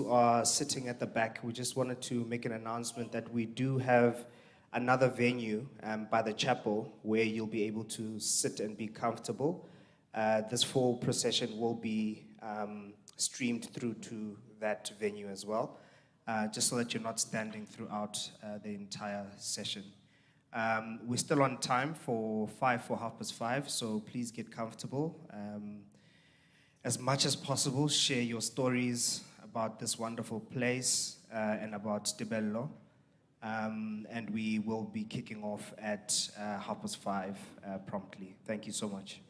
who are sitting at the back, we just wanted to make an announcement that we do have another venue by the chapel where you'll be able to sit and be comfortable. This full procession will be streamed through to that venue as well, just so that you're not standing throughout the entire session. We're still on time for 5:05, so please get comfortable. As much as possible, share your stories about this wonderful place and about Tebello. And we will be kicking off at 5:30 promptly. Thank you so much.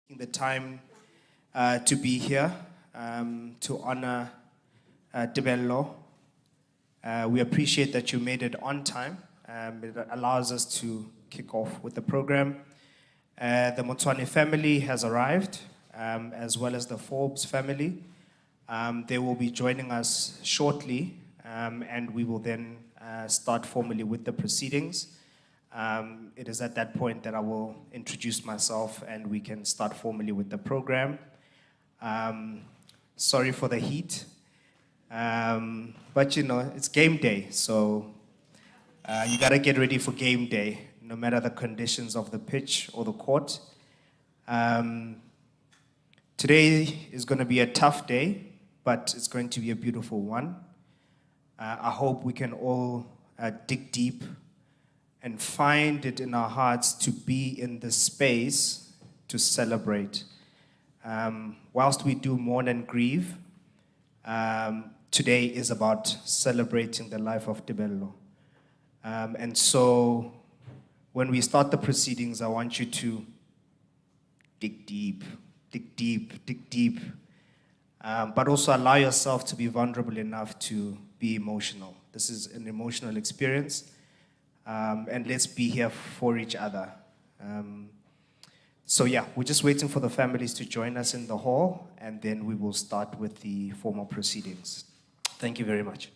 taking the time to be here to honor Tebello. We appreciate that you made it on time. It allows us to kick off with the program. The Motsoane family has arrived, as well as the Forbes family. They will be joining us shortly, and we will then start formally with the proceedings. It is at that point that I will introduce myself and we can start formally with the program. Sorry for the heat, but you know, it's game day, so you gotta get ready for game day, no matter the conditions of the pitch or the court. Today is gonna be a tough day, but it's going to be a beautiful one. I hope we can all dig deep and find it in our hearts to be in the space to celebrate. Whilst we do mourn and grieve, today is about celebrating the life of Tebello. And so when we start the proceedings, I want you to dig deep, dig deep, dig deep, but also allow yourself to be vulnerable enough to be emotional. This is an emotional experience. And let's be here for each other. So yeah, we're just waiting for the families to join us in the hall, and then we will start with the formal proceedings. Thank you very much.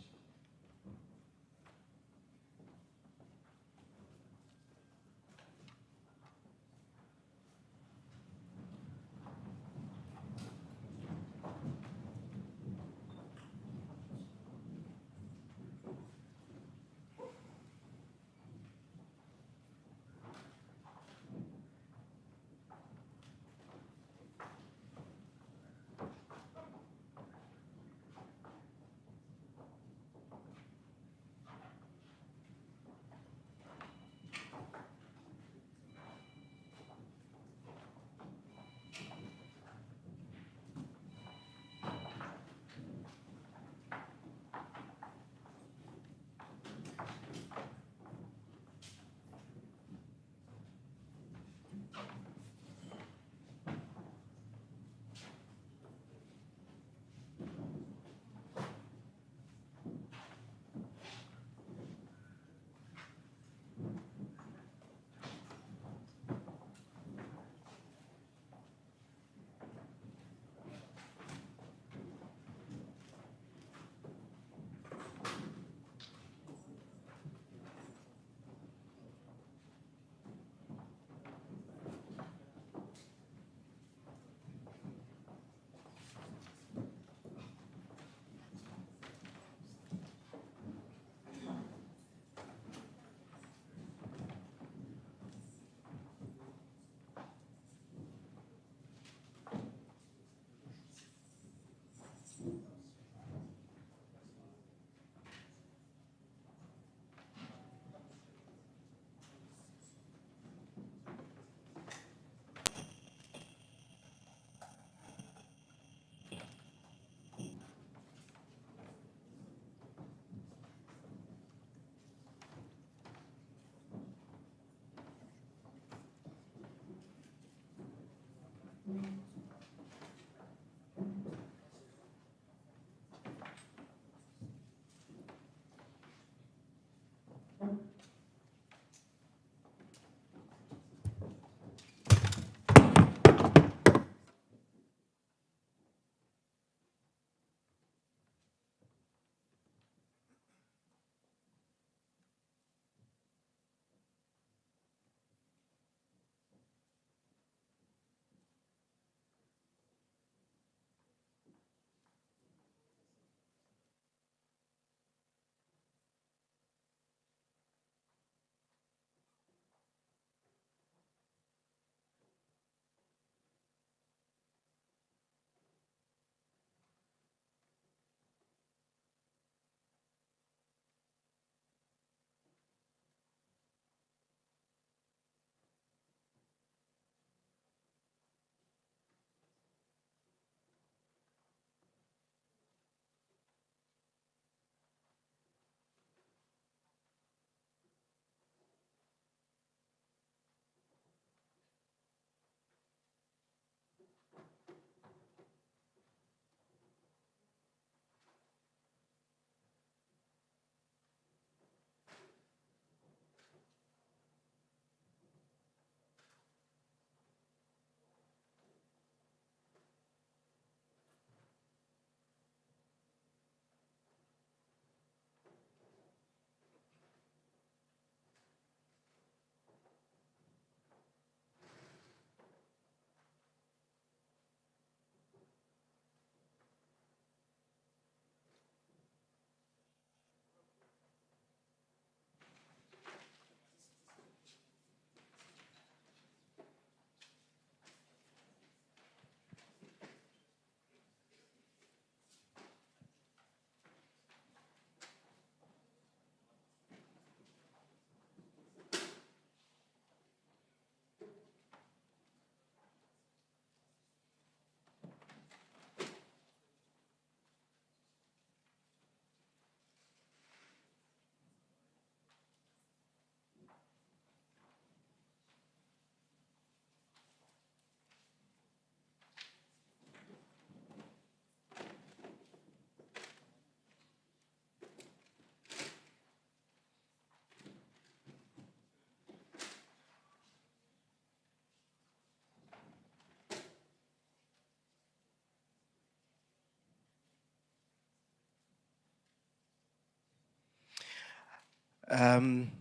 Um,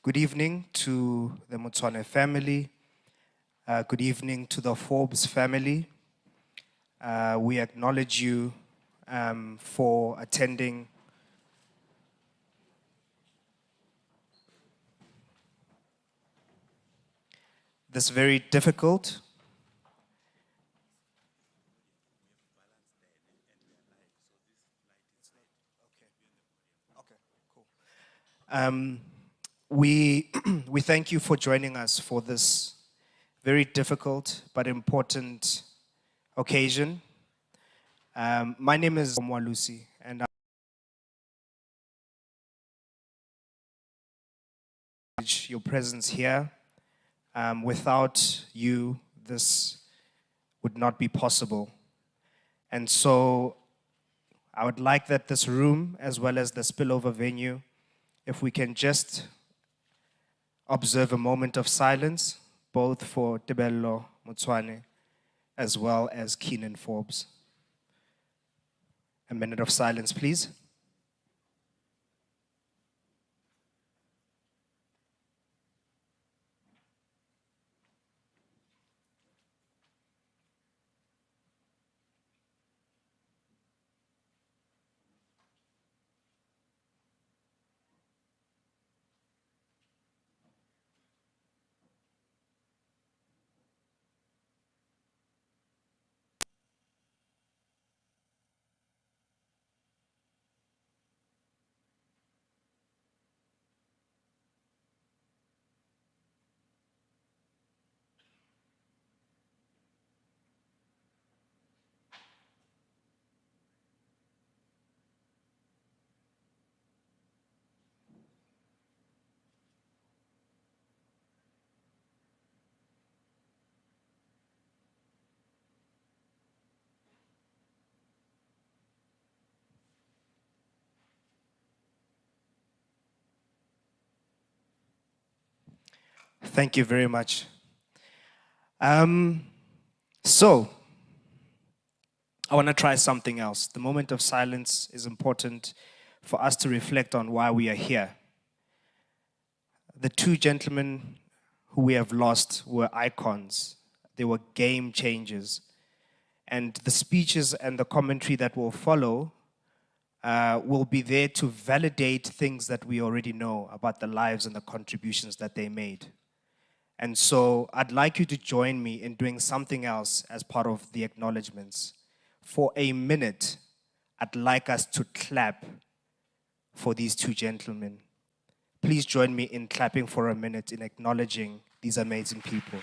Good evening to the Motsoane family. Good evening to the Forbes family. We acknowledge you for attending this very difficult we we thank you for joining us for this very difficult but important occasion. My name is Lucy, and I acknowledge your presence here. Without you, this would not be possible. And so I would like that this room, as well as the spillover venue, if we can just observe a moment of silence, both for Tebello Motsoane as well as Keenan Forbes. A minute of silence, please. Thank you very much. So, I want to try something else. The moment of silence is important for us to reflect on why we are here. The two gentlemen who we have lost were icons. They were game changers. And the speeches and the commentary that will follow will be there to validate things that we already know about the lives and the contributions that they made. And so I'd like you to join me in doing something else as part of the acknowledgments. For a minute, I'd like us to clap for these two gentlemen. Please join me in clapping for a minute in acknowledging these amazing people.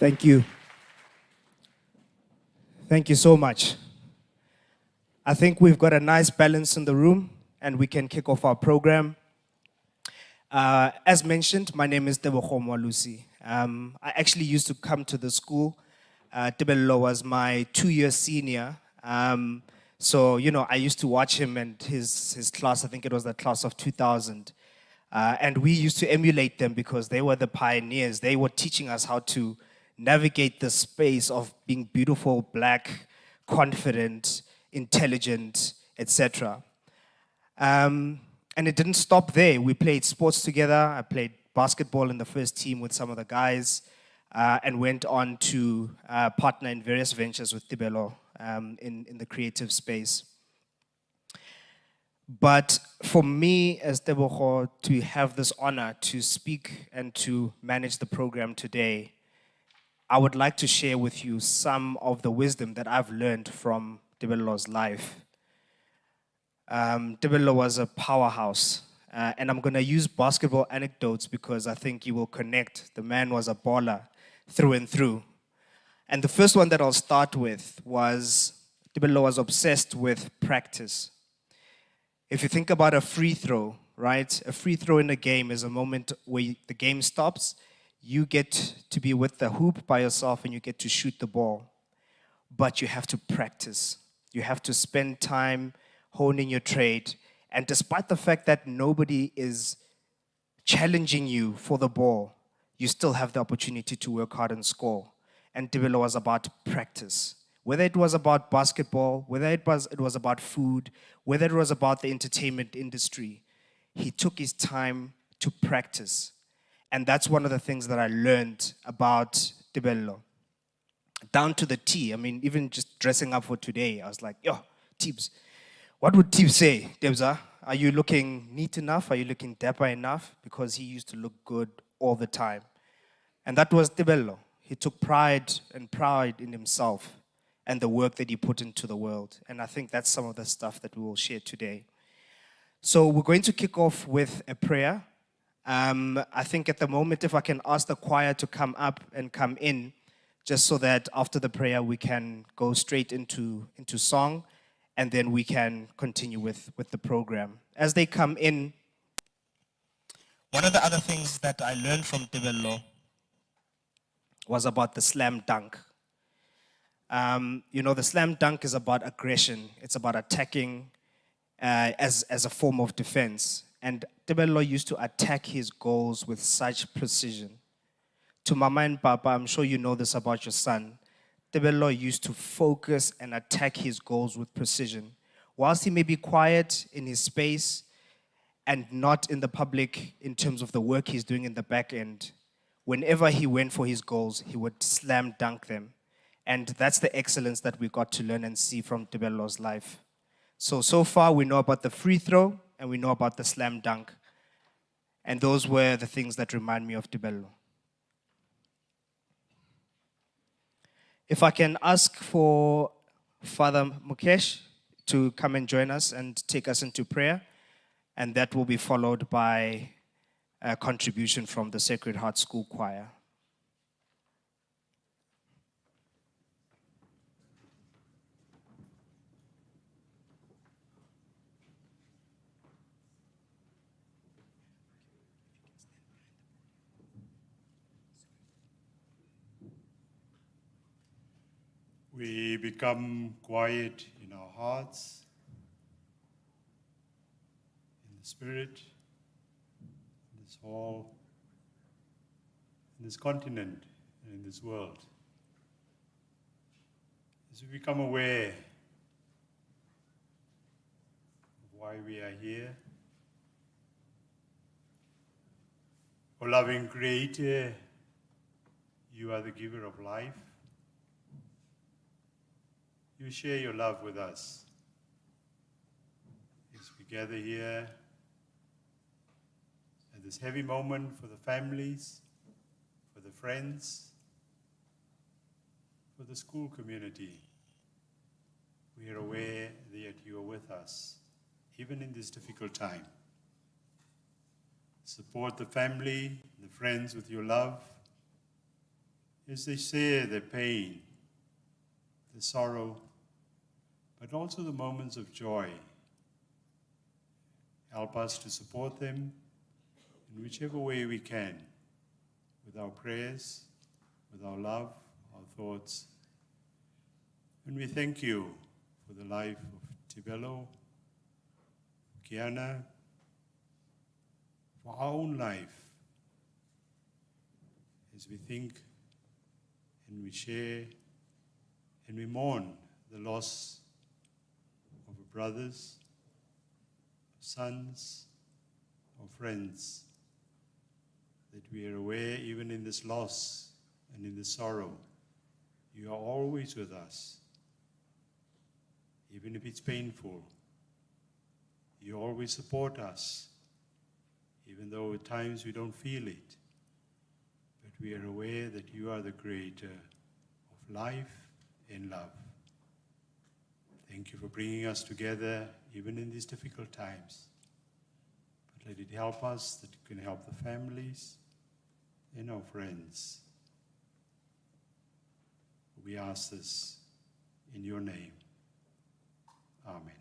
Thank you. Thank you so much. I think we've got a nice balance in the room and we can kick off our program. As mentioned, my name is Tebello Lucy. I actually used to come to the school. Tebello was my 2-year senior. So, I used to watch him and his class, I think it was the class of 2000. And we used to emulate them because they were the pioneers. They were teaching us how to navigate the space of being beautiful, black, confident, intelligent, etc. And it didn't stop there. We played sports together. I played basketball in the first team with some of the guys and went on to partner in various ventures with Tebello in the creative space. But for me as Tebello to have this honor to speak and to manage the program today, I would like to share with you some of the wisdom that I've learned from Tebello's life. Tebello was a powerhouse. And I'm going to use basketball anecdotes because I think you will connect. The man was a baller through and through. And the first one that I'll start with was Tebello was obsessed with practice. If you think about a free throw, right? A free throw in a game is a moment where the game stops. You get to be with the hoop by yourself and you get to shoot the ball. But you have to practice. You have to spend time honing your trade. And despite the fact that nobody is challenging you for the ball, you still have the opportunity to work hard and score. And Tebello was about practice. Whether it was about basketball, whether it was about food, whether it was about the entertainment industry, he took his time to practice. And that's one of the things that I learned about Tebello. Down to the T. I mean, even just dressing up for today, I was like, yo, Tibz, what would Tibz say, Tebza? Are you looking neat enough? Are you looking dapper enough? Because he used to look good all the time. And that was Tebello. He took pride in himself and the work that he put into the world. And I think that's some of the stuff that we will share today. So we're going to kick off with a prayer. I think at the moment, if I can ask the choir to come up and come in, just so that after the prayer we can go straight into song, and then we can continue with the program. As they come in, one of the other things that I learned from Tebello was about the slam dunk. The slam dunk is about aggression. It's about attacking as a form of defense. And Tebello used to attack his goals with such precision. To Mama and Papa, I'm sure you know this about your son. Tebello used to focus and attack his goals with precision. Whilst he may be quiet in his space and not in the public in terms of the work he's doing in the back end, whenever he went for his goals, he would slam dunk them. And that's the excellence that we got to learn and see from Tebello's life. So far we know about the free throw and we know about the slam dunk. And those were the things that remind me of Tebello. If I can ask for Father Mukesh to come and join us and take us into prayer, and that will be followed by a contribution from the Sacred Heart School Choir. We become quiet in our hearts, in the spirit, in this hall, in this continent, and in this world. As we become aware of why we are here, O loving Creator, you are the giver of life. You share your love with us. As we gather here at this heavy moment for the families, for the friends, for the school community, we are aware that you are with us, even in this difficult time. Support the family, the friends with your love, as they share their pain, the sorrow, but also the moments of joy. Help us to support them in whichever way we can, with our prayers, with our love, our thoughts. And we thank you for the life of Tebello, Kiana, for our own life, as we think and we share and we mourn the loss of our brothers, of sons, of friends, that we are aware even in this loss and in this sorrow, you are always with us. Even if it's painful, you always support us, even though at times we don't feel it. But we are aware that you are the creator of life and love. Thank you for bringing us together even in these difficult times. But let it help us that you can help the families and our friends. We ask this in your name. Amen.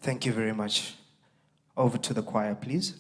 Thank you very much. Over to the choir, please.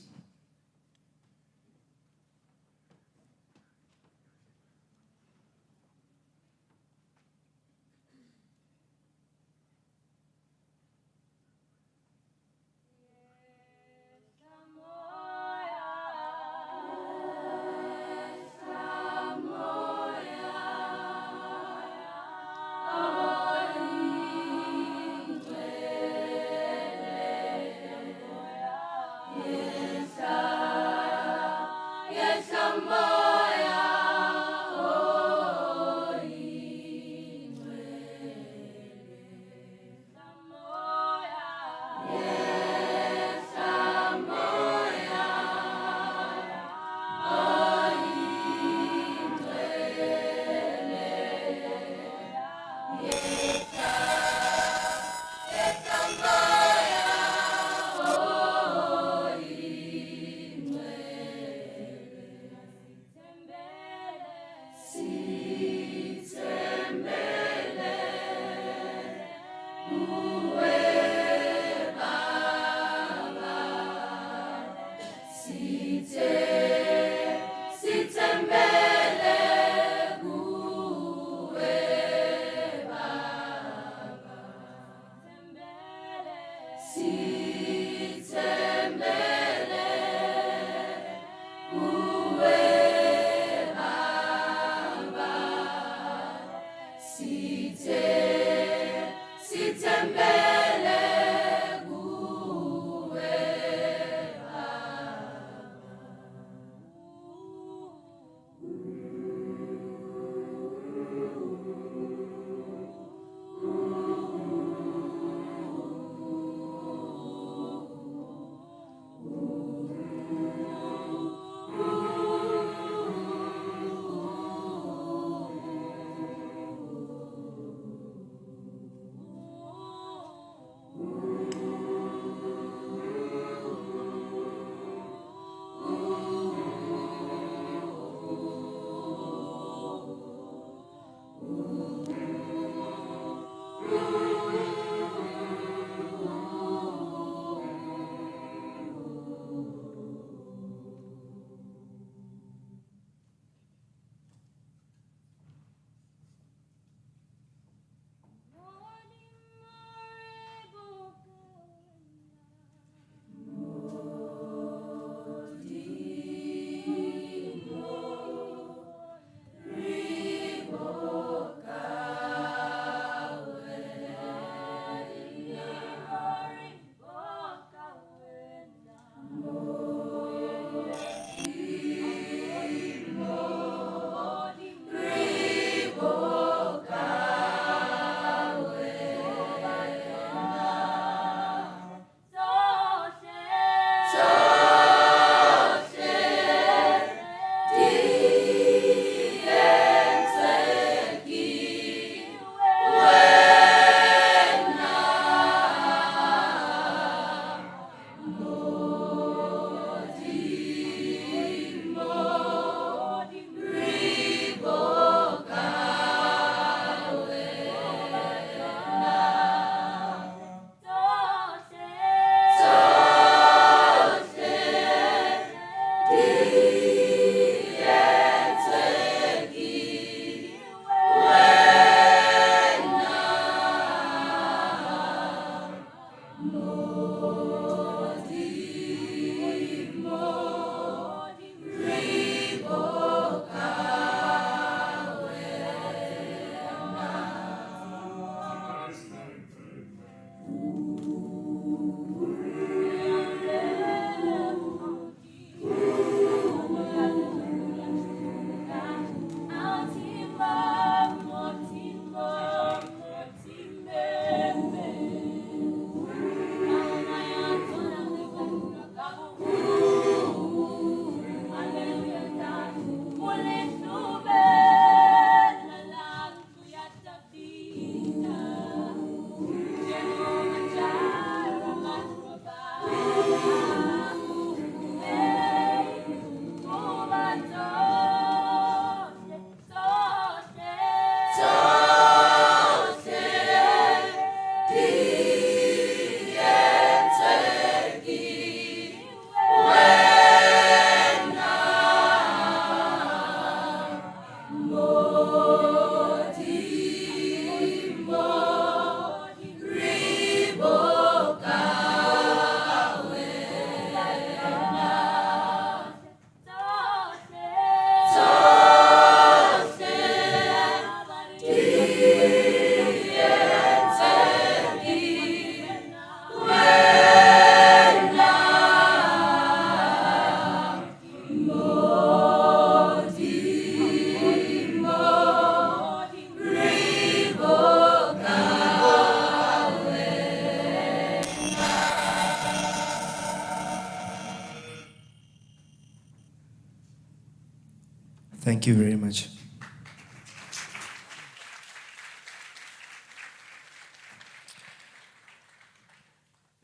Thank you very much.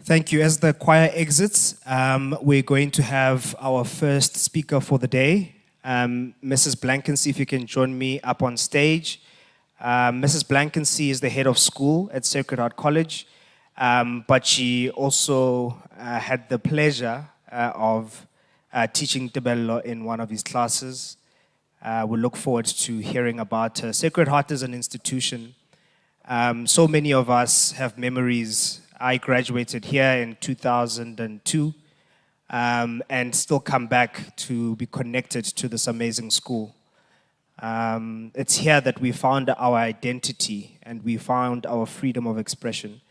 Thank you. As the choir exits, we're going to have our first speaker for the day, Mrs. Blanckensee, if you can join me up on stage. Mrs. Blanckensee is the head of school at Sacred Heart College, but she also had the pleasure of teaching Tebello in one of his classes. We look forward to hearing about her. Sacred Heart is an institution. So many of us have memories. I graduated here in 2002 and still come back to be connected to this amazing school. It's here that we found our identity and we found our freedom of expression,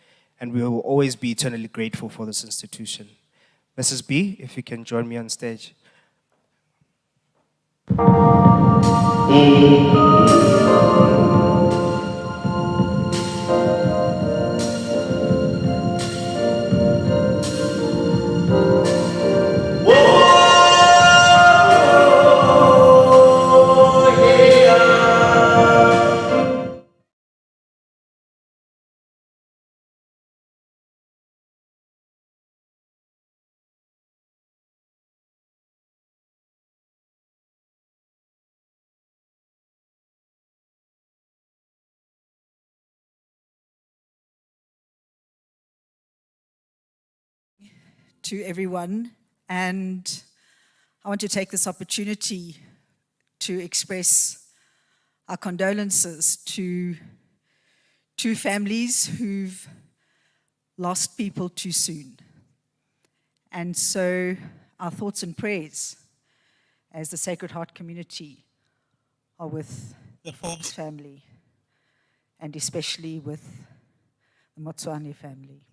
and we will always be eternally grateful for this institution. Mrs. B, if you can join me on stage. To everyone, and I want to take this opportunity to express our condolences to two families who've lost people too soon. And so our thoughts and prayers as the Sacred Heart community are with the Forbes family and especially with the Motsoane family.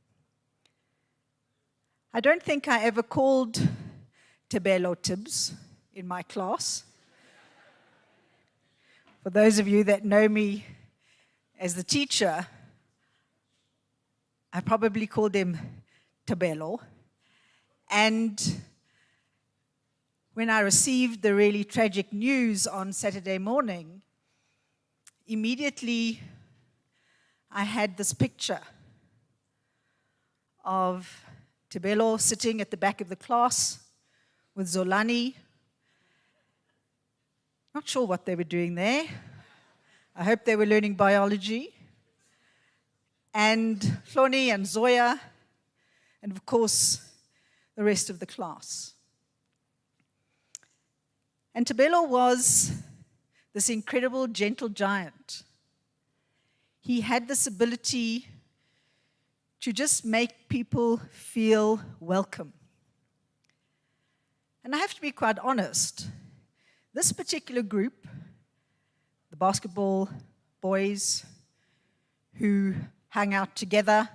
I don't think I ever called Tebello Tibz in my class. For those of you that know me as the teacher, I probably called him Tebello. And when I received the really tragic news on Saturday morning, immediately I had this picture of Tebello sitting at the back of the class with Zolani. Not sure what they were doing there. I hope they were learning biology. And Hloni and Zoya, and of course, the rest of the class. And Tebello was this incredible gentle giant. He had this ability to just make people feel welcome. And I have to be quite honest, this particular group, the basketball boys who hung out together,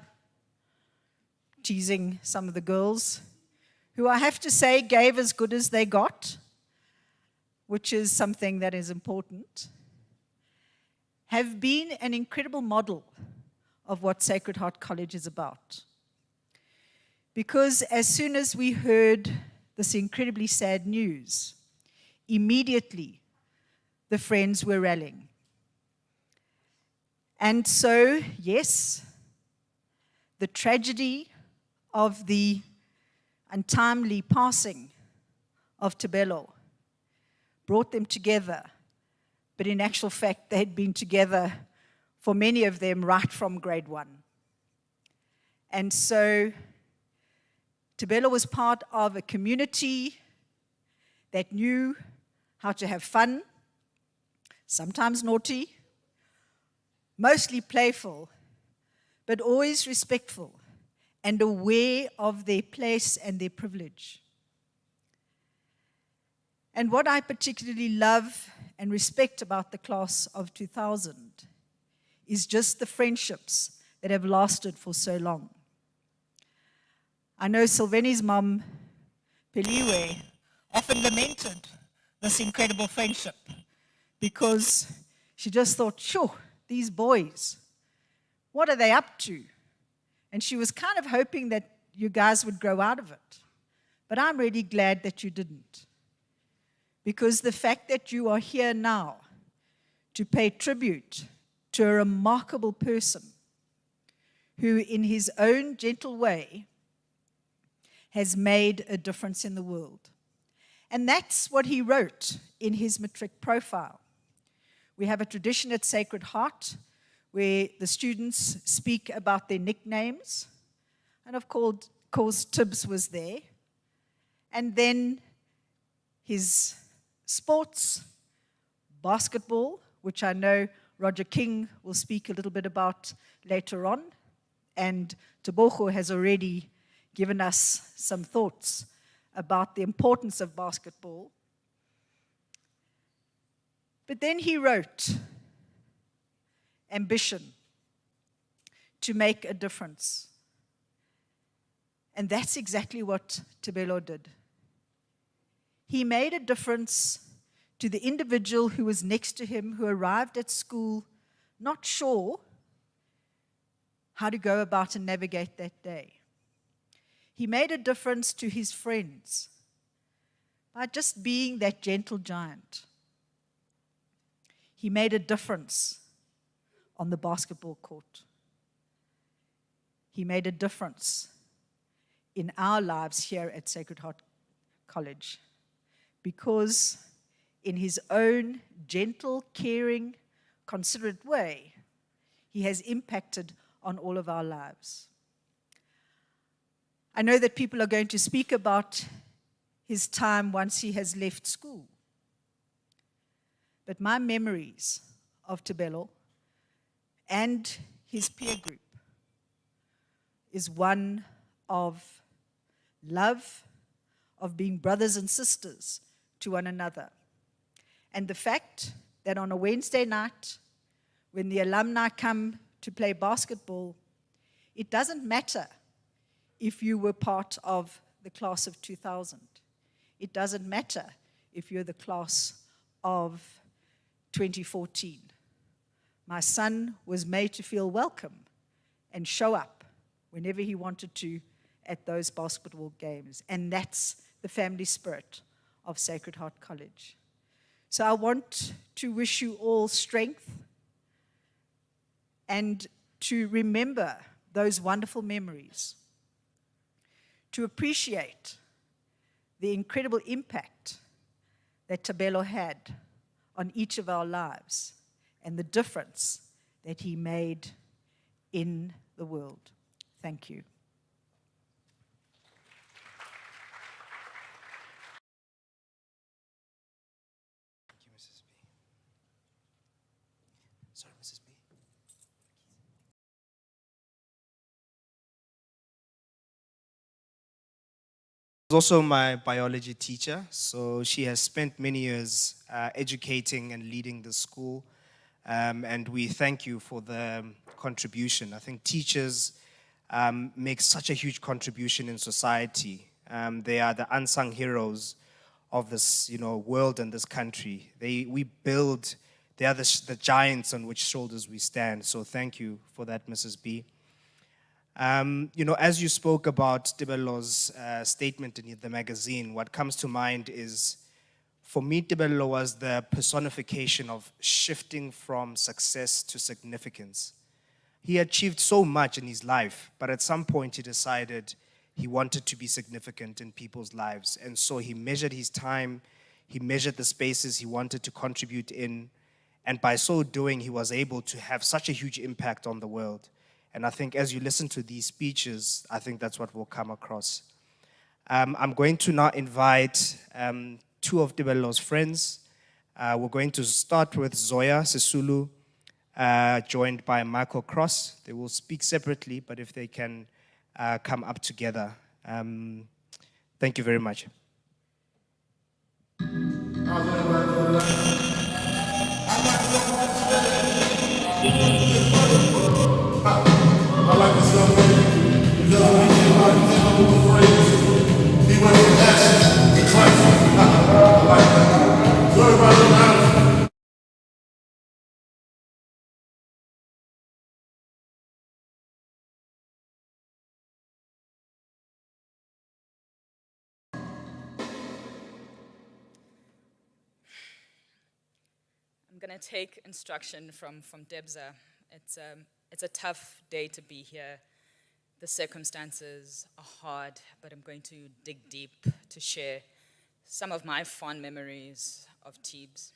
teasing some of the girls, who I have to say gave as good as they got, which is something that is important, have been an incredible model of what Sacred Heart College is about. Because as soon as we heard this incredibly sad news, immediately the friends were rallying. And so, yes, the tragedy of the untimely passing of Tebello brought them together, but in actual fact, they had been together for many of them right from grade 1. And so Tebello was part of a community that knew how to have fun, sometimes naughty, mostly playful, but always respectful and aware of their place and their privilege. And what I particularly love and respect about the class of 2000 is just the friendships that have lasted for so long. I know Sylveni's mom, Peliwe, often lamented this incredible friendship because she just thought, sure, these boys, what are they up to? And she was kind of hoping that you guys would grow out of it. But I'm really glad that you didn't. because the fact that you are here now to pay tribute to a remarkable person who, in his own gentle way, has made a difference in the world. And that's what he wrote in his matric profile. We have a tradition at Sacred Heart where the students speak about their nicknames. And of course, Tibz was there. And then his sports, basketball, which I know Roger King will speak a little bit about later on. And Tebello has already given us some thoughts about the importance of basketball. But then he wrote, ambition, to make a difference. And that's exactly what Tebello did. He made a difference to the individual who was next to him, who arrived at school not sure how to go about and navigate that day. He made a difference to his friends by just being that gentle giant. He made a difference on the basketball court. He made a difference in our lives here at Sacred Heart College because in his own gentle, caring, considerate way, he has impacted on all of our lives. I know that people are going to speak about his time once he has left school. But my memories of Tebello and his peer group is one of love, of being brothers and sisters to one another. And the fact that on a Wednesday night, when the alumni come to play basketball, it doesn't matter if you were part of the class of 2000. It doesn't matter if you're the class of 2014. My son was made to feel welcome and show up whenever he wanted to at those basketball games. And that's the family spirit of Sacred Heart College. So I want to wish you all strength and to remember those wonderful memories, to appreciate the incredible impact that Tebello had on each of our lives and the difference that he made in the world. Thank you. Thank you, Mrs. B. Sorry, Mrs. B. Also my biology teacher, so she has spent many years educating and leading the school, and we thank you for the contribution. I think teachers make such a huge contribution in society. They are the unsung heroes of this, world and this country. They are the giants on which shoulders we stand. So thank you for that, Mrs. B. As you spoke about Tebello's statement in the magazine, what comes to mind is, for me, Tebello was the personification of shifting from success to significance. He achieved so much in his life, but at some point he decided he wanted to be significant in people's lives. And so he measured his time, he measured the spaces he wanted to contribute in, and by so doing, he was able to have such a huge impact on the world. And I think as you listen to these speeches, I think that's what will come across. I'm going to now invite two of Tebello's friends. We're going to start with Zoya Sisulu, joined by Michael Cross. They will speak separately, but if they can come up together. Thank you very much. I like this young lady because we get about to take over the phrase. He went from action to Christ. I like that. So everybody around. I'm going to take instruction from Debza. It's a tough day to be here. The circumstances are hard, but I'm going to dig deep to share some of my fond memories of Tibz.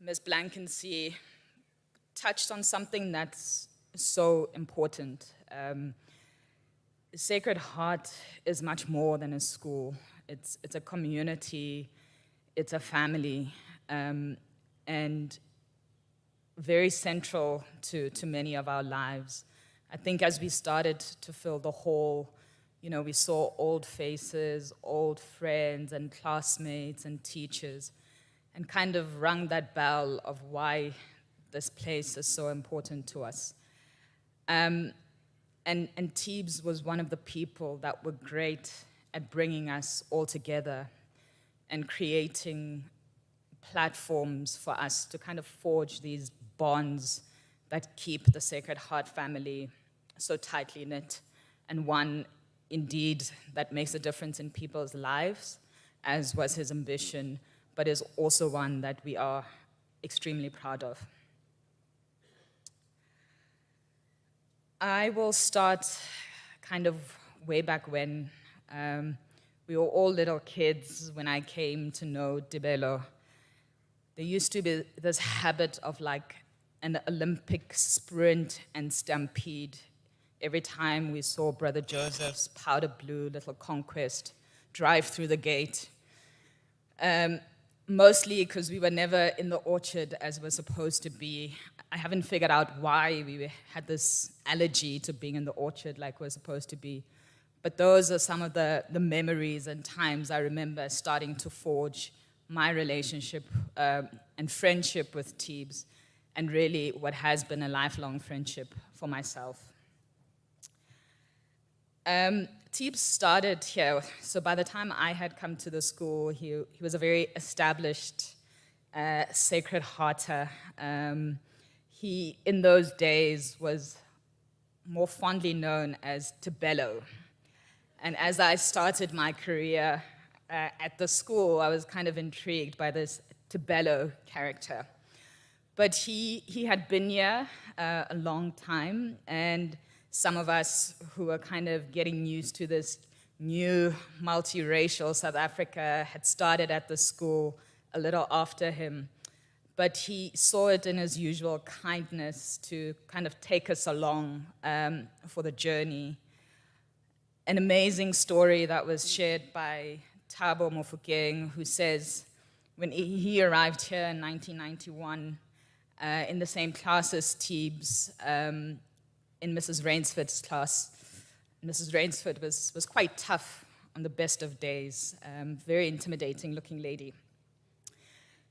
Ms. Blanckensee touched on something that's so important. Sacred Heart is much more than a school. It's a community, it's a family, and very central to many of our lives. I think as we started to fill the hall, you know, we saw old faces, old friends and classmates and teachers, and kind of rung that bell of why this place is so important to us. And Tibz was one of the people that were great at bringing us all together and creating platforms for us to kind of forge these bonds that keep the Sacred Heart family so tightly knit, and one indeed that makes a difference in people's lives, as was his ambition, but is also one that we are extremely proud of. I will start kind of way back when. We were all little kids when I came to know Tebello. There used to be this habit of like an Olympic sprint and stampede every time we saw Brother Joseph's powder blue little conquest drive through the gate. Mostly because we were never in the orchard as we're supposed to be. I haven't figured out why we had this allergy to being in the orchard like we're supposed to be. But those are some of the memories and times I remember starting to forge my relationship and friendship with Tibz, and really what has been a lifelong friendship for myself. Tibz started here, so by the time I had come to the school, he was a very established Sacred Hearter. He, in those days, was more fondly known as Tebello. And as I started my career at the school, I was kind of intrigued by this Tebello character. But he had been here a long time, and some of us who were kind of getting used to this new multiracial South Africa had started at the school a little after him. But he saw it in his usual kindness to kind of take us along for the journey. An amazing story that was shared by Thabo Mofokeng, who says when he arrived here in 1991 in the same class as Tibz, in Mrs. Rainsford's class. Mrs. Rainsford was quite tough on the best of days, very intimidating looking lady.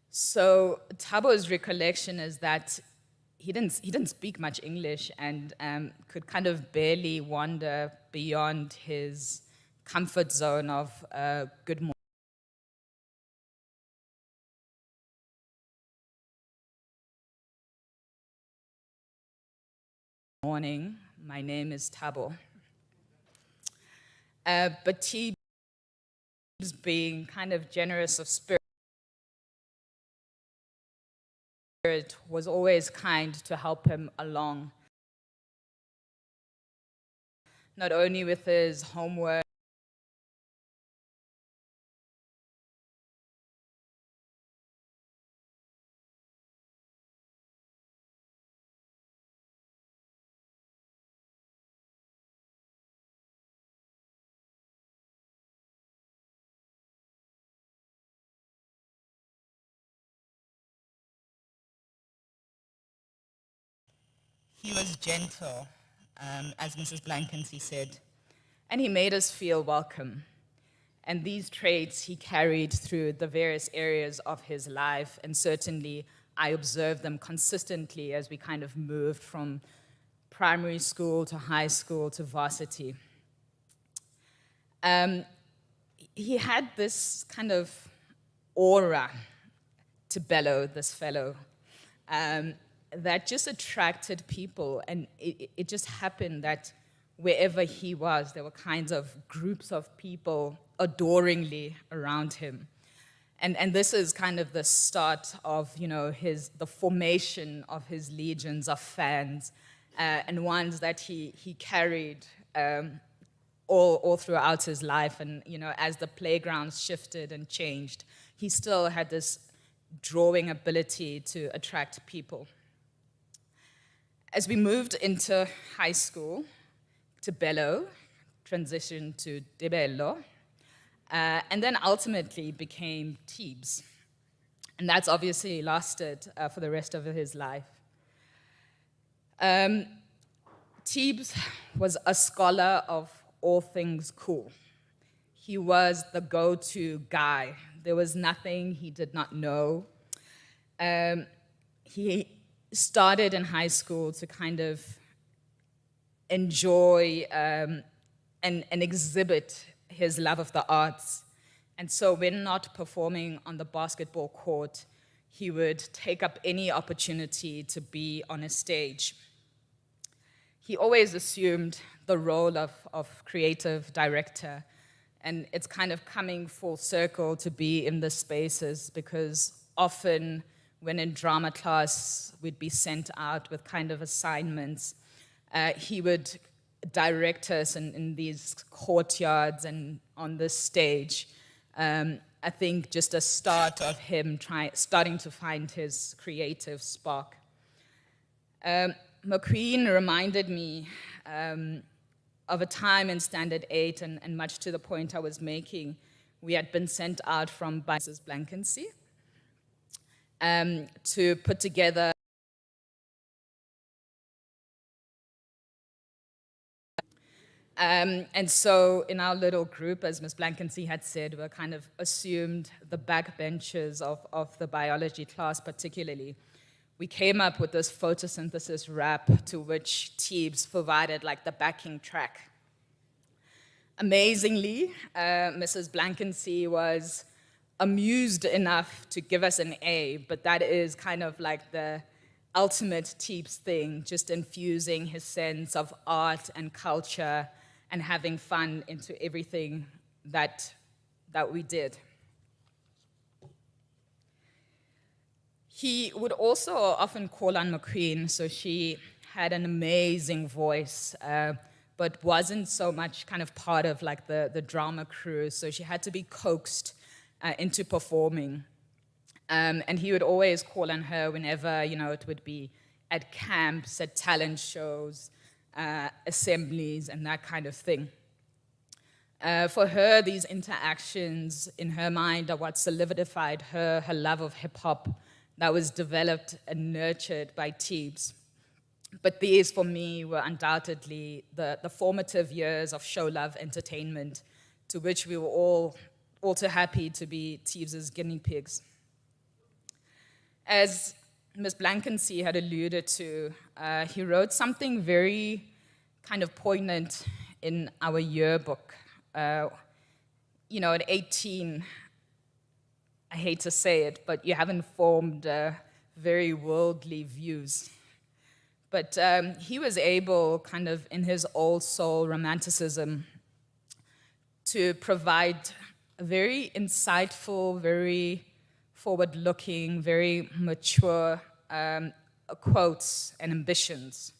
So Thabo's recollection is that he didn't speak much English and could kind of barely wander beyond his comfort zone of good morning, my name is Thabo. But Tibz, being kind of generous of spirit, was always kind to help him along, not only with his homework, he was gentle, as Mrs. Blanckensee said, and he made us feel welcome. And these traits he carried through the various areas of his life, and certainly I observed them consistently as we kind of moved from primary school to high school to varsity. He had this kind of aura, Tebello, this fellow, that just attracted people, and it just happened that wherever he was, there were kinds of groups of people adoringly around him. And this is kind of the start of, the formation of his legions of fans, and ones that he carried all throughout his life. And, as the playgrounds shifted and changed, he still had this drawing ability to attract people. As we moved into high school, Tebello transitioned to Tebello, and then ultimately became Tibz. And that's obviously lasted for the rest of his life. Tibz was a scholar of all things cool. He was the go-to guy. There was nothing he did not know. He started in high school to kind of enjoy and exhibit his love of the arts. And so when not performing on the basketball court, he would take up any opportunity to be on a stage. He always assumed the role of creative director, and it's kind of coming full circle to be in the spaces, because often when in drama class, we'd be sent out with kind of assignments. He would direct us in these courtyards and on this stage. I think just a start of him starting to find his creative spark. McQueen reminded me of a time in Standard 8, and much to the point I was making, we had been sent out by Mrs. Blanckensee to put together and so in our little group, as Ms. Blanckensee had said, we kind of assumed the backbenchers of the biology class particularly. We came up with this photosynthesis rap to which Tibz provided like the backing track. Amazingly, Mrs. Blanckensee was amused enough to give us an A, but that is kind of like the ultimate Tibz thing, just infusing his sense of art and culture and having fun into everything that we did. He would also often call on McQueen, so she had an amazing voice, but wasn't so much kind of part of like the drama crew, so she had to be coaxed into performing. And he would always call on her whenever, it would be at camps, at talent shows, assemblies, and that kind of thing. For her, these interactions in her mind are what solidified her love of hip-hop that was developed and nurtured by Tibz. But these, for me, were undoubtedly the formative years of show love entertainment, to which we were all too happy to be Tibz's guinea pigs. As Ms. Blanckensee had alluded to, he wrote something very kind of poignant in our yearbook. At 18, I hate to say it, but you haven't formed very worldly views. But he was able, kind of in his old soul romanticism, to provide a very insightful, very forward-looking, very mature quotes and ambitions.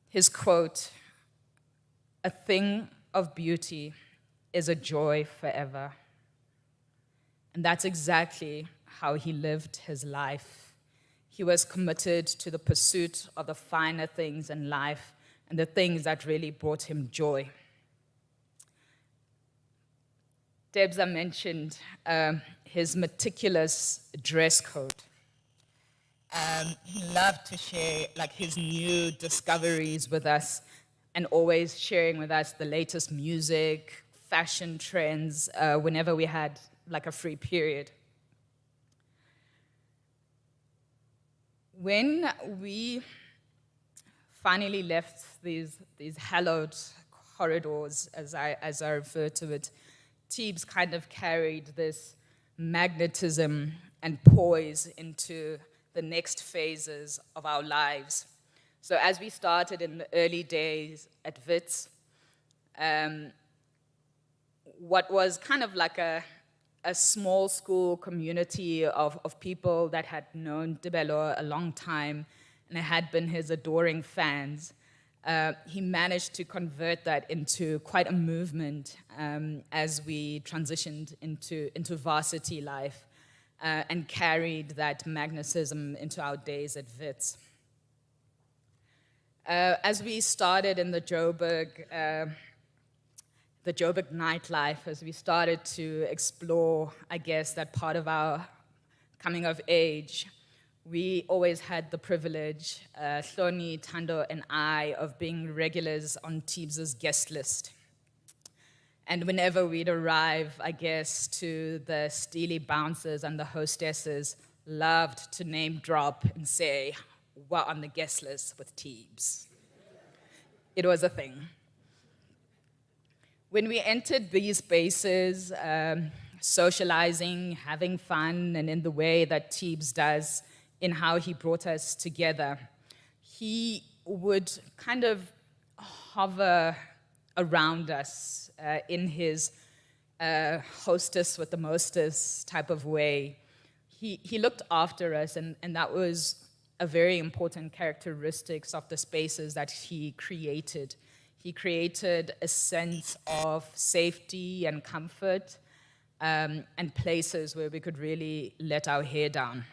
His quote, "A thing of beauty is a joy forever." And that's exactly how he lived his life. He was committed to the pursuit of the finer things in life and the things that really brought him joy. Debza mentioned his meticulous dress code. He loved to share like his new discoveries with us, and always sharing with us the latest music, fashion trends, whenever we had like a free period. When we finally left these hallowed corridors, as I refer to it, Tibz kind of carried this magnetism and poise into the next phases of our lives. So as we started in the early days at WITS, what was kind of like a a small school community of people that had known Tebello a long time and had been his adoring fans, he managed to convert that into quite a movement as we transitioned into varsity life and carried that magnetism into our days at Wits. As we started in the Joburg nightlife, as we started to explore, I guess, that part of our coming of age, we always had the privilege, Hloni, Tando, and I, of being regulars on Tibz's guest list. And whenever we'd arrive, I guess, to the steely bouncers and the hostesses, loved to name drop and say, "We're on the guest list with Tibz." It was a thing. When we entered these spaces, socializing, having fun, and in the way that Tibz does in how he brought us together, he would kind of hover around us in his hostess with the mostess type of way. He looked after us, and that was a very important characteristic of the spaces that he created. He created a sense of safety and comfort and places where we could really let our hair down.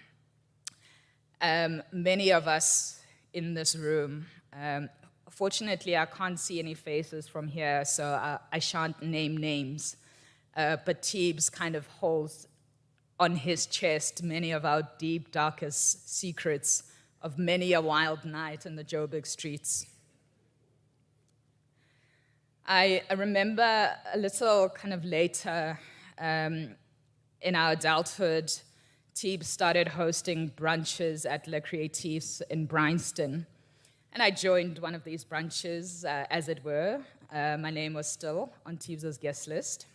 Many of us in this room, fortunately I can't see any faces from here, so I shan't name names, but Tibz kind of holds on his chest many of our deep, darkest secrets of many a wild night in the Joburg streets. I remember a little kind of later in our adulthood, Tibz started hosting brunches at Le Creatifs in Bryanston. And I joined one of these brunches, as it were. My name was still on Tibz's guest list.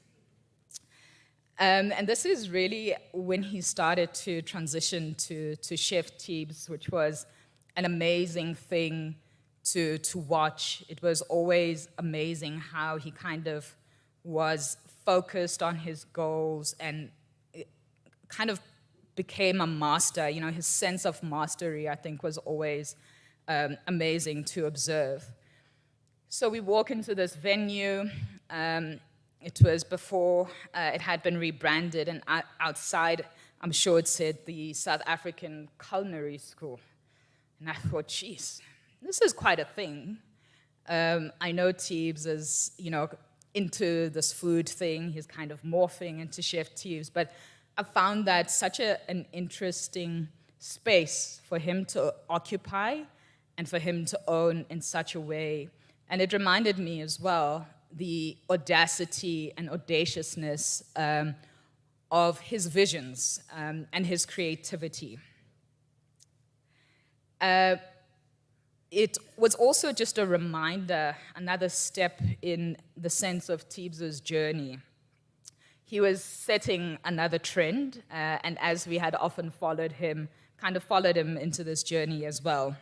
And this is really when he started to transition to Chef Tibz, which was an amazing thing to watch. It was always amazing how he kind of was focused on his goals and kind of became a master. You know, his sense of mastery, I think, was always amazing to observe. So we walk into this venue. It was before it had been rebranded, and outside, I'm sure it said the South African Culinary School. And I thought, geez, this is quite a thing. I know Tibz is, you know, into this food thing. He's kind of morphing into Chef Tibz, but I found that such an interesting space for him to occupy and for him to own in such a way. And it reminded me as well the audacity and audaciousness of his visions and his creativity. It was also just a reminder, another step in the sense of Tibz's journey. He was setting another trend, and as we had often followed him, kind of followed him into this journey as well.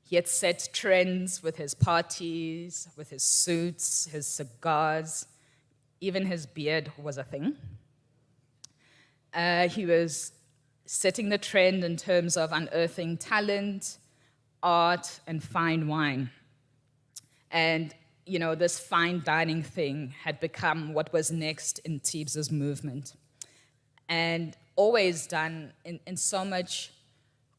He had set trends with his parties, with his suits, his cigars, even his beard was a thing. He was setting the trend in terms of unearthing talent, art, and fine wine. And, you know, this fine dining thing had become what was next in Tibz's movement. And always done in so much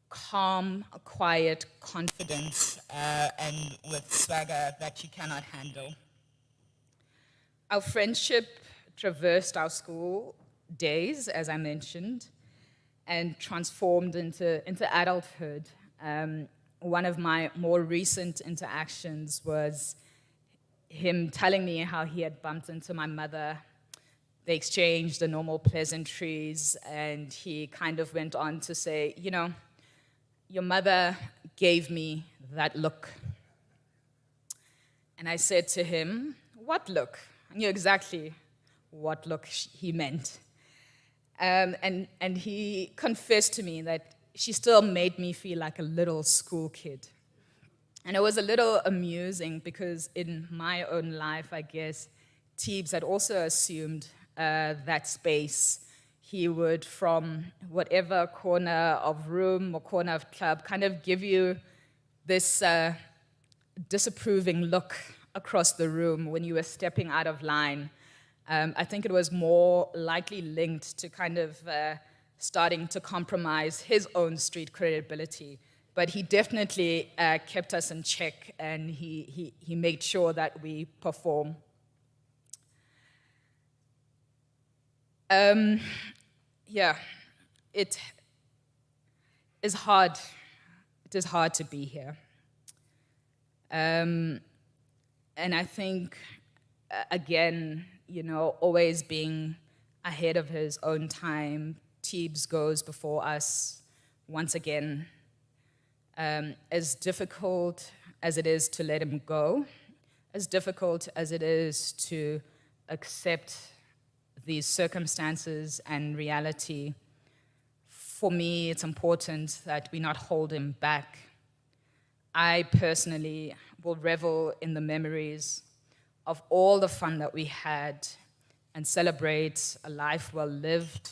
calm, quiet confidence, and with swagger that you cannot handle. Our friendship traversed our school days, as I mentioned, and transformed into adulthood. One of my more recent interactions was him telling me how he had bumped into my mother. They exchanged the normal pleasantries, and he kind of went on to say, you know, your mother gave me that look. And I said to him, what look? I knew exactly what look he meant. And he confessed to me that she still made me feel like a little school kid. And it was a little amusing because in my own life, I guess, Tibz had also assumed that space, he would, from whatever corner of room or corner of club, kind of give you this disapproving look across the room when you were stepping out of line. I think it was more likely linked to kind of starting to compromise his own street credibility. But he definitely kept us in check, and he made sure that we perform. Yeah, it is hard. It is hard to be here. And I think, again, always being ahead of his own time, Tibz goes before us once again. As difficult as it is to let him go, as difficult as it is to accept these circumstances and reality, for me, it's important that we not hold him back. I personally will revel in the memories of all the fun that we had and celebrate a life well lived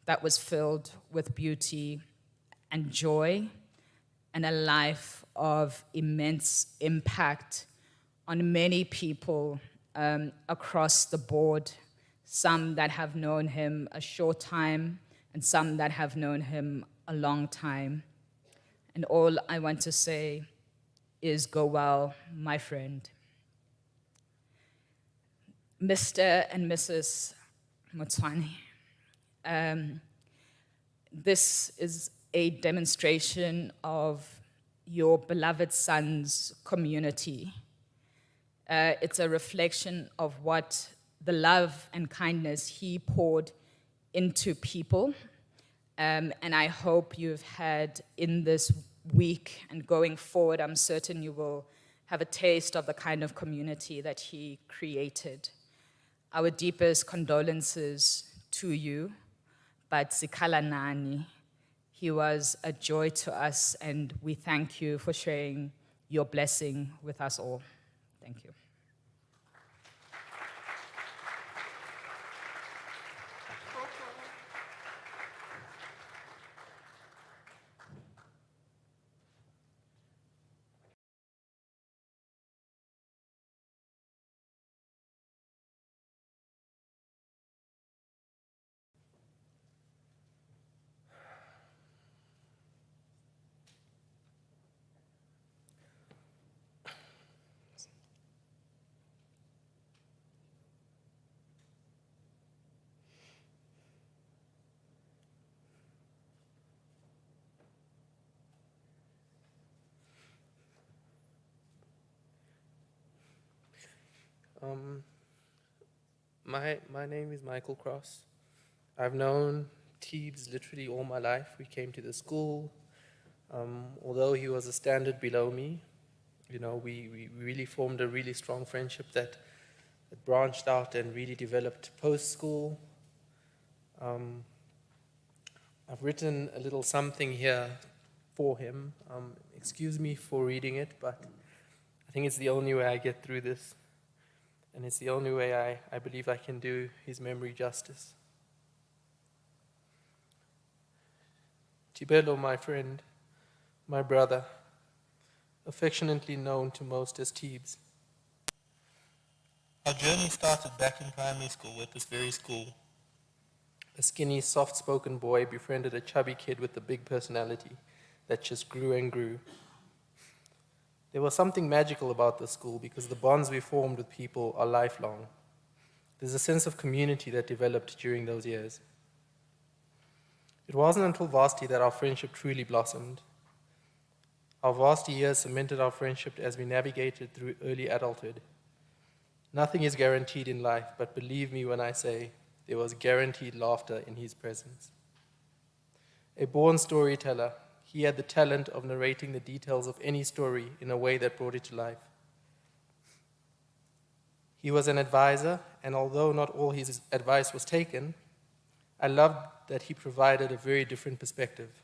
that was filled with beauty and joy, and a life of immense impact on many people across the board, some that have known him a short time and some that have known him a long time. And all I want to say is go well, my friend. Mr. and Mrs. Motsoane, this is a demonstration of your beloved son's community. It's a reflection of what the love and kindness he poured into people. And I hope you've had in this week and going forward, I'm certain you will have a taste of the kind of community that he created. Our deepest condolences to you, but Zikhala Nani, he was a joy to us, and we thank you for sharing your blessing with us all. Thank you. My name is Michael Cross. I've known Tibz literally all my life. We came to the school. Although he was a standard below me, we really formed a really strong friendship that branched out and really developed post-school. I've written a little something here for him. Excuse me for reading it, but I think it's the only way I get through this. And it's the only way I believe I can do his memory justice. Tebello, my friend, my brother, affectionately known to most as Tibz. Our journey started back in primary school at this very school. A skinny, soft-spoken boy befriended a chubby kid with a big personality that just grew and grew. There was something magical about this school because the bonds we formed with people are lifelong. There's a sense of community that developed during those years. It wasn't until varsity that our friendship truly blossomed. Our varsity years cemented our friendship as we navigated through early adulthood. Nothing is guaranteed in life, but believe me when I say there was guaranteed laughter in his presence. A born storyteller, he had the talent of narrating the details of any story in a way that brought it to life. He was an advisor, and although not all his advice was taken, I loved that he provided a very different perspective.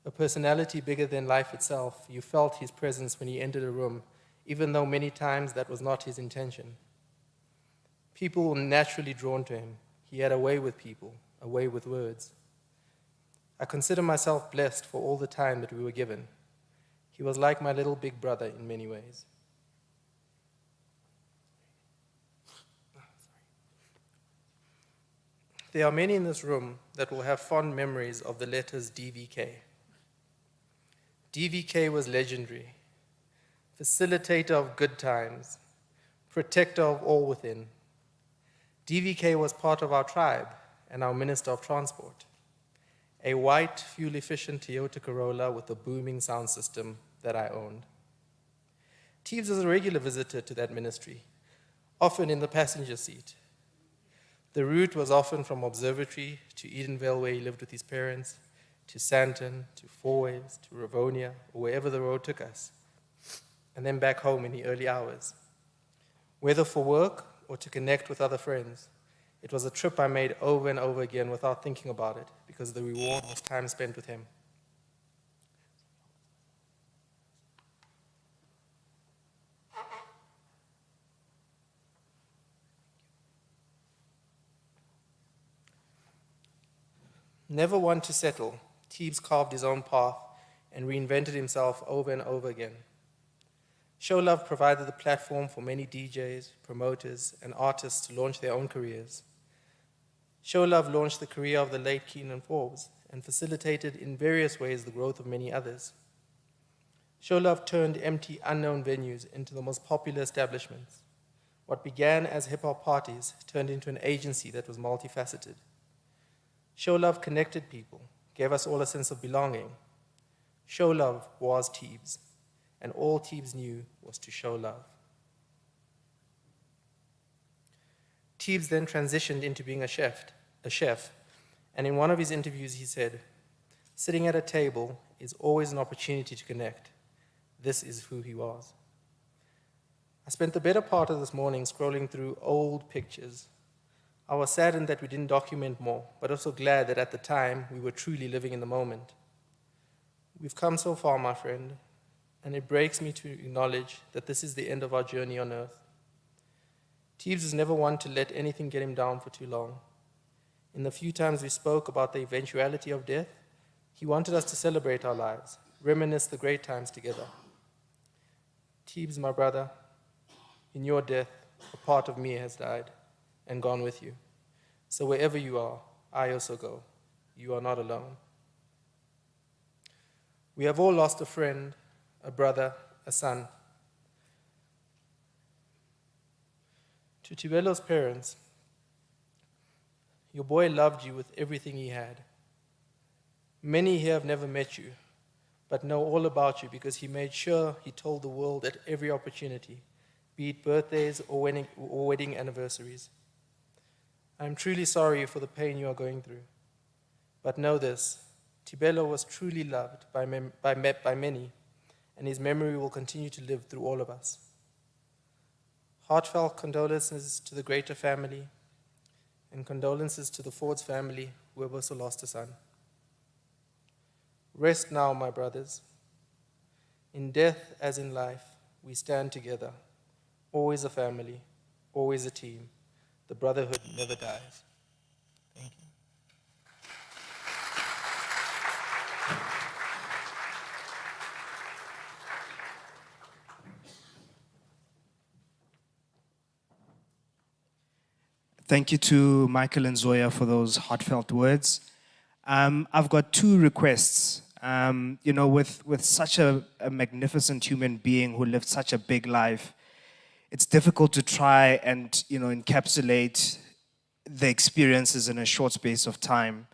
A personality bigger than life itself, you felt his presence when he entered a room, even though many times that was not his intention. People were naturally drawn to him. He had a way with people, a way with words. I consider myself blessed for all the time that we were given. He was like my little big brother in many ways. There are many in this room that will have fond memories of the letters DVK. DVK was legendary, facilitator of good times, protector of all within. DVK was part of our tribe and our Minister of Transport, a white, fuel-efficient Toyota Corolla with a booming sound system that I owned. Tibz was a regular visitor to that ministry, often in the passenger seat. The route was often from Observatory to Edenvale, where he lived with his parents, to Sandton, to Fourways, to Rivonia, or wherever the road took us, and then back home in the early hours. Whether for work or to connect with other friends, it was a trip I made over and over again without thinking about it, because the reward was time spent with him. Never one to settle, Tibz carved his own path and reinvented himself over and over again. Show Love provided the platform for many DJs, promoters, and artists to launch their own careers. Show Love launched the career of the late Keenan Forbes and facilitated in various ways the growth of many others. Show Love turned empty, unknown venues into the most popular establishments. What began as hip-hop parties turned into an agency that was multifaceted. Show Love connected people, gave us all a sense of belonging. Show Love was Tibz, and all Tibz knew was to show love. Tibz then transitioned into being a chef, and in one of his interviews he said, "Sitting at a table is always an opportunity to connect. This is who he was." I spent the better part of this morning scrolling through old pictures. I was saddened that we didn't document more, but also glad that at the time we were truly living in the moment. We've come so far, my friend, and it breaks me to acknowledge that this is the end of our journey on earth. Tibz was never one to let anything get him down for too long. In the few times we spoke about the eventuality of death, he wanted us to celebrate our lives, reminisce the great times together. Tibz, my brother, in your death, a part of me has died and gone with you. So wherever you are, I also go. You are not alone. We have all lost a friend, a brother, a son. To Tebello's parents, your boy loved you with everything he had. Many here have never met you, but know all about you because he made sure he told the world at every opportunity, be it birthdays or wedding anniversaries. I am truly sorry for the pain you are going through. But know this, Tebello was truly loved by many, and his memory will continue to live through all of us. Heartfelt condolences to the Greater family, and condolences to the Ford's family who have also lost a son. Rest now, my brothers. In death as in life, we stand together, always a family, always a team. The brotherhood never dies. Thank you. Thank you to Michael and Zoya for those heartfelt words. I've got two requests. With such a magnificent human being who lived such a big life, it's difficult to try and encapsulate the experiences in a short space of time.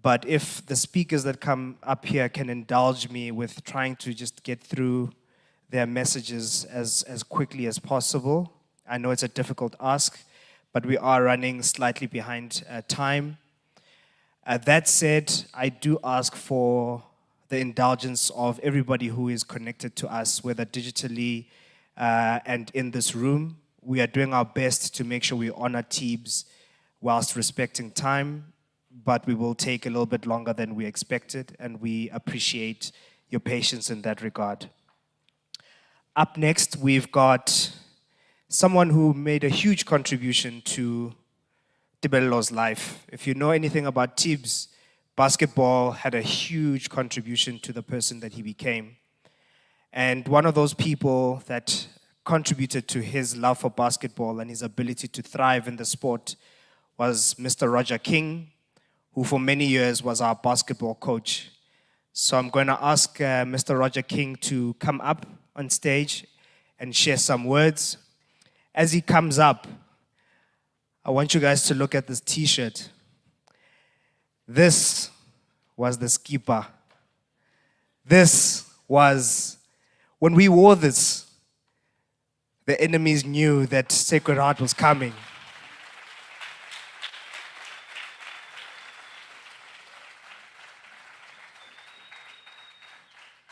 But if the speakers that come up here can indulge me with trying to just get through their messages as quickly as possible. I know it's a difficult ask, but we are running slightly behind time. That said, I do ask for the indulgence of everybody who is connected to us, whether digitally and in this room. We are doing our best to make sure we honor Tibz whilst respecting time, but we will take a little bit longer than we expected, and we appreciate your patience in that regard. Up next, we've got someone who made a huge contribution to Tebello's life. If you know anything about Tibz, basketball had a huge contribution to the person that he became. And one of those people that contributed to his love for basketball and his ability to thrive in the sport was Mr. Roger King, who for many years was our basketball coach. So I'm going to ask Mr. Roger King to come up on stage and share some words. As he comes up, I want you guys to look at this t-shirt. This was the skipper. This was, when we wore this, the enemies knew that Sacred Heart was coming.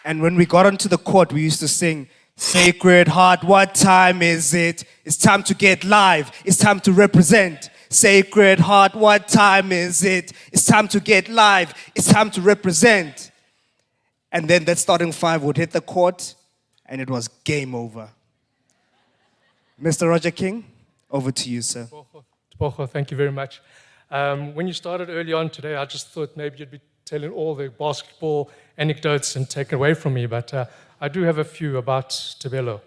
And when we got onto the court, we used to sing, Sacred Heart, what time is it? It's time to get live. It's time to represent. Sacred Heart, what time is it? It's time to get live. It's time to represent. And then that starting five would hit the court, and it was game over. Mr. Roger King, over to you, sir. Tebello, thank you very much. When you started early on today, I just thought maybe you'd be telling all the basketball anecdotes and taken away from me, but I do have a few about Tebello.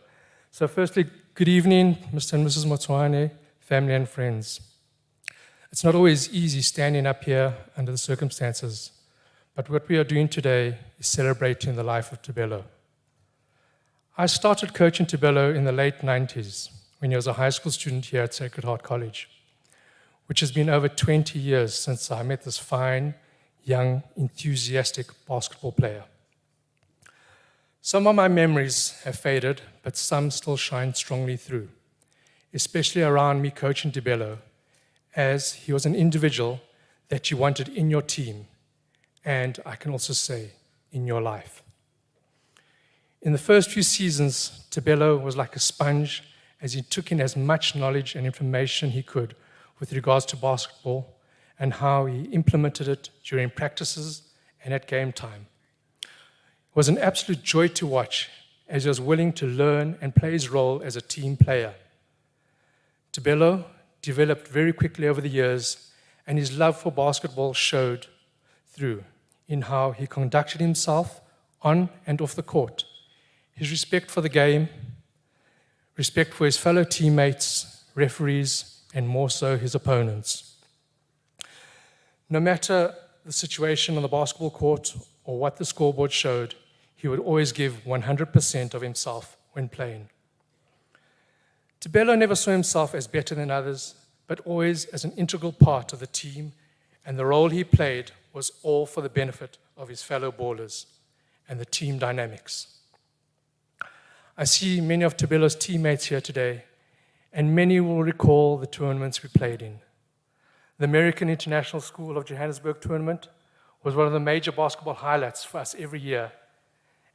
So firstly, good evening, Mr. and Mrs. Motsoane, family and friends. It's not always easy standing up here under the circumstances, but what we are doing today is celebrating the life of Tebello. I started coaching Tebello in the late 90s when he was a high school student here at Sacred Heart College, which has been over 20 years since I met this fine, young, enthusiastic basketball player. Some of my memories have faded, but some still shine strongly through, especially around me coaching Tebello, as he was an individual that you wanted in your team, and I can also say, in your life. In the first few seasons, Tebello was like a sponge as he took in as much knowledge and information he could with regards to basketball and how he implemented it during practices and at game time. It was an absolute joy to watch as he was willing to learn and play his role as a team player. Tebello developed very quickly over the years, and his love for basketball showed through in how he conducted himself on and off the court. His respect for the game, respect for his fellow teammates, referees, and more so his opponents. No matter the situation on the basketball court or what the scoreboard showed, he would always give 100% of himself when playing. Tebello never saw himself as better than others, but always as an integral part of the team, and the role he played was all for the benefit of his fellow ballers and the team dynamics. I see many of Tebello's teammates here today, and many will recall the tournaments we played in. The American International School of Johannesburg tournament was one of the major basketball highlights for us every year,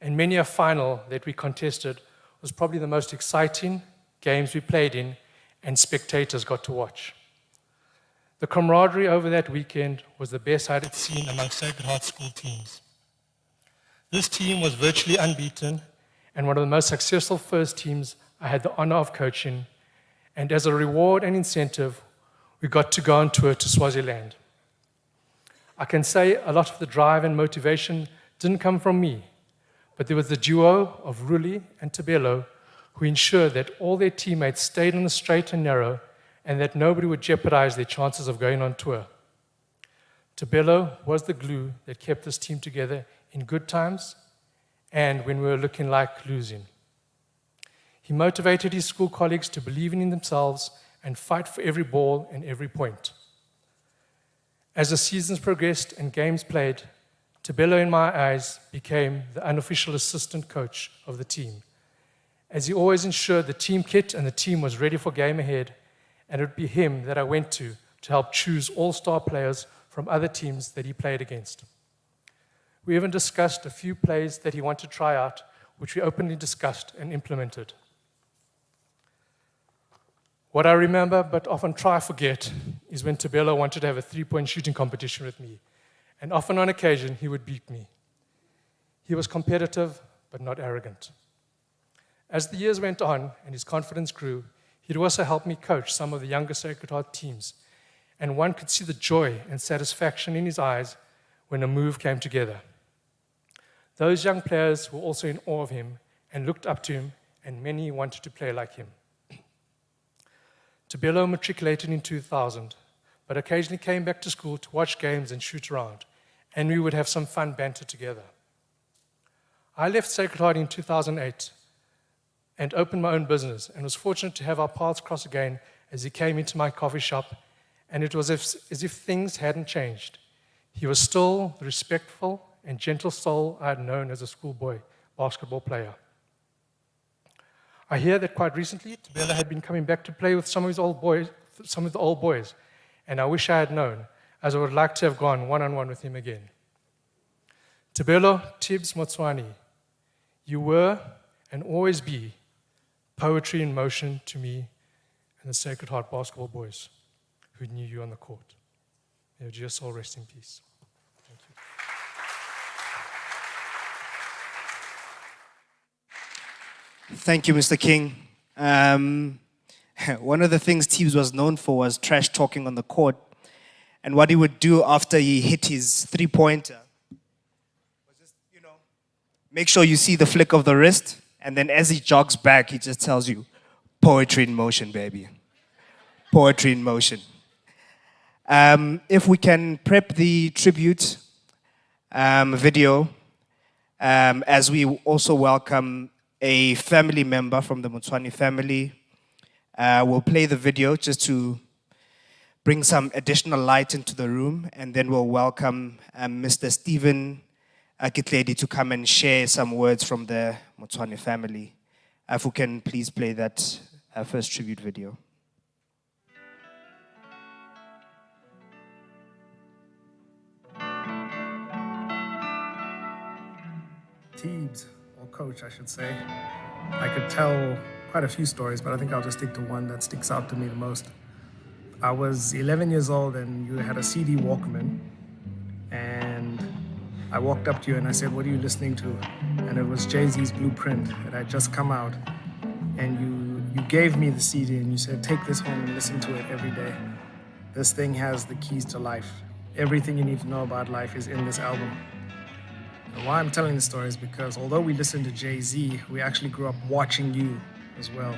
and many a final that we contested was probably the most exciting games we played in and spectators got to watch. The camaraderie over that weekend was the best I had seen among Sacred Heart school teams. This team was virtually unbeaten and one of the most successful first teams I had the honor of coaching, and as a reward and incentive, we got to go on tour to Swaziland. I can say a lot of the drive and motivation didn't come from me, but there was the duo of Ruli and Tebello who ensured that all their teammates stayed on the straight and narrow and that nobody would jeopardize their chances of going on tour. Tebello was the glue that kept this team together in good times and when we were looking like losing. He motivated his school colleagues to believe in themselves and fight for every ball and every point. As the seasons progressed and games played, Tebello, in my eyes, became the unofficial assistant coach of the team, as he always ensured the team kit and the team was ready for game ahead, and it would be him that I went to help choose all-star players from other teams that he played against. We even discussed a few plays that he wanted to try out, which we openly discussed and implemented. What I remember, but often try to forget, is when Tebello wanted to have a three-point shooting competition with me, and often on occasion he would beat me. He was competitive, but not arrogant. As the years went on and his confidence grew, He'd also helped me coach some of the younger Sacred Heart teams, and one could see the joy and satisfaction in his eyes when a move came together. Those young players were also in awe of him and looked up to him, and many wanted to play like him. Tebello matriculated in 2000, but occasionally came back to school to watch games and shoot around, and we would have some fun banter together. I left Sacred Heart in 2008 and opened my own business, and was fortunate to have our paths cross again as he came into my coffee shop, and it was as if things hadn't changed. He was still the respectful and gentle soul I had known as a schoolboy basketball player. I hear that quite recently, Tebello had been coming back to play with some of the old boys, and I wish I had known, as I would like to have gone one-on-one with him again. Tebello Tibz Motsoane, you were and always be poetry in motion to me and the Sacred Heart basketball boys who knew you on the court. May your soul rest in peace. Thank you. Thank you, Mr. King. One of the things Tibz was known for was trash talking on the court. And what he would do after he hit his three-pointer was just, make sure you see the flick of the wrist. And then as he jogs back, he just tells you, poetry in motion, baby. Poetry in motion. If we can prep the tribute video, as we also welcome a family member from the Motsoane family. We'll play the video just to bring some additional light into the room, and then we'll welcome Mr. Stephen Kitledi to come and share some words from the Motsoane family. If we can please play that first tribute video. Tibz, or Coach, I should say. I could tell quite a few stories, but I think I'll just stick to one that sticks out to me the most. I was 11 years old and you had a CD Walkman, and I walked up to you and I said, "What are you listening to?" And it was Jay-Z's Blueprint. It had just come out, and you gave me the CD and you said, "Take this home and listen to it every day. This thing has the keys to life. Everything you need to know about life is in this album." And why I'm telling this story is because although we listened to Jay-Z, we actually grew up watching you as well.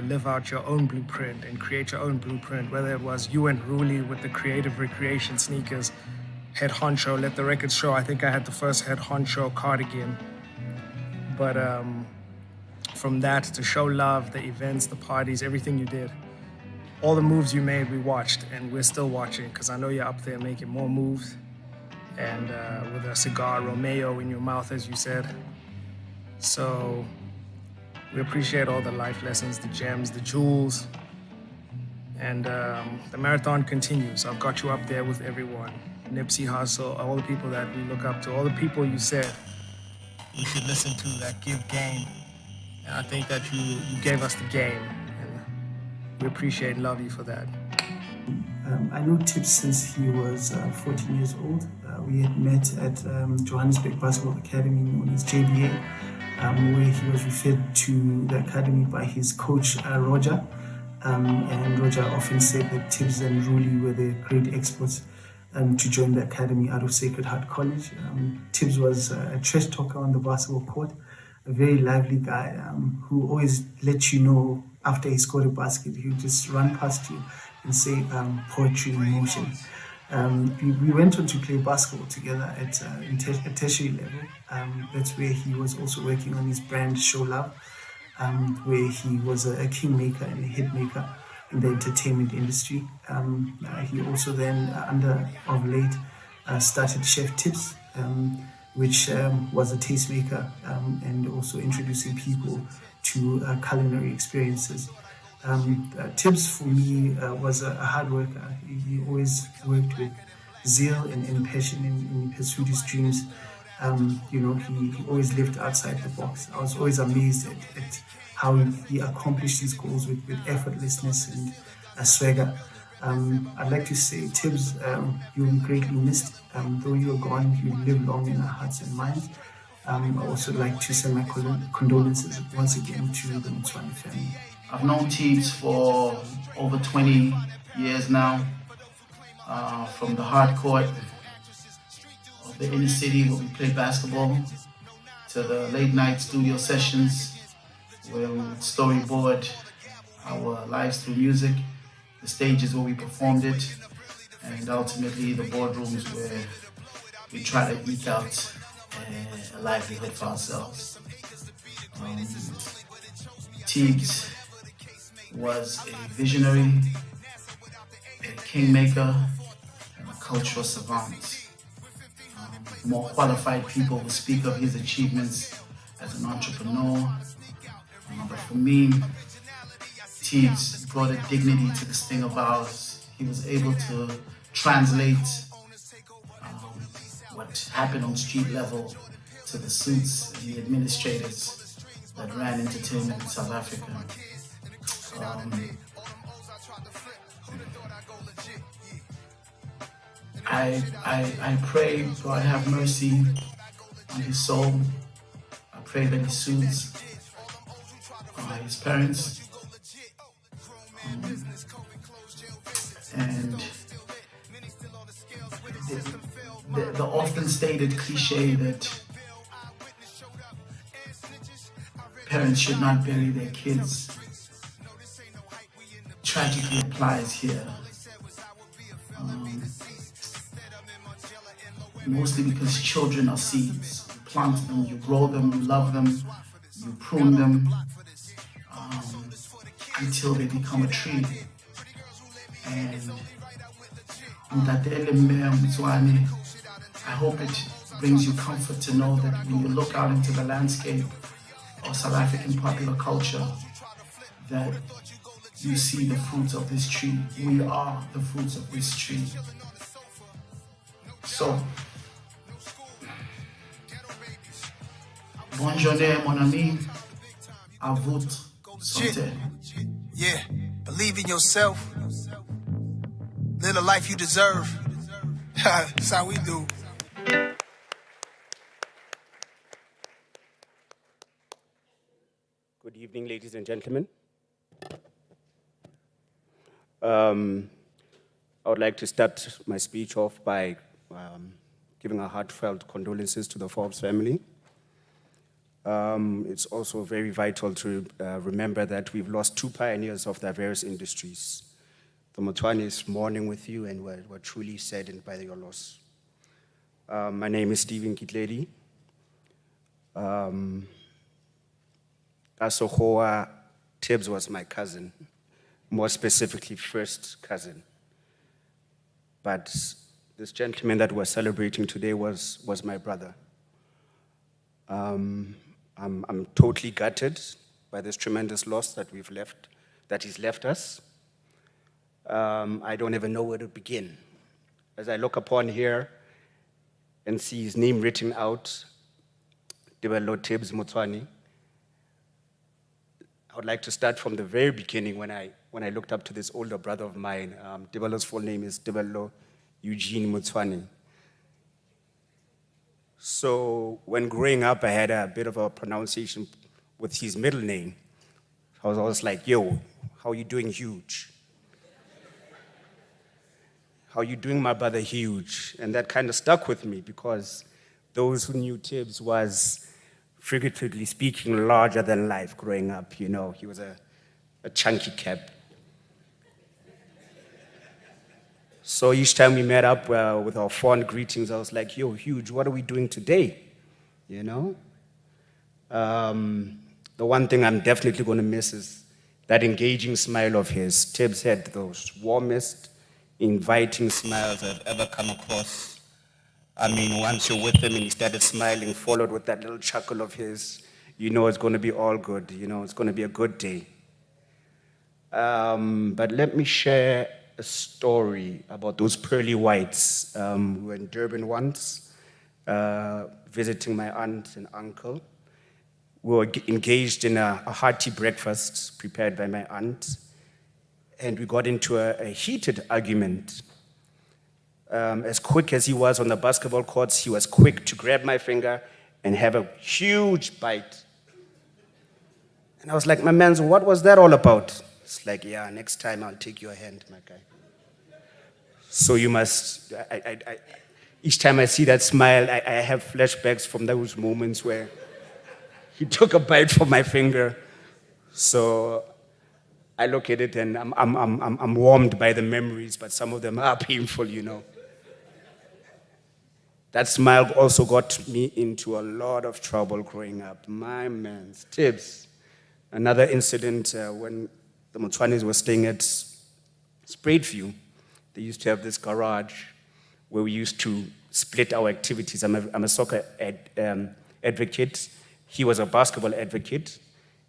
Live out your own blueprint and create your own blueprint, whether it was you and Ruli with the Creative Recreation sneakers, Head Honcho, Let the Records Show. I think I had the first Head Honcho cardigan. But from that to Show Love, the events, the parties, everything you did, all the moves you made, we watched, and we're still watching, because I know you're up there making more moves, and with a cigar Romeo in your mouth, as you said. So we appreciate all the life lessons, the gems, the jewels, and the marathon continues. I've got you up there with everyone. Nipsey Hussle, all the people that we look up to, all the people you said we should listen to that give game. And I think that you gave us the game, and we appreciate and love you for that. I know Tibz since he was 14 years old. We had met at Johannesburg Basketball Academy, known as JBA, where he was referred to the academy by his coach, Roger. And Roger often said that Tibz and Ruli were the great experts to join the academy out of Sacred Heart College. Tibz was a trash talker on the basketball court, a very lively guy who always let you know after he scored a basket. He would just run past you and say poetry in motion. We went on to play basketball together at a tertiary level. That's where he was also working on his brand Show Love, where he was a kingmaker and a hitmaker in the entertainment industry. He also then, of late, started Chef Tips, which was a tastemaker and also introducing people to culinary experiences. Tibz for me was a hard worker. He always worked with zeal and passion in pursuit of his dreams. He always lived outside the box. I was always amazed at how he accomplished his goals with effortlessness and swagger. I'd like to say, Tibz, you'll be greatly missed. Though you're gone, you live long in our hearts and minds. I also like to send my condolences once again to the Motsoane family. I've known Tibz for over 20 years now, from the hard court of the inner city where we play basketball, to the late night studio sessions where we would storyboard our lives through music, the stages where we performed it, and ultimately the boardrooms where we try to eke out a livelihood for ourselves. Tibz was a visionary, a kingmaker, and a cultural savant. More qualified people will speak of his achievements as an entrepreneur. But for me, Tibz brought a dignity to this thing of ours. He was able to translate what happened on street level to the suits and the administrators that ran entertainment in South Africa. I pray God have mercy on his soul. I pray that he soothes his parents. And the often stated cliche that parents should not bury their kids tragically applies here. Mostly because children are seeds. You plant them, you grow them, you love them, you prune them until they become a tree. And Tebello Motsoane, I hope it brings you comfort to know that when you look out into the landscape of South African popular culture, that you see the fruits of this tree. We are the fruits of this tree. So, bonne journée, mon ami. À vous santé. Yeah, believe in yourself. Live the life you deserve. That's how we do. Good evening, ladies and gentlemen. I would like to start my speech off by giving our heartfelt condolences to the Forbes family. It's also very vital to remember that we've lost two pioneers of diverse industries. The Motsoane is mourning with you, and we're truly saddened by your loss. My name is Stephen Kitledi. Asohoa Tibz was my cousin, more specifically first cousin. But this gentleman that we're celebrating today was my brother. I'm totally gutted by this tremendous loss that he's left us. I don't even know where to begin. As I look upon here and see his name written out, Tebello Tibz Motsoane, I would like to start from the very beginning when I looked up to this older brother of mine. Tebello's full name is Tebello Eugene Motsoane. So when growing up, I had a bit of a pronunciation with his middle name. I was always like, yo, how you doing, Huge? How you doing, my brother, Huge? And that kind of stuck with me because those who knew Tibz was, figuratively speaking, larger than life growing up. You know, he was a chunky cap. So each time we met up with our fond greetings, I was like, yo, Huge, what are we doing today? You know? The one thing I'm definitely going to miss is that engaging smile of his. Tibz had those warmest, inviting smiles I've ever come across. I mean, once you're with him and he started smiling, followed with that little chuckle of his, you know it's going to be all good. You know, it's going to be a good day. But let me share a story about those pearly whites. We were in Durban once, visiting my aunt and uncle. We were engaged in a hearty breakfast prepared by my aunt, and we got into a heated argument. As quick as he was on the basketball courts, he was quick to grab my finger and have a huge bite. And I was like, my man, so what was that all about? It's like, yeah, next time I'll take your hand, my guy. So you must, each time I see that smile, I have flashbacks from those moments where he took a bite from my finger. So I look at it and I'm warmed by the memories, but some of them are painful, you know. That smile also got me into a lot of trouble growing up. My man, Tibz. Another incident when the Motsoanes were staying at Spraidview, they used to have this garage where we used to split our activities. I'm a soccer advocate. He was a basketball advocate.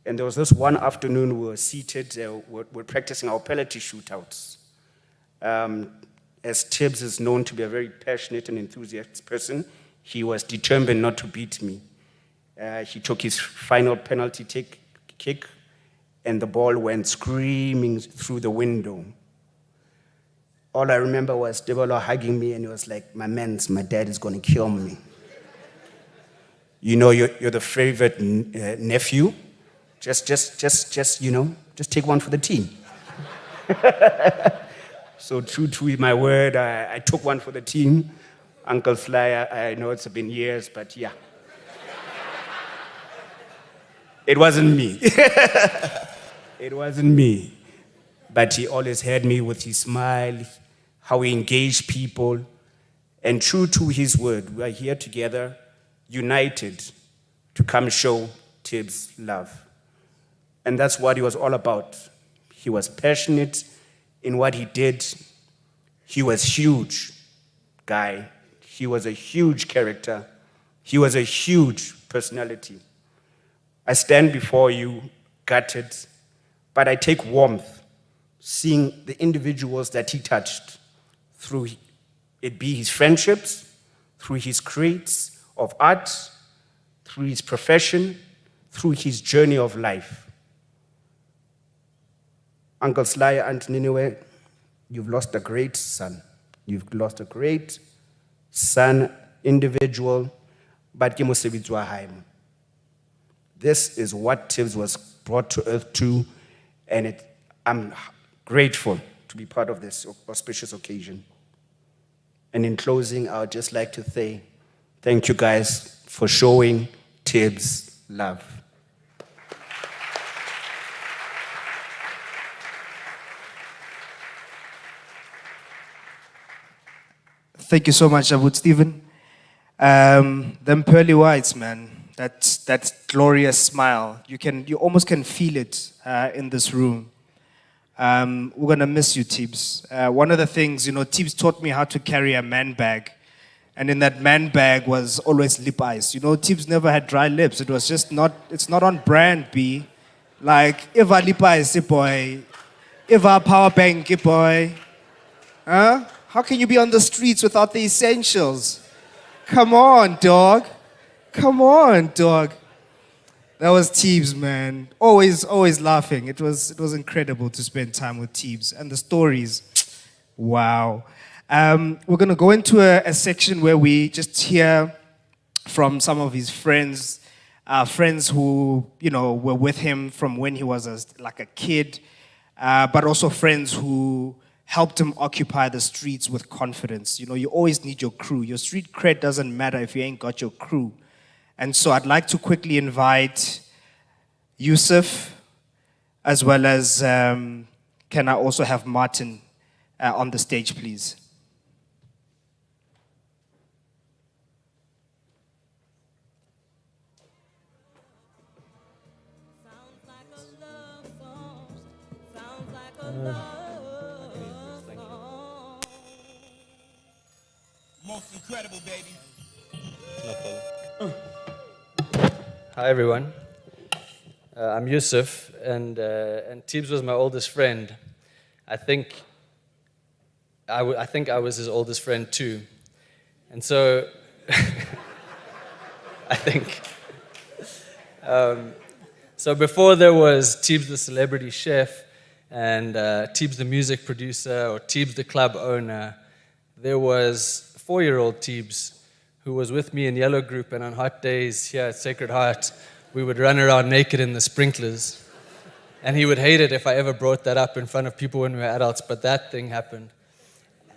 And there was this one afternoon we were seated, we're practicing our penalty shootouts. As Tibz is known to be a very passionate and enthusiastic person, he was determined not to beat me. He took his final penalty kick, and the ball went screaming through the window. All I remember was Tebello hugging me, and he was like, my dad is going to kill me. You know, you're the favorite nephew. Just, you know, just take one for the team. So true to my word, I took one for the team. Uncle Flyer, I know it's been years, but yeah. It wasn't me. It wasn't me. But he always had me with his smile, how he engaged people. And true to his word, we are here together, united, to come show Tibz love. And that's what he was all about. He was passionate in what he did. He was huge guy. He was a huge character. He was a huge personality. I stand before you gutted, but I take warmth seeing the individuals that he touched through it be his friendships, through his creates of art, through his profession, through his journey of life. Uncle Sly and Niniwe, you've lost a great son. You've lost a great son, individual, but ke mosebetsi wa hae. This is what Tibz was brought to earth to, and I'm grateful to be part of this auspicious occasion. And in closing, I would just like to say thank you guys for showing Tibz love. Thank you so much, Abu Stephen. Them pearly whites, man. That glorious smile. You almost can feel it in this room. We're gonna miss you, Tibz. One of the things, you know, Tibz taught me how to carry a man bag, and in that man bag was always lip ice. You know, Tibz never had dry lips. It was just not. It's not on brand, B. Like if a lip ice, boy, if a power bank, boy, huh? How can you be on the streets without the essentials? Come on, dog. Come on, dog. That was Tibz, man. Always laughing. It was incredible to spend time with Tibz. And the stories, wow. We're going to go into a section where we just hear from some of his friends, friends who, you know, were with him from when he was like a kid, but also friends who helped him occupy the streets with confidence. You know, you always need your crew. Your street cred doesn't matter if you ain't got your crew. And so I'd like to quickly invite Yusuf, as well as, can I also have Martin on the stage, please? Most incredible, baby. Hi, everyone. I'm Yusuf, and Tibz was my oldest friend. I think I was his oldest friend too, and so I think. So before there was Tibz the celebrity chef and Tibz the music producer or Tibz the club owner, there was 4-year-old Tibz who was with me in Yellow Group, and on hot days here at Sacred Heart, we would run around naked in the sprinklers. And he would hate it if I ever brought that up in front of people when we were adults, but that thing happened.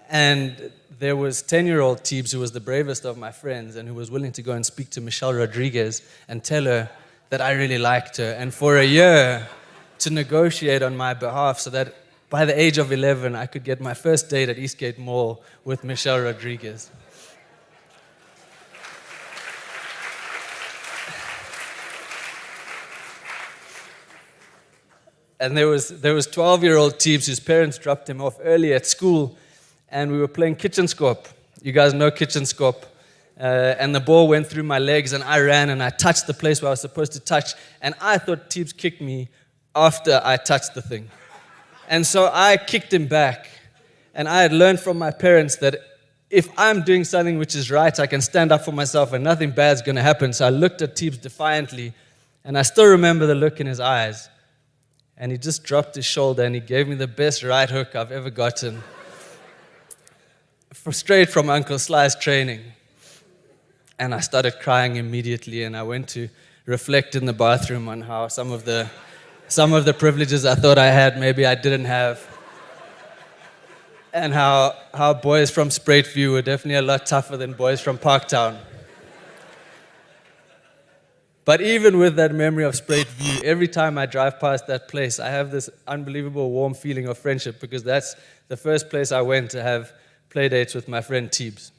And there was 10-year-old Tibz, who was the bravest of my friends and who was willing to go and speak to Michelle Rodriguez and tell her that I really liked her. And for a year, to negotiate on my behalf so that by the age of 11, I could get my first date at Eastgate Mall with Michelle Rodriguez. And there was 12-year-old Tibz whose parents dropped him off early at school, and we were playing kitchen skop. You guys know kitchen skop. And the ball went through my legs, and I ran, and I touched the place where I was supposed to touch, and I thought Tibz kicked me after I touched the thing. And so I kicked him back, and I had learned from my parents that if I'm doing something which is right, I can stand up for myself, and nothing bad's going to happen. So I looked at Tibz defiantly, and I still remember the look in his eyes. And he just dropped his shoulder and he gave me the best right hook I've ever gotten. Straight from Uncle Sly's training. And I started crying immediately, and I went to reflect in the bathroom on how some of the privileges I thought I had, maybe I didn't have. And how boys from Spruitview were definitely a lot tougher than boys from Parktown. But even with that memory of Spruitview, every time I drive past that place, I have this unbelievable warm feeling of friendship, because that's the first place I went to have play dates with my friend Tibz.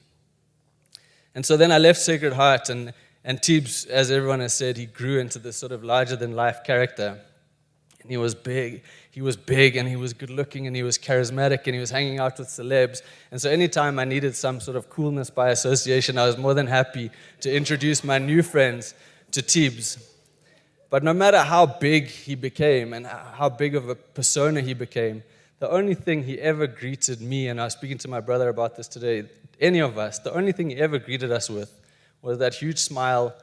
And so then I left Sacred Heart, and Tibz, as everyone has said, he grew into this sort of larger-than-life character. And he was big, and he was good-looking, and he was charismatic, and he was hanging out with celebs. And so anytime I needed some sort of coolness by association, I was more than happy to introduce my new friends to Tibz. But no matter how big he became and how big of a persona he became, the only thing he ever greeted me, and I was speaking to my brother about this today, any of us, the only thing he ever greeted us with was that huge smile,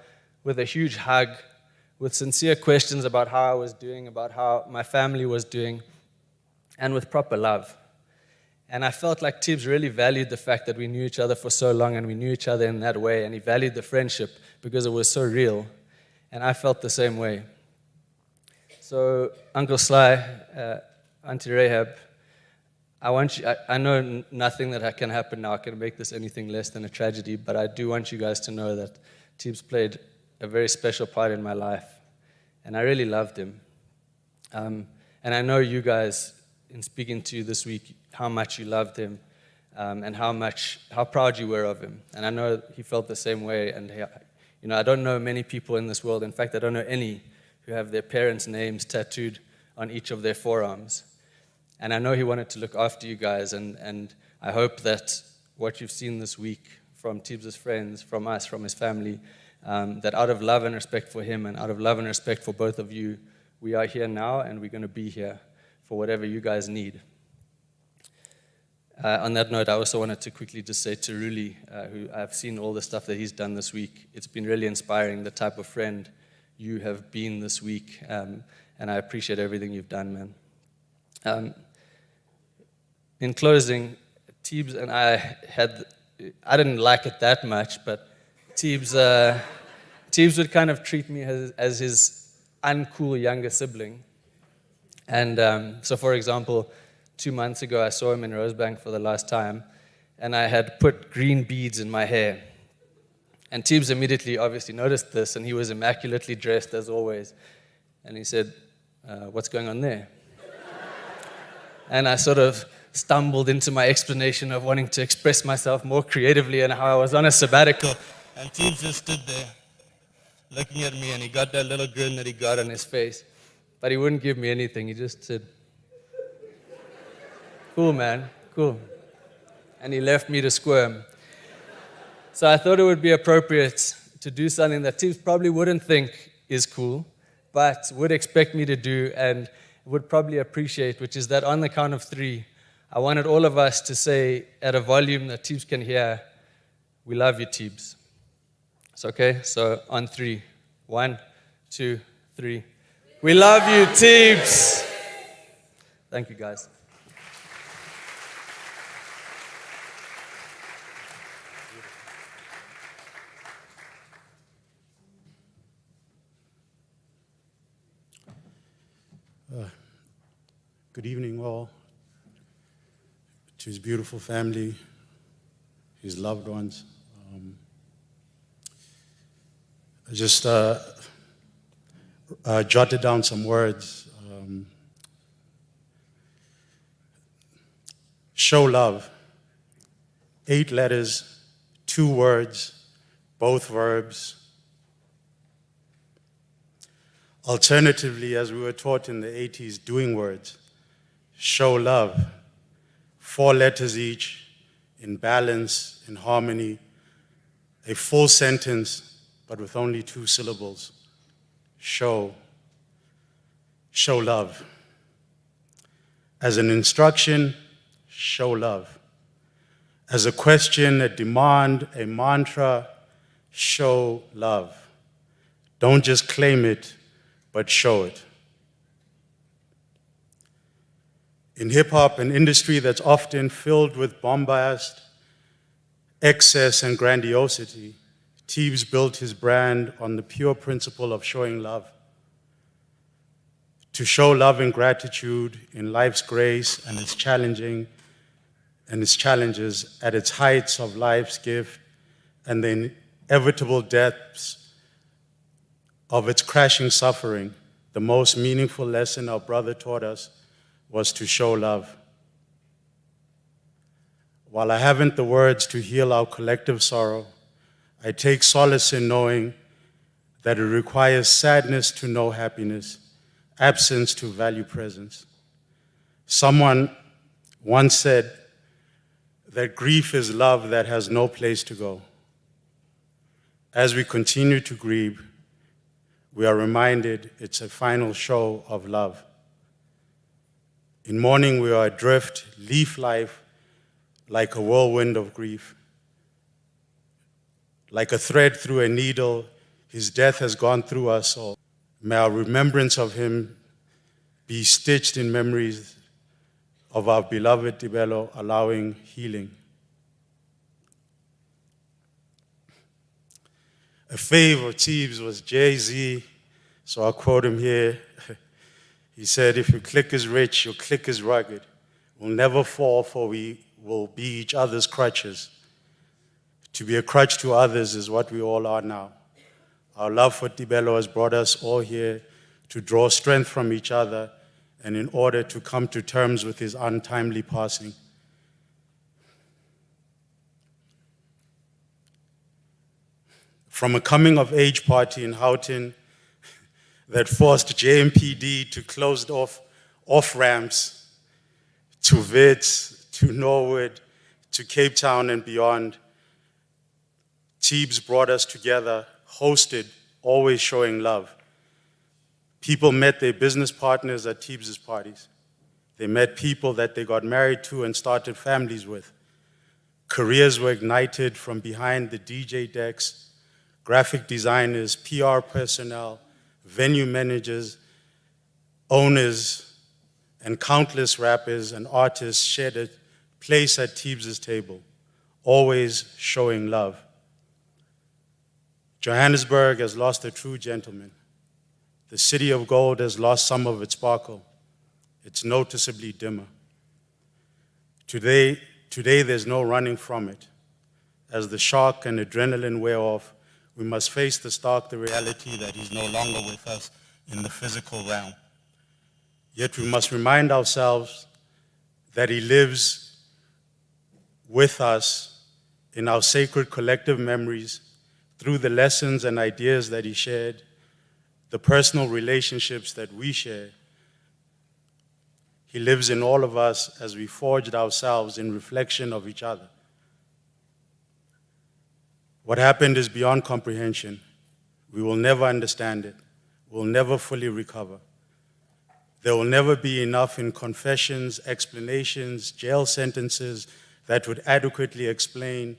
with a huge hug, with sincere questions about how I was doing, about how my family was doing, and with proper love. And I felt like Tibz really valued the fact that we knew each other for so long, and we knew each other in that way, and he valued the friendship because it was so real. And I felt the same way. So, Uncle Sly, Auntie Rahab, I know nothing that can happen now can make this anything less than a tragedy, but I do want you guys to know that Tibz played a very special part in my life, and I really loved him. And I know you guys, in speaking to you this week, how much you loved him, and how proud you were of him. And I know he felt the same way, and I don't know many people in this world, in fact, I don't know any who have their parents' names tattooed on each of their forearms. And I know he wanted to look after you guys, and I hope that what you've seen this week from Tibz's friends, from us, from his family, that out of love and respect for him and out of love and respect for both of you, we are here now and we're going to be here for whatever you guys need. On that note, I also wanted to quickly just say to Ruli, who I've seen all the stuff that he's done this week. It's been really inspiring, the type of friend you have been this week, and I appreciate everything you've done, man. In closing, Tibz and I didn't like it that much, but Tibz would kind of treat me as his uncool younger sibling. And so, for example, 2 months ago, I saw him in Rosebank for the last time, and I had put green beads in my hair. And Tibz immediately obviously noticed this, and he was immaculately dressed as always. And he said, what's going on there? And I sort of stumbled into my explanation of wanting to express myself more creatively and how I was on a sabbatical. And Tibz just stood there, looking at me, and he got that little grin that he got on his face. But he wouldn't give me anything. He just said, cool, man, cool. And he left me to squirm. So I thought it would be appropriate to do something that Tibz probably wouldn't think is cool, but would expect me to do and would probably appreciate, which is that on the count of 3, I wanted all of us to say at a volume that Tibz can hear, we love you, Tibz. It's okay? So on 3. 1, 2, 3. We love you, Tibz. Thank you, guys. Good evening, all. To his beautiful family, his loved ones. I just jotted down some words. Show love. 8 letters, 2 words, both verbs. Alternatively, as we were taught in the 80s, doing words. Show love. 4 letters each, in balance, in harmony. A full sentence, but with only 2 syllables. Show. Show love. As an instruction, show love. As a question, a demand, a mantra, show love. Don't just claim it, but show it. In hip-hop, an industry that's often filled with bombast, excess, and grandiosity, Tibz built his brand on the pure principle of showing love. To show love and gratitude in life's grace and its challenges at its heights of life's gift and the inevitable depths of its crashing suffering, the most meaningful lesson our brother taught us was to show love. While I haven't the words to heal our collective sorrow, I take solace in knowing that it requires sadness to know happiness, absence to value presence. Someone once said that grief is love that has no place to go. As we continue to grieve, we are reminded it's a final show of love. In mourning, we are adrift, leaf life, like a whirlwind of grief. Like a thread through a needle, his death has gone through us all. May our remembrance of him be stitched in memories of our beloved Tebello, allowing healing. A fave of Tibz was Jay-Z, so I'll quote him here. He said, "If your clique is rich, your clique is rugged. We'll never fall, for we will be each other's crutches. To be a crutch to others is what we all are now. Our love for Tebello has brought us all here to draw strength from each other and in order to come to terms with his untimely passing. From a coming-of-age party in Houghton that forced JMPD to closed off-ramps, to Wits, to Norwood, to Cape Town and beyond, Tibz brought us together, hosted, always showing love. People met their business partners at Tibz's parties. They met people that they got married to and started families with. Careers were ignited from behind the DJ decks. Graphic designers, PR personnel, venue managers, owners, and countless rappers and artists shared a place at Tibz's table, always showing love. Johannesburg has lost a true gentleman. The city of gold has lost some of its sparkle. It's noticeably dimmer. Today there's no running from it. As the shock and adrenaline wear off, we must face the reality that he's no longer with us in the physical realm. Yet we must remind ourselves that he lives with us in our sacred collective memories through the lessons and ideas that he shared, the personal relationships that we share. He lives in all of us as we forged ourselves in reflection of each other. What happened is beyond comprehension. We will never understand it. We'll never fully recover. There will never be enough in confessions, explanations, jail sentences that would adequately explain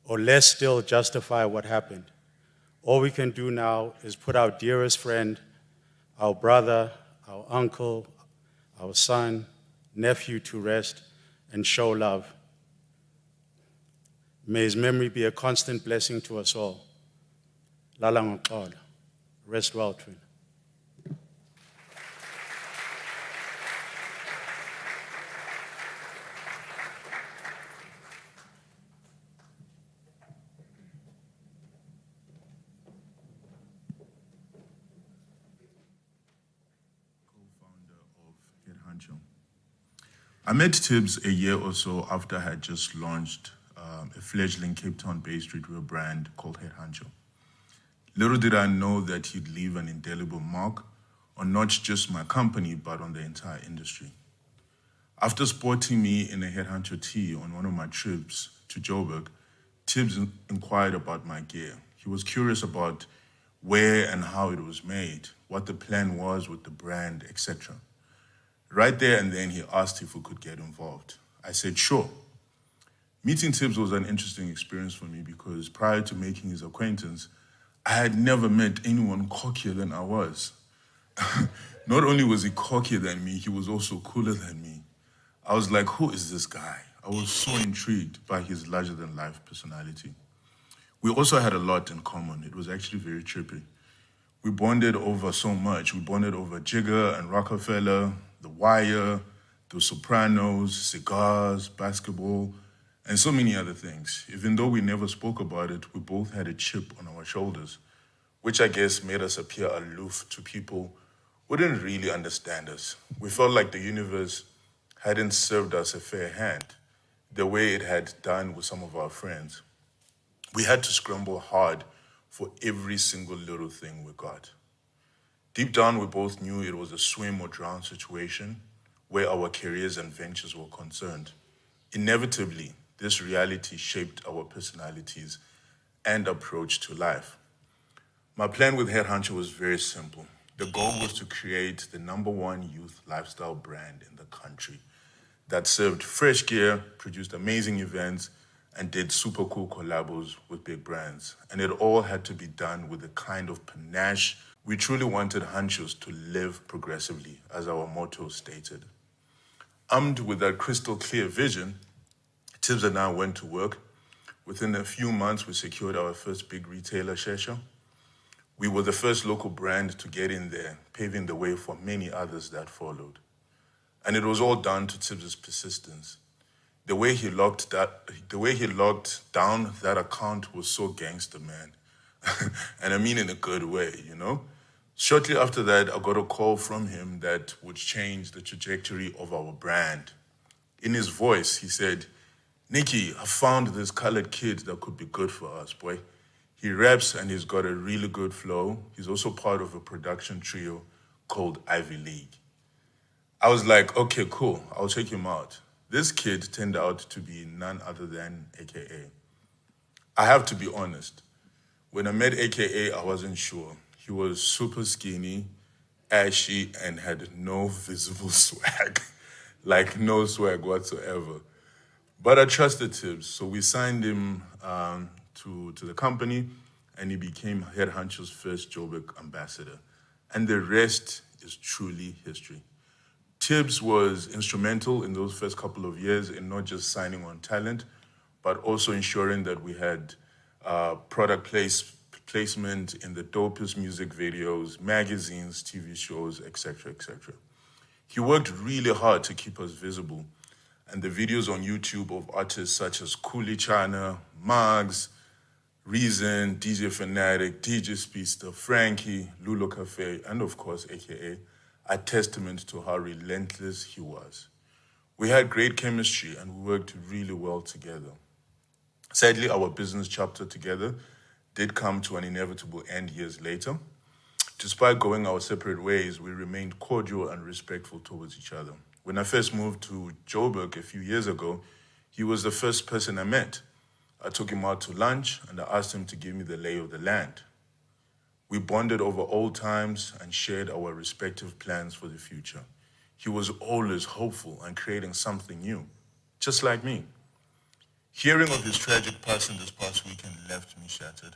or less still justify what happened. All we can do now is put our dearest friend, our brother, our uncle, our son, nephew to rest and show love. May his memory be a constant blessing to us all. Lala Ngoxolo. Rest well, twin. honcho. I met Tibz a year or so after I had just launched a fledgling Cape Town-based streetwear brand called Head Honcho. Little did I know that he'd leave an indelible mark on not just my company, but on the entire industry. After spotting me in a Head Honcho tee on one of my trips to Joburg, Tibz inquired about my gear. He was curious about where and how it was made, what the plan was with the brand, etc. Right there and then, he asked if we could get involved. I said, sure. Meeting Tibz was an interesting experience for me because prior to making his acquaintance, I had never met anyone cockier than I was. Not only was he cockier than me, he was also cooler than me. I was like, who is this guy? I was so intrigued by his larger-than-life personality. We also had a lot in common. It was actually very trippy. We bonded over so much. We bonded over Jigger and Rockefeller, The Wire, The Sopranos, cigars, basketball, and so many other things. Even though we never spoke about it, we both had a chip on our shoulders, which I guess made us appear aloof to people who didn't really understand us. We felt like the universe hadn't served us a fair hand, the way it had done with some of our friends. We had to scramble hard for every single little thing we got. Deep down, we both knew it was a swim or drown situation where our careers and ventures were concerned. Inevitably, this reality shaped our personalities and approach to life. My plan with Head Honcho was very simple. The goal was to create the #1 youth lifestyle brand in the country that served fresh gear, produced amazing events, and did super cool collabos with big brands. And it all had to be done with the kind of panache we truly wanted honchos to live progressively, as our motto stated. Armed with that crystal clear vision, Tibz and I went to work. Within a few months, we secured our first big retailer, Shesha. We were the first local brand to get in there, paving the way for many others that followed. And it was all down to Tibz's persistence. The way he locked down that account was so gangster, man. And I mean in a good way, you know? Shortly after that, I got a call from him that would change the trajectory of our brand. In his voice, he said, Nikki, I found this colored kid that could be good for us, boy. He raps and he's got a really good flow. He's also part of a production trio called Ivy League. I was like, okay, cool, I'll check him out. This kid turned out to be none other than AKA. I have to be honest. When I met AKA, I wasn't sure. He was super skinny, ashy, and had no visible swag. Like no swag whatsoever. But I trusted Tibz, so we signed him to the company, and he became Head Honcho's first Joburg ambassador. And the rest is truly history. Tibz was instrumental in those first couple of years in not just signing on talent, but also ensuring that we had product placement in the dopest music videos, magazines, TV shows, etc., etc. He worked really hard to keep us visible, and the videos on YouTube of artists such as Coolie China, Mugs, Reason, DJ Fanatic, DJ Speedster, Frankie, Lulo Cafe, and of course, AKA, are testament to how relentless he was. We had great chemistry and we worked really well together. Sadly, our business chapter together did come to an inevitable end years later. Despite going our separate ways, we remained cordial and respectful towards each other. When I first moved to Joburg a few years ago, he was the first person I met. I took him out to lunch and I asked him to give me the lay of the land. We bonded over old times and shared our respective plans for the future. He was always hopeful and creating something new, just like me. Hearing of his tragic passing this past weekend left me shattered.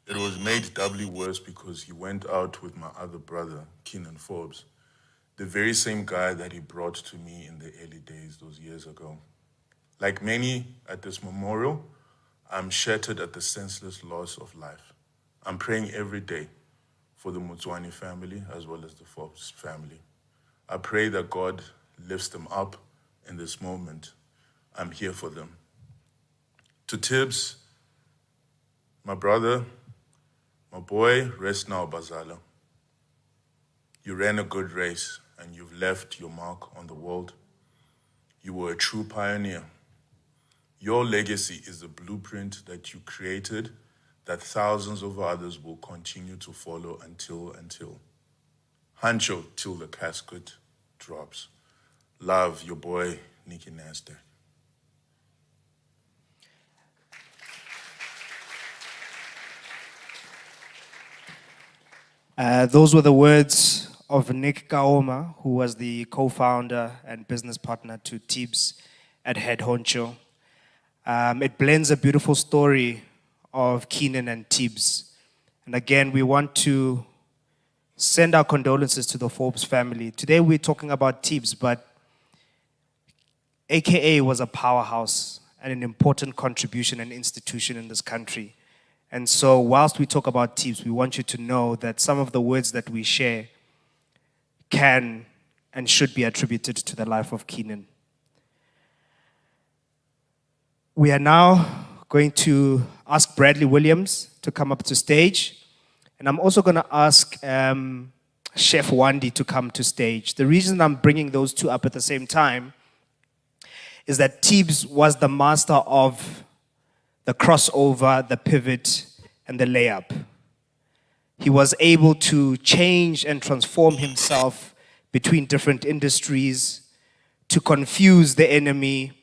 It was made doubly worse because he went out with my other brother, Keenan Forbes, the very same guy that he brought to me in the early days those years ago. Like many at this memorial, I'm shattered at the senseless loss of life. I'm praying every day for the Motsoane family as well as the Forbes family. I pray that God lifts them up in this moment. I'm here for them. To Tibz, my brother, my boy, rest now, Bazala. You ran a good race. and you've left your mark on the world. You were a true pioneer. Your legacy is a blueprint that you created that thousands of others will continue to follow until. Hancho till the casket drops. Love, your boy, Nicky Nasdaq. Those were the words of Nick Kaoma, who was the co-founder and business partner to Tibz at Head Honcho. It blends a beautiful story of Keenan and Tibz. And again, we want to send our condolences to the Forbes family. Today we're talking about Tibz, but AKA was a powerhouse and an important contribution and institution in this country. And so whilst we talk about Tibz, we want you to know that some of the words that we share can and should be attributed to the life of Keenan. We are now going to ask Bradley Williams to come up to stage. And I'm also going to ask Chef Wandi to come to stage. The reason I'm bringing those two up at the same time is that Tibz was the master of the crossover, the pivot, and the layup. He was able to change and transform himself between different industries, to confuse the enemy,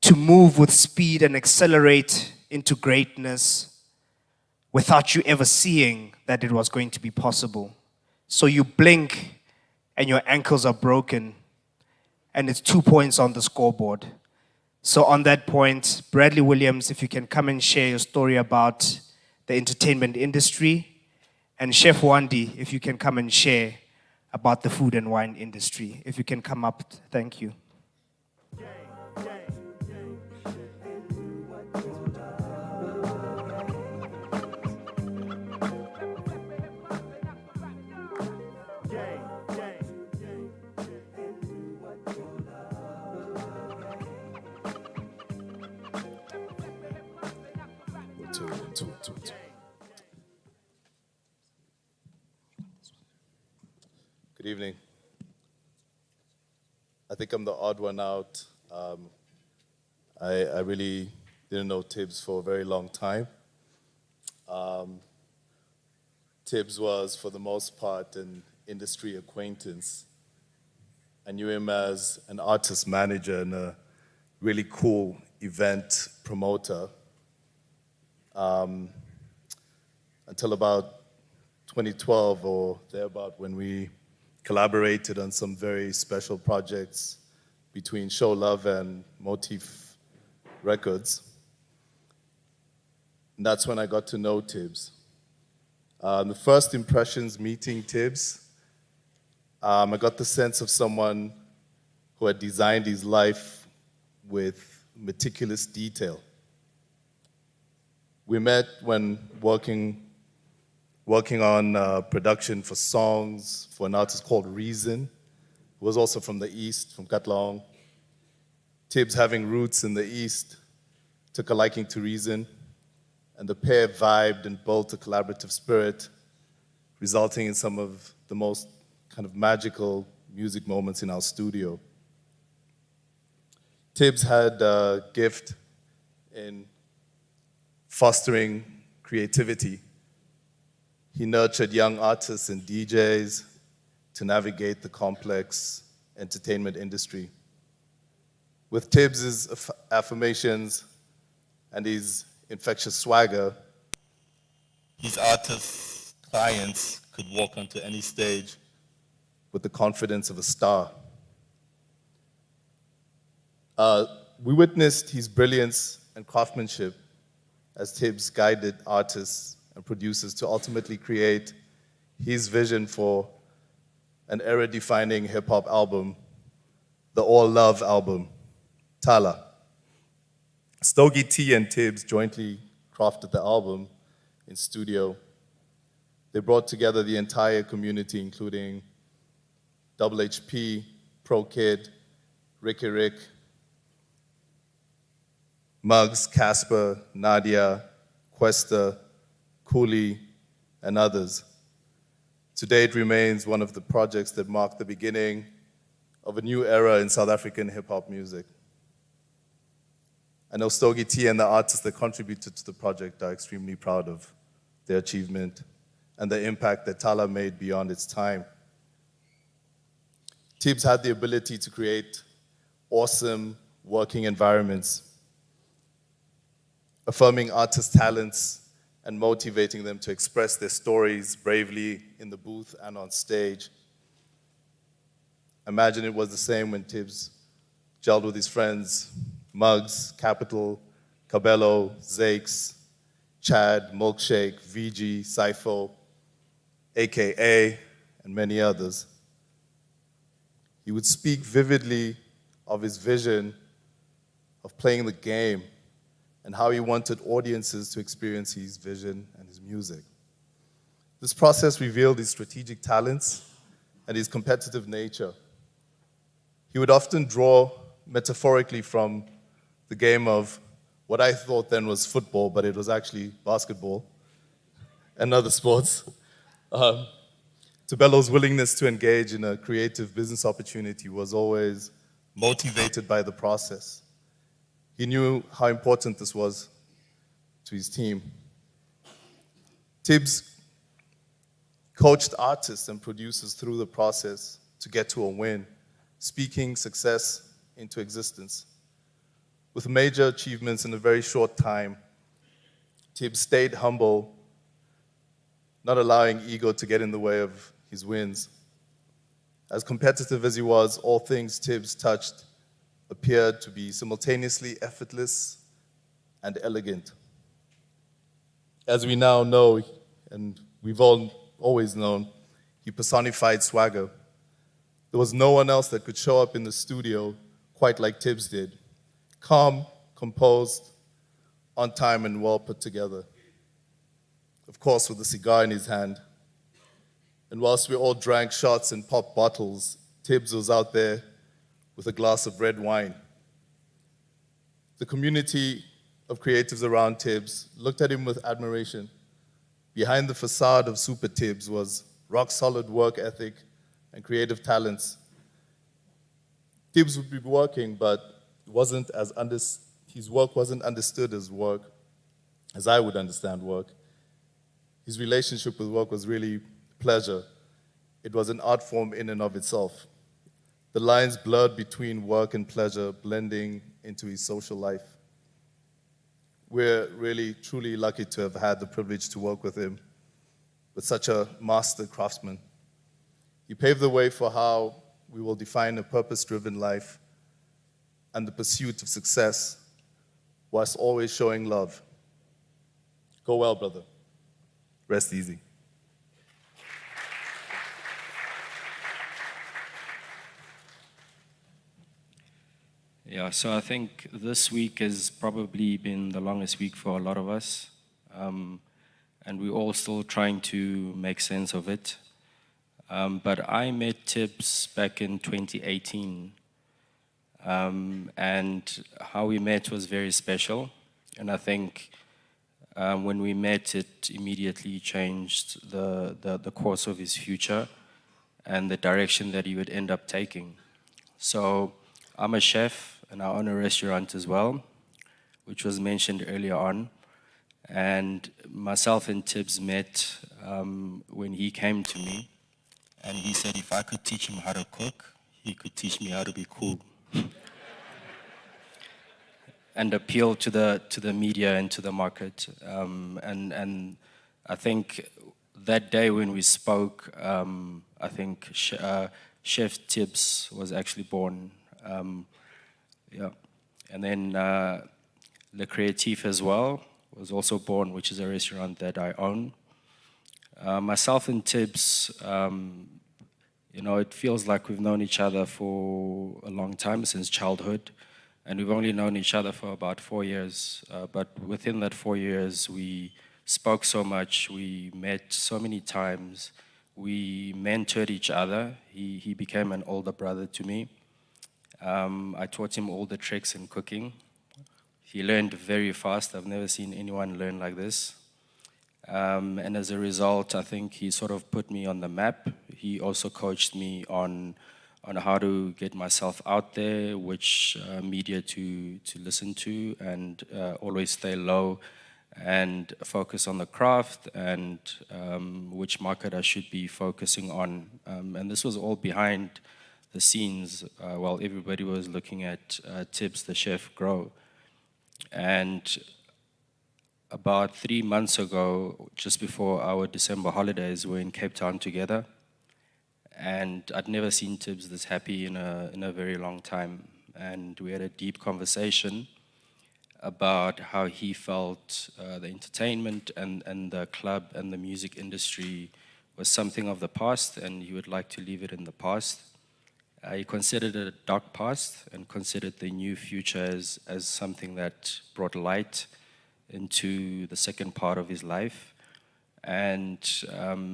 to move with speed and accelerate into greatness without you ever seeing that it was going to be possible. So you blink and your ankles are broken and it's 2 points on the scoreboard. So on that point, Bradley Williams, if you can come and share your story about the entertainment industry, and Chef Wandi, if you can come and share about the food and wine industry. If you can come up, thank you. Good evening. I think I'm the odd one out. I really didn't know Tibz for a very long time. Tibz was, for the most part, an industry acquaintance. I knew him as an artist manager and a really cool event promoter. Until about 2012 or thereabout, when we collaborated on some very special projects between Show Love and Motif Records. And that's when I got to know Tibz. The first impressions meeting Tibz, I got the sense of someone who had designed his life with meticulous detail. We met when working on production for songs for an artist called Reason, who was also from the East, from Katlong. Tibz, having roots in the East, took a liking to Reason, and the pair vibed and built a collaborative spirit, resulting in some of the most kind of magical music moments in our studio. Tibz had a gift in fostering creativity. He nurtured young artists and DJs to navigate the complex entertainment industry. With Tibz's affirmations and his infectious swagger, his artist clients could walk onto any stage with the confidence of a star. We witnessed his brilliance and craftsmanship as Tibz guided artists and producers to ultimately create his vision for an era-defining hip-hop album, the All Love album, Tala. Stogie T and Tibz jointly crafted the album in studio. They brought together the entire community, including Double HP, Pro Kid, Ricky Rick, Muggs, Casper, Nadia, Questa, Cooley, and others, Today it remains one of the projects that marked the beginning of a new era in South African hip-hop music. I know Stogie T and the artists that contributed to the project are extremely proud of their achievement and the impact that Tala made beyond its time. Tibz had the ability to create awesome working environments, affirming artists' talents and motivating them to express their stories bravely in the booth and on stage. Imagine it was the same when Tibz gelled with his friends, Muggs, Capital, Cabello, Zakes, Chad, Milkshake, VG, Cypho, AKA, and many others. He would speak vividly of his vision of playing the game and how he wanted audiences to experience his vision and his music. This process revealed his strategic talents and his competitive nature. He would often draw metaphorically from the game of what I thought then was football, but it was actually basketball and other sports. Tebello's willingness to engage in a creative business opportunity was always motivated by the process. He knew how important this was to his team. Tibz coached artists and producers through the process to get to a win, speaking success into existence. With major achievements in a very short time, Tibz stayed humble, not allowing ego to get in the way of his wins. As competitive as he was, all things Tibz touched appeared to be simultaneously effortless and elegant. As we now know, and we've all always known, he personified swagger. There was no one else that could show up in the studio quite like Tibz did. Calm, composed, on time, and well put together. Of course, with a cigar in his hand. And whilst we all drank shots and popped bottles, Tibz was out there with a glass of red wine. The community of creatives around Tibz looked at him with admiration. Behind the facade of Super Tibz was rock-solid work ethic and creative talents. Tibz would be working, but his work wasn't understood as work, as I would understand work. His relationship with work was really pleasure. It was an art form in and of itself. The lines blurred between work and pleasure, blending into his social life. We're really, truly lucky to have had the privilege to work with him, with such a master craftsman. He paved the way for how we will define a purpose-driven life and the pursuit of success, whilst always showing love. Go well, brother. Rest easy. Yeah, so I think this week has probably been the longest week for a lot of us. And we're all still trying to make sense of it. But I met Tibz back in 2018. And how we met was very special. And I think when we met, it immediately changed the course of his future and the direction that he would end up taking. So I'm a chef and I own a restaurant as well, which was mentioned earlier on. And myself and Tibz met when he came to me and he said if I could teach him how to cook, he could teach me how to be cool. And appeal to the media and to the market. And I think that day when we spoke, I think Chef Tibz was actually born. Yeah. And then Le Creatif as well was also born, which is a restaurant that I own. Myself and Tibz, you know, it feels like we've known each other for a long time, since childhood. And we've only known each other for about 4 years. But within that 4 years, we spoke so much, we met so many times, we mentored each other. He became an older brother to me. I taught him all the tricks in cooking. He learned very fast. I've never seen anyone learn like this. And as a result, I think he sort of put me on the map. He also coached me on how to get myself out there, which media to listen to, and always stay low and focus on the craft, and which market I should be focusing on. And this was all behind the scenes while everybody was looking at Tibz, the chef, grow. And about 3 months ago, just before our December holidays, we were in Cape Town together. And I'd never seen Tibz this happy in a very long time. And we had a deep conversation about how he felt the entertainment and the club and the music industry was something of the past, and he would like to leave it in the past. He considered it a dark past and considered the new future as something that brought light into the second part of his life. And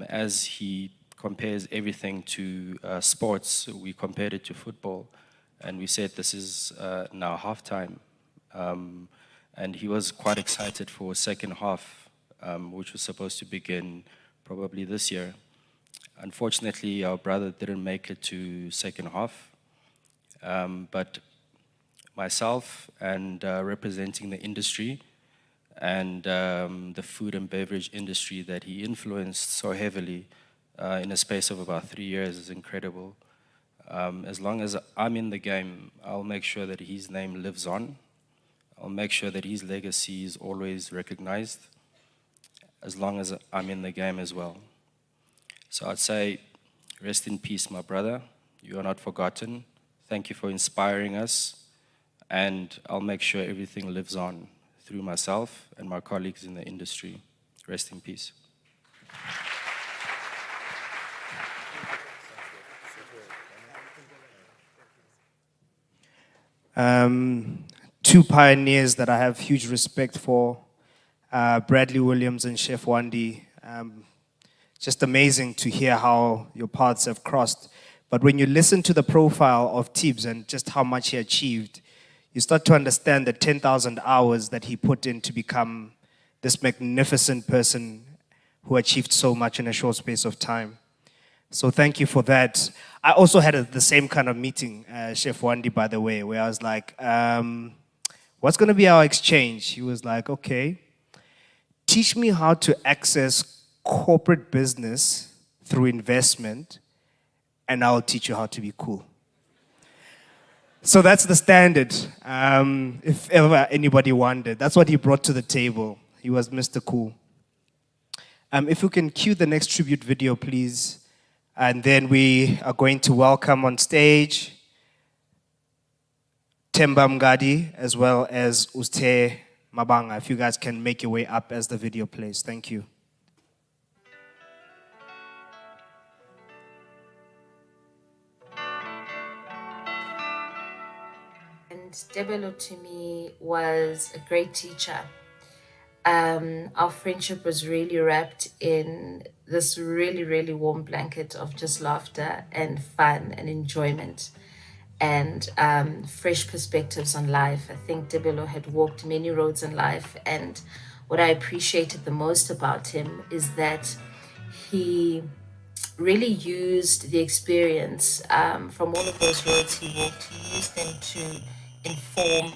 as he compares everything to sports, we compared it to football, and we said this is now halftime. And he was quite excited for second half, which was supposed to begin probably this year. Unfortunately, our brother didn't make it to second half, but myself and representing the industry and the food and beverage industry that he influenced so heavily in a space of about 3 years is incredible. As long as I'm in the game, I'll make sure that his name lives on. I'll make sure that his legacy is always recognized, as long as I'm in the game as well. So I'd say, rest in peace, my brother. You are not forgotten. Thank you for inspiring us. And I'll make sure everything lives on through myself and my colleagues in the industry. Rest in peace. Two pioneers that I have huge respect for, Bradley Williams and Chef Wandi. Just amazing to hear how your paths have crossed. But when you listen to the profile of Tibz and just how much he achieved, you start to understand the 10,000 hours that he put in to become this magnificent person who achieved so much in a short space of time. So thank you for that. I also had the same kind of meeting, Chef Wandi, by the way, where I was like, what's going to be our exchange? He was like, okay, teach me how to access corporate business through investment, and I'll teach you how to be cool. So that's the standard, if ever anybody wondered. That's what he brought to the table. He was Mr. Cool. If you can cue the next tribute video, please. And then we are going to welcome on stage Themba Mngadi as well as Uste Mabanga. If you guys can make your way up as the video plays. Thank you. And Tebello to me was a great teacher. Our friendship was really wrapped in this really, really warm blanket of just laughter and fun and enjoyment and fresh perspectives on life. I think Tebello had walked many roads in life, and what I appreciated the most about him is that he really used the experience from all of those roads he walked. He used them to inform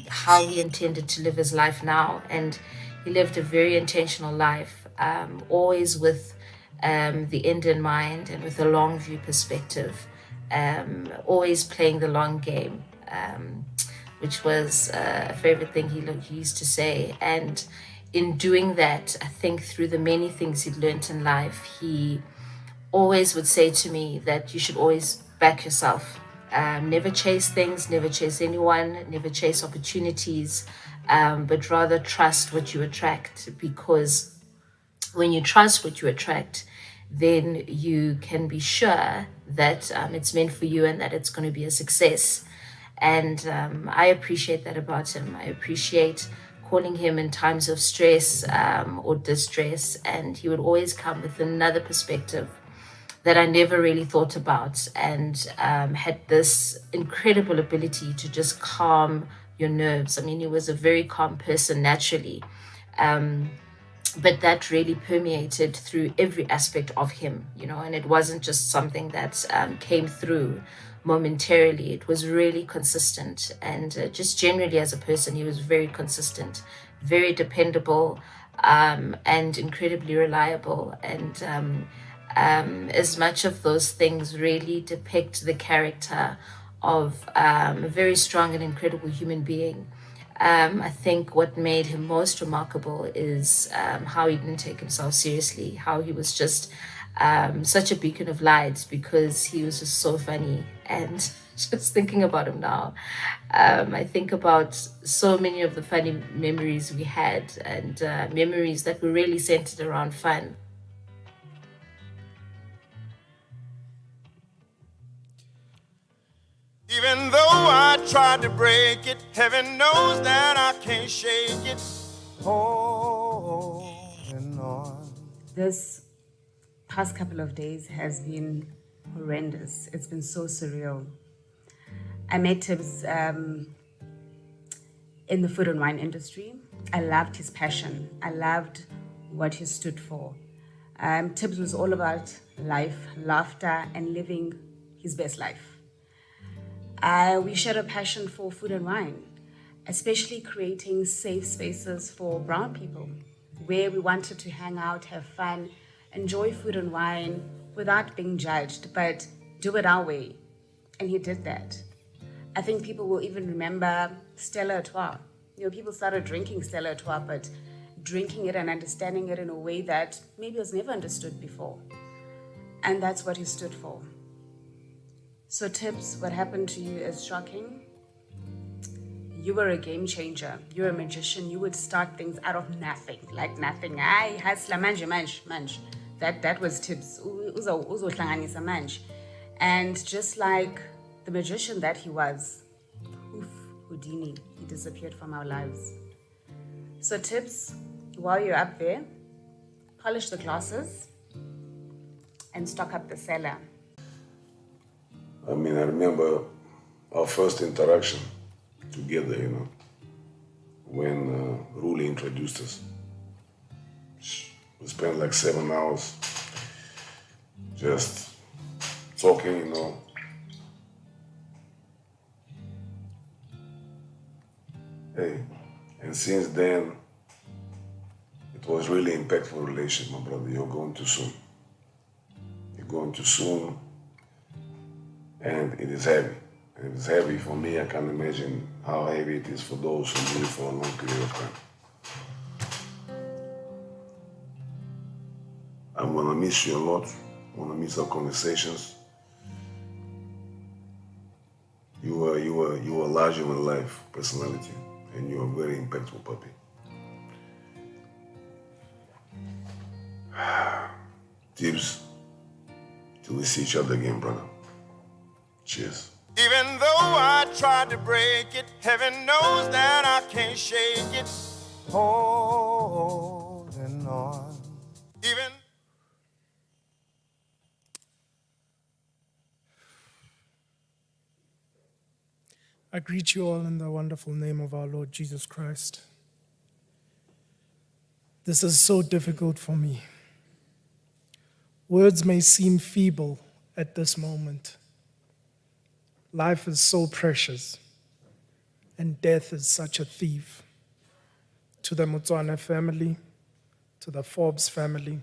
how he intended to live his life now, and he lived a very intentional life, always with the end in mind and with a long view perspective, always playing the long game, which was a favorite thing he used to say. And in doing that, I think through the many things he'd learned in life, he always would say to me that you should always back yourself. Never chase things, never chase anyone, never chase opportunities, but rather trust what you attract, because when you trust what you attract, then you can be sure that it's meant for you and that it's going to be a success. And I appreciate that about him. I appreciate calling him in times of stress or distress, and he would always come with another perspective that I never really thought about, and had this incredible ability to just calm your nerves. I mean, he was a very calm person naturally, but that really permeated through every aspect of him, and it wasn't just something that came through momentarily. It was really consistent, and just generally as a person, he was very consistent, very dependable, and incredibly reliable. And as much of those things really depict the character of a very strong and incredible human being. I think what made him most remarkable is how he didn't take himself seriously, how he was just such a beacon of light because he was just so funny. And just thinking about him now, I think about so many of the funny memories we had, and memories that were really centered around fun. Even though I tried to break it, heaven knows that I can't shake it. Holding on. This past couple of days has been horrendous. It's been so surreal. I met Tibz in the food and wine industry. I loved his passion. I loved what he stood for. Tibz was all about life, laughter, and living his best life. We shared a passion for food and wine, especially creating safe spaces for brown people, where we wanted to hang out, have fun, enjoy food and wine without being judged, but do it our way. And he did that. I think people will even remember Stella Artois. People started drinking Stella Artois, but drinking it and understanding it in a way that maybe was never understood before. And that's what he stood for. So Tibz, what happened to you is shocking. You were a game changer. You're a magician. You would start things out of nothing, like nothing. Ay, hasla manje. That was Tibz. Uzohlanganisa manje. And just like the magician that he was, Houdini, he disappeared from our lives. So Tibz, while you're up there, polish the glasses and stock up the cellar. I mean, I remember our first interaction together, when Ruli introduced us. We spent like 7 hours just talking, Hey, and since then, it was really impactful relationship, my brother. You're going too soon. You're going too soon. And it is heavy. It is heavy for me. I can't imagine how heavy it is for those who live for a long period of time. I'm gonna miss you a lot. I'm gonna miss our conversations. You are larger than life personality, and you are a very impactful puppy. Tibz, till we see each other again, brother. Cheers. Even though I tried to break it, heaven knows that I can't shake it. Holding on. Even. I greet you all in the wonderful name of our Lord Jesus Christ. This is so difficult for me. Words may seem feeble at this moment. Life is so precious, and death is such a thief. To the Motsoane family, to the Forbes family,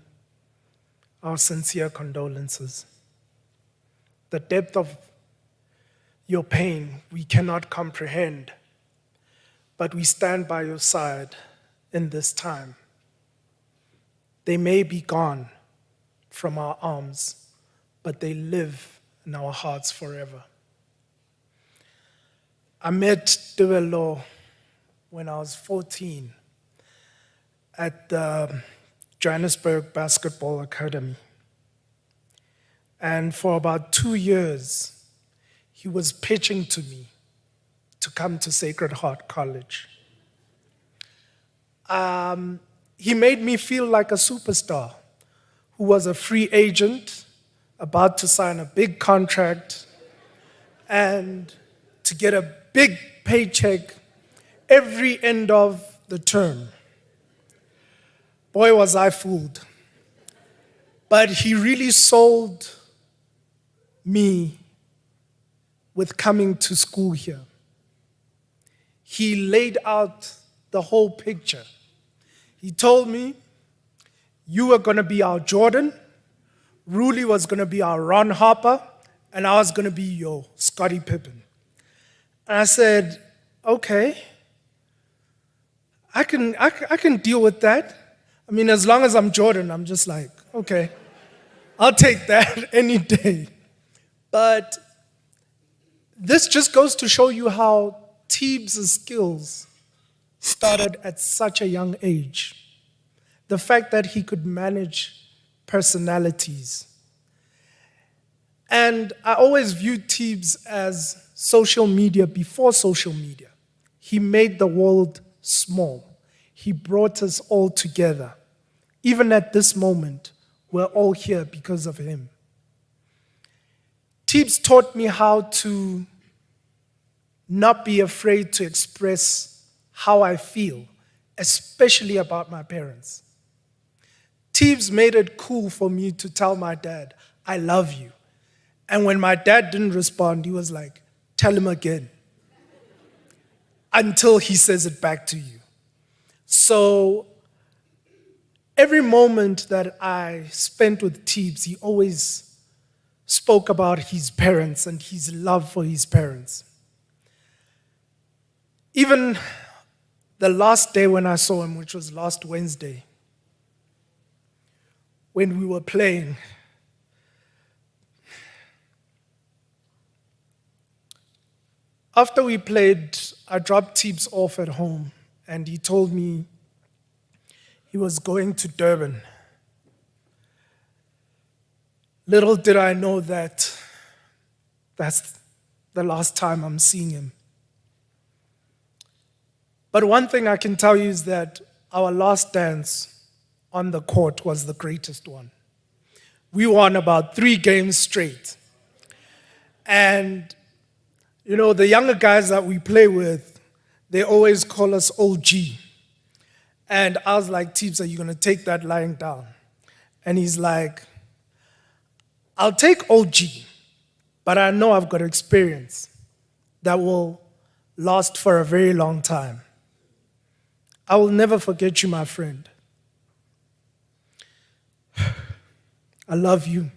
our sincere condolences. The depth of your pain we cannot comprehend, but we stand by your side in this time. They may be gone from our arms, but they live in our hearts forever. I met Tebello when I was 14 at the Johannesburg Basketball Academy. And for about 2 years, he was pitching to me to come to Sacred Heart College. He made me feel like a superstar who was a free agent about to sign a big contract and to get a big paycheck every end of the term. boy, was I fooled. But he really sold me with coming to school here. He laid out the whole picture. He told me, you were going to be our Jordan, Ruli was going to be our Ron Harper, and I was going to be your Scottie Pippen. And I said, okay, I can deal with that. I mean, as long as I'm Jordan, I'm just like, okay, I'll take that any day. But this just goes to show you how Tibz's skills started at such a young age. The fact that he could manage personalities. And I always viewed Tibz as social media before social media. He made the world small. He brought us all together. Even at this moment, we're all here because of him. Tibz taught me how to not be afraid to express how I feel, especially about my parents. Tibz made it cool for me to tell my dad, I love you. And when my dad didn't respond, he was like, tell him again. Until he says it back to you. So every moment that I spent with Tibz, he always spoke about his parents and his love for his parents. Even the last day when I saw him, which was last Wednesday, when we were playing, after we played, I dropped Tibz off at home, and he told me he was going to Durban. Little did I know that that's the last time I'm seeing him. But one thing I can tell you is that our last dance on the court was the greatest one. We won about 3 games straight. And, you know, the younger guys that we play with, they always call us OG. And I was like, Tibz, are you going to take that lying down? And he's like, I'll take OG, but I know I've got experience that will last for a very long time. I will never forget you, my friend. I love you,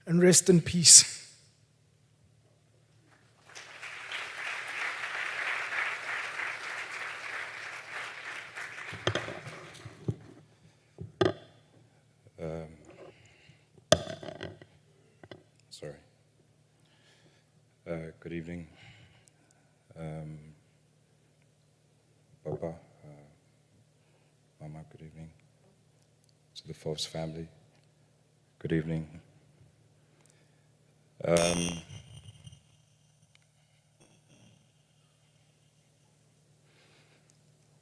and rest in peace. Sorry. Good evening. Papa, Mama, good evening. To the Forbes family, good evening.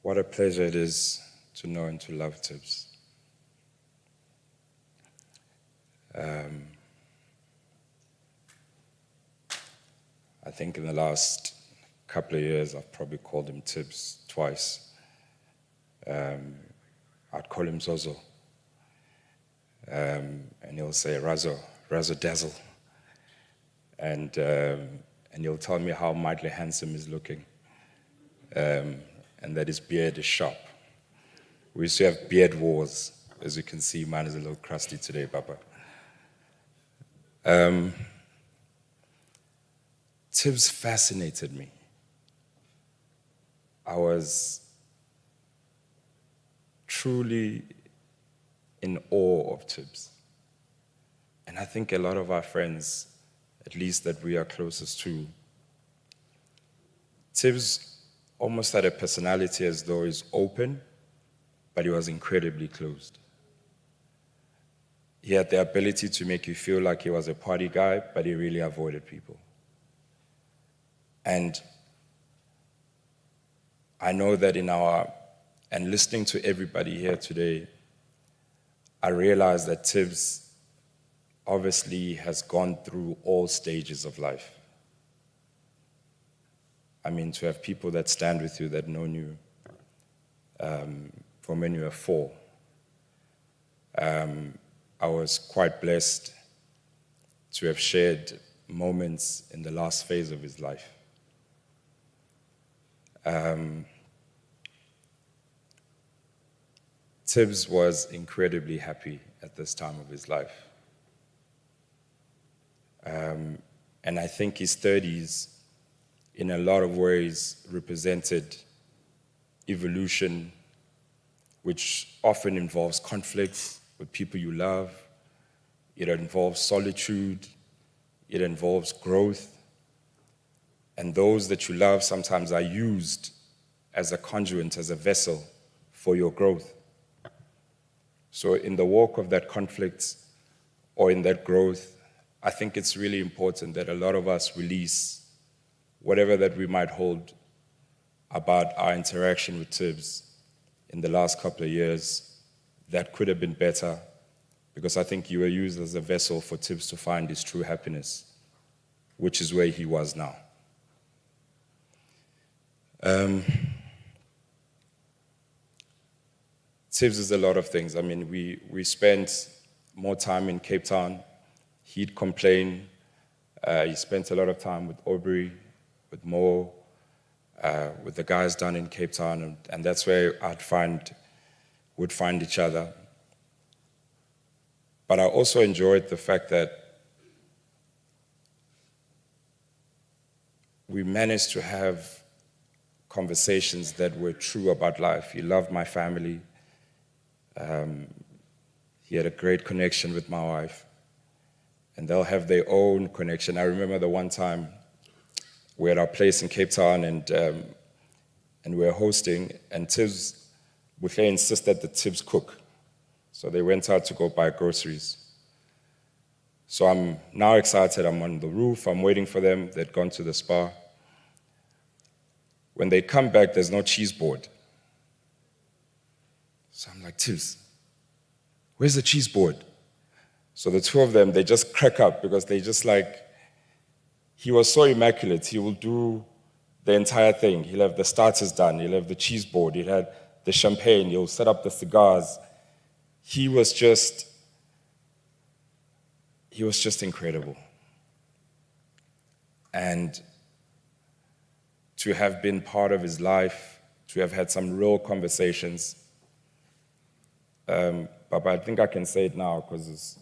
What a pleasure it is to know and to love Tibz. I think in the last couple of years, I've probably called him Tibz twice. I'd call him Zozo. And he'll say, Razo Dazzle. And he'll tell me how mightily handsome he's looking. And that his beard is sharp. We used to have beard wars. As you can see, mine is a little crusty today, Papa. Tibz fascinated me. I was truly in awe of Tibz. And I think a lot of our friends, at least that we are closest to, Tibz almost had a personality as though he's open, but he was incredibly closed. He had the ability to make you feel like he was a party guy, but he really avoided people. And I know that and listening to everybody here today, I realize that Tibz obviously has gone through all stages of life. I mean, to have people that stand with you that known you from when you were 4, I was quite blessed to have shared moments in the last phase of his life. Tibz was incredibly happy at this time of his life. And I think his 30s, in a lot of ways, represented evolution, which often involves conflict with people you love. It involves solitude. It involves growth. And those that you love sometimes are used as a conduit, as a vessel for your growth. So in the walk of that conflict or in that growth, I think it's really important that a lot of us release whatever that we might hold about our interaction with Tibz in the last couple of years that could have been better, because I think you were used as a vessel for Tibz to find his true happiness, which is where he was now. Tibz is a lot of things. I mean, we spent more time in Cape Town. He'd complain. He spent a lot of time with Aubrey, with Mo, with the guys down in Cape Town, and that's where would find each other. But I also enjoyed the fact that we managed to have conversations that were true about life. He loved my family. He had a great connection with my wife. And they'll have their own connection. I remember the one time we were at our place in Cape Town and we were hosting, and Tibz, Buhle insisted that Tibz cook. So they went out to go buy groceries. So I'm now excited. I'm on the roof. I'm waiting for them. They'd gone to the spa. When they come back, there's no cheese board. So I'm like, Tibz, where's the cheese board? So the two of them, they just crack up because they just like, he was so immaculate. He will do the entire thing. He'll have the starters done. He'll have the cheese board. He'll have the champagne. He'll set up the cigars. He was just incredible. And to have been part of his life, to have had some real conversations, but I think I can say it now because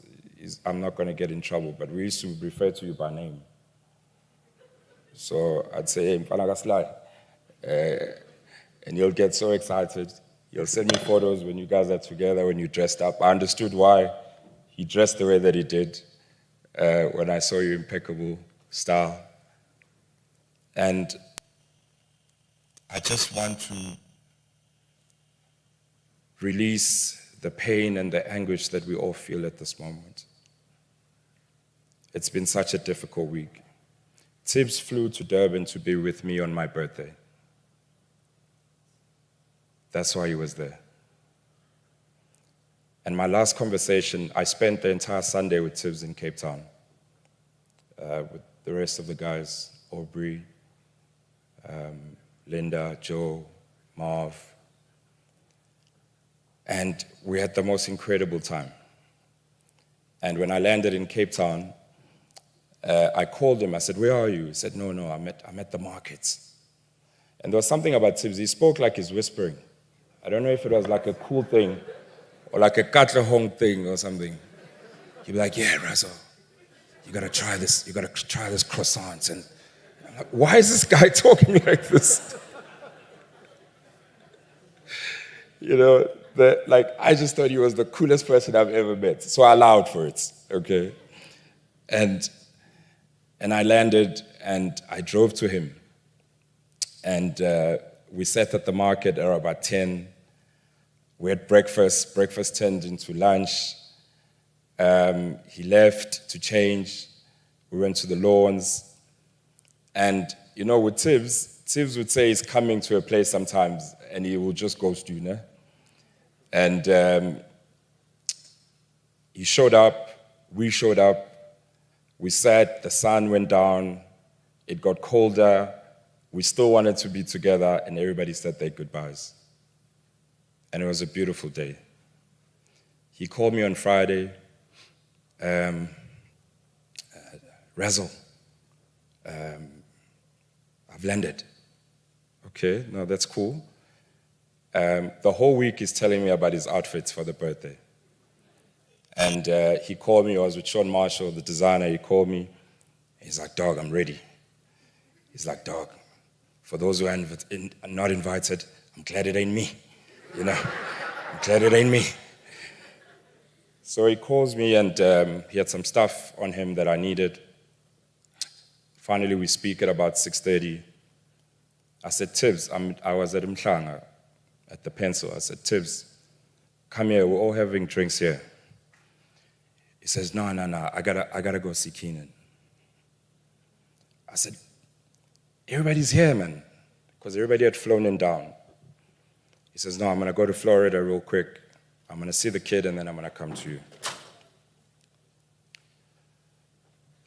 I'm not going to get in trouble, but we used to refer to you by name. So I'd say, hey, Mfana and you'll get so excited. You'll send me photos when you guys are together, when you dressed up. I understood why he dressed the way that he did when I saw your impeccable style. And I just want to release the pain and the anguish that we all feel at this moment. It's been such a difficult week. Tibz flew to Durban to be with me on my birthday. That's why he was there. And my last conversation, I spent the entire Sunday with Tibz in Cape Town, with the rest of the guys, Aubrey, Linda, Joe, Marv. And we had the most incredible time. And when I landed in Cape Town, I called him. I said, where are you? He said, no, I'm at the markets. And there was something about Tibz. He spoke like he's whispering. I don't know if it was like a cool thing or like a Katlehong thing or something. He'd be like, yeah, Razo, you gotta try this. You gotta try this croissant. And I'm like, why is this guy talking like this? You know, I just thought he was the coolest person I've ever met. So I allowed for it, okay? And I landed and I drove to him. And we sat at the market at about 10. We had breakfast. Breakfast turned into lunch. He left to change. We went to the lawns. And, you know, with Tibz would say he's coming to a place sometimes and he will just ghost you, know? And he showed up, we showed up, we sat, the sun went down, it got colder, we still wanted to be together, and everybody said their goodbyes. And it was a beautiful day. He called me on Friday, Razzle, I've landed. Okay, no, that's cool. The whole week he's telling me about his outfits for the birthday. And he called me, I was with Sean Marshall, the designer, he called me. He's like, dog, I'm ready. He's like, dog, for those who are not invited, I'm glad it ain't me. You know, I'm glad it ain't me. So he calls me and he had some stuff on him that I needed. Finally, we speak at about 6:30. I said, Tibz, I was at Mhlanga, at the Pencil. I said, Tibz, come here, we're all having drinks here. He says, no, I gotta go see Keenan. I said, everybody's here, man, because everybody had flown in down. He says, no, I'm gonna go to Florida real quick. I'm gonna see the kid and then I'm gonna come to you.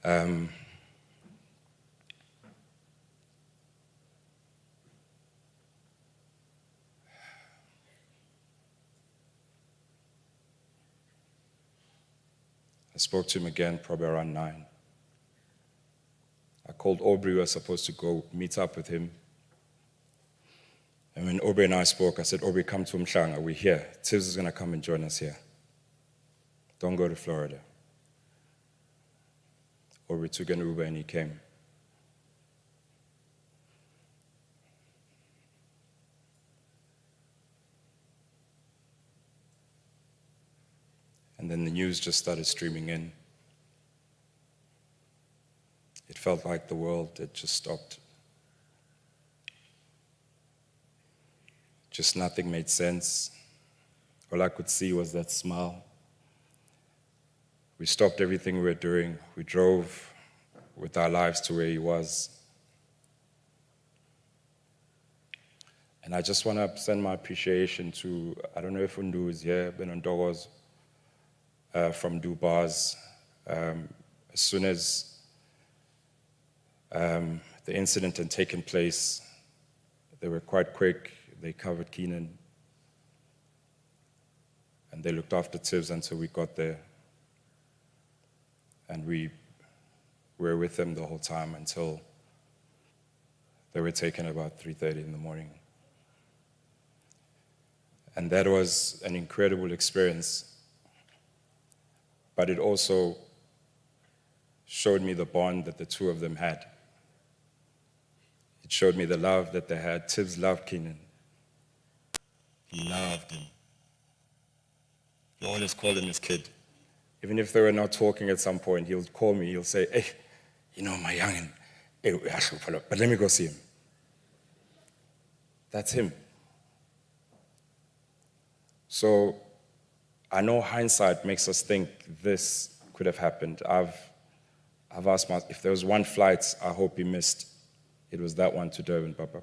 I spoke to him again probably around 9. I called Aubrey, we were supposed to go meet up with him. And when Aubrey and I spoke, I said, Aubrey, come to Mhlanga, we're here. Tibz is gonna come and join us here. Don't go to Florida. Aubrey took an Uber and he came. And then the news just started streaming in. It felt like the world had just stopped. Just nothing made sense. All I could see was that smile. We stopped everything we were doing. We drove with our lives to where he was. And I just want to send my appreciation to, I don't know if Undu is here, Ben Ndogos, from Dubars. As soon as the incident had taken place, they were quite quick. They covered Keenan. And they looked after Tibz until we got there. And we were with them the whole time until they were taken about 3:30 in the morning. And that was an incredible experience. But it also showed me the bond that the two of them had. It showed me the love that they had. Tibz loved Keenan. He loved him. He always called him his kid. Even if they were not talking at some point, he'll call me, he'll say, hey, you know, my youngin', hey, but let me go see him. That's him. So I know hindsight makes us think this could have happened. I've asked myself, if there was one flight I hope he missed, it was that one to Durban, Papa.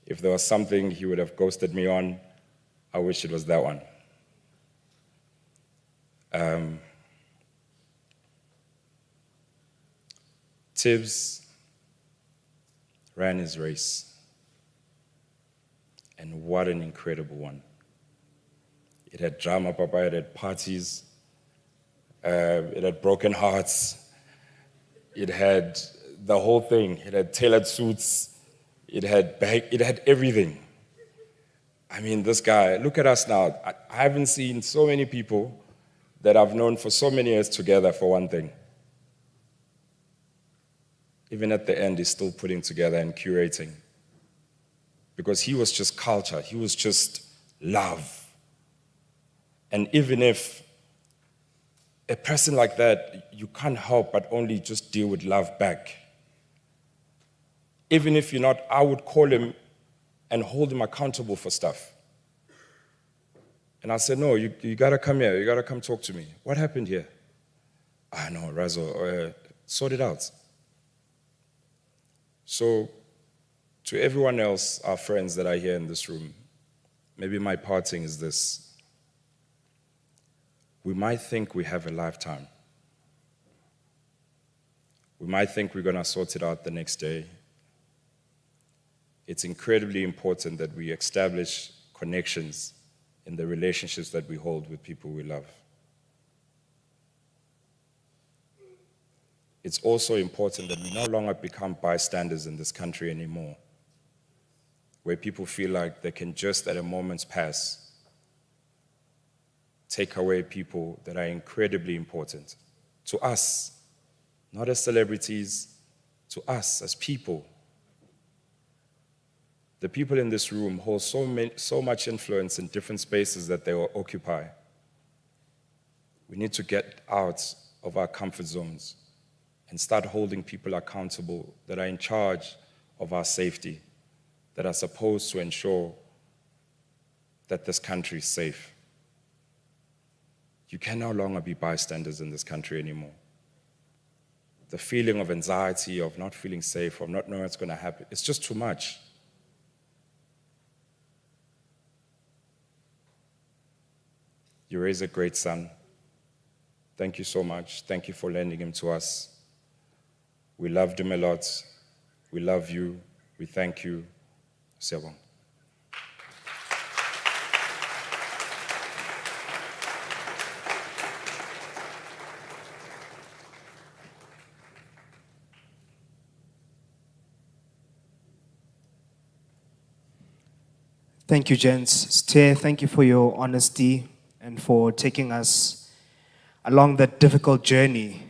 If there was something he would have ghosted me on, I wish it was that one. Tibz ran his race, and what an incredible one. It had drama, Papa, it had parties, it had broken hearts, it had the whole thing. It had tailored suits, it had everything. I mean, this guy, look at us now. I haven't seen so many people that I've known for so many years together for one thing. Even at the end, he's still putting together and curating. Because he was just culture, he was just love. And even if a person like that, you can't help but only just deal with love back. Even if you're not, I would call him and hold him accountable for stuff. And I said, no, you gotta come here, you gotta come talk to me. What happened here? No, Razo, sort it out. So, to everyone else, our friends that are here in this room, maybe my parting is this. We might think we have a lifetime. We might think we're gonna sort it out the next day. It's incredibly important that we establish connections in the relationships that we hold with people we love. It's also important that we no longer become bystanders in this country anymore, where people feel like they can just at a moment's pass take away people that are incredibly important to us, not as celebrities, to us as people. The people in this room hold so much influence in different spaces that they occupy. We need to get out of our comfort zones and start holding people accountable that are in charge of our safety, that are supposed to ensure that this country is safe. You can no longer be bystanders in this country anymore. The feeling of anxiety, of not feeling safe, of not knowing what's going to happen, it's just too much. You raised a great son. Thank you so much. Thank you for lending him to us. We loved him a lot. We love you. We thank you. Siyabonga. Thank you, gents. Ste, thank you for your honesty and for taking us along that difficult journey.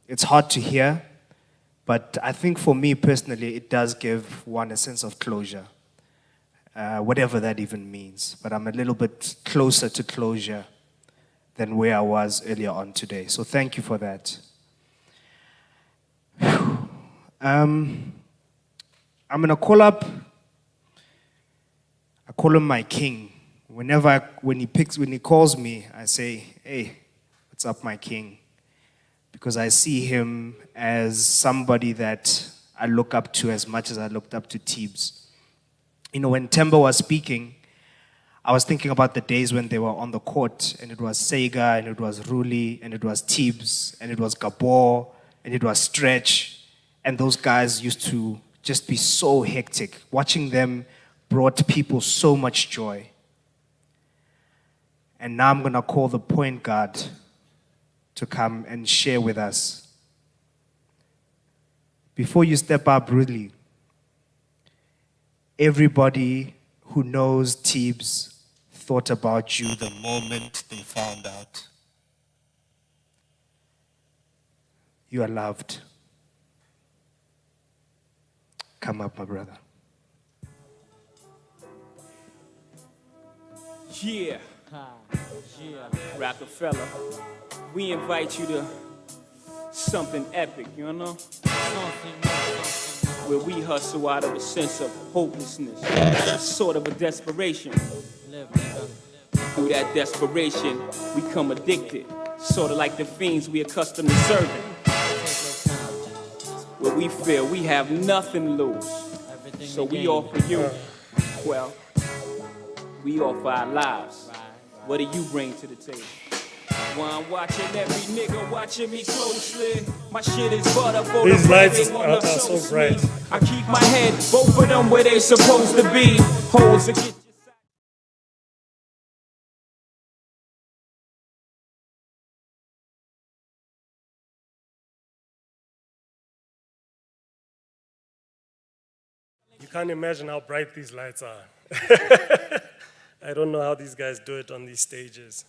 It's hard to hear, but I think for me personally, it does give one a sense of closure, whatever that even means. But I'm a little bit closer to closure than where I was earlier on today. So thank you for that. I'm going to call him my king. When he calls me, I say, hey, what's up, my king? Because I see him as somebody that I look up to as much as I looked up to Tibz. You know, when Temba was speaking, I was thinking about the days when they were on the court, and it was Sega, and it was Ruli, and it was Tibz, and it was Gabor, and it was Stretch, and those guys used to just be so hectic. Watching them brought people so much joy. And now I'm going to call the point guard to come and share with us. Before you step up, really, everybody who knows Tibz thought about you the moment they found out. You are loved. Come up, my brother. Yeah, Rockefeller, we invite you to something epic, you know? Where we hustle out of a sense of hopelessness, sort of a desperation. Through that desperation, we come addicted, sort of like the fiends we accustomed to serving. Where we feel we have nothing to lose, so we offer you, well, we offer our lives. What do you bring to the table? While I'm watching every nigga watching me closely. My shit is butter for These the lights bread, they are so bright. I keep my head, both of them where they supposed to be. Holes to get You can't imagine how bright these lights are. I don't know how these guys do it on these stages.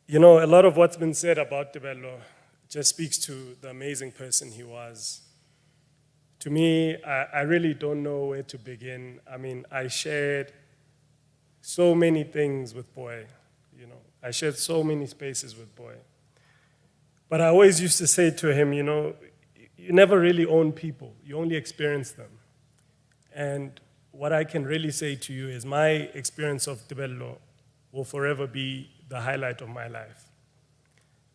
You know, a lot of what's been said about Tebello just speaks to the amazing person he was. To me, I really don't know where to begin. I mean, I shared so many things with Boy. You know, I shared so many spaces with Boy. But I always used to say to him, you know, you never really own people, you only experience them. And what I can really say to you is my experience of Tebello will forever be the highlight of my life.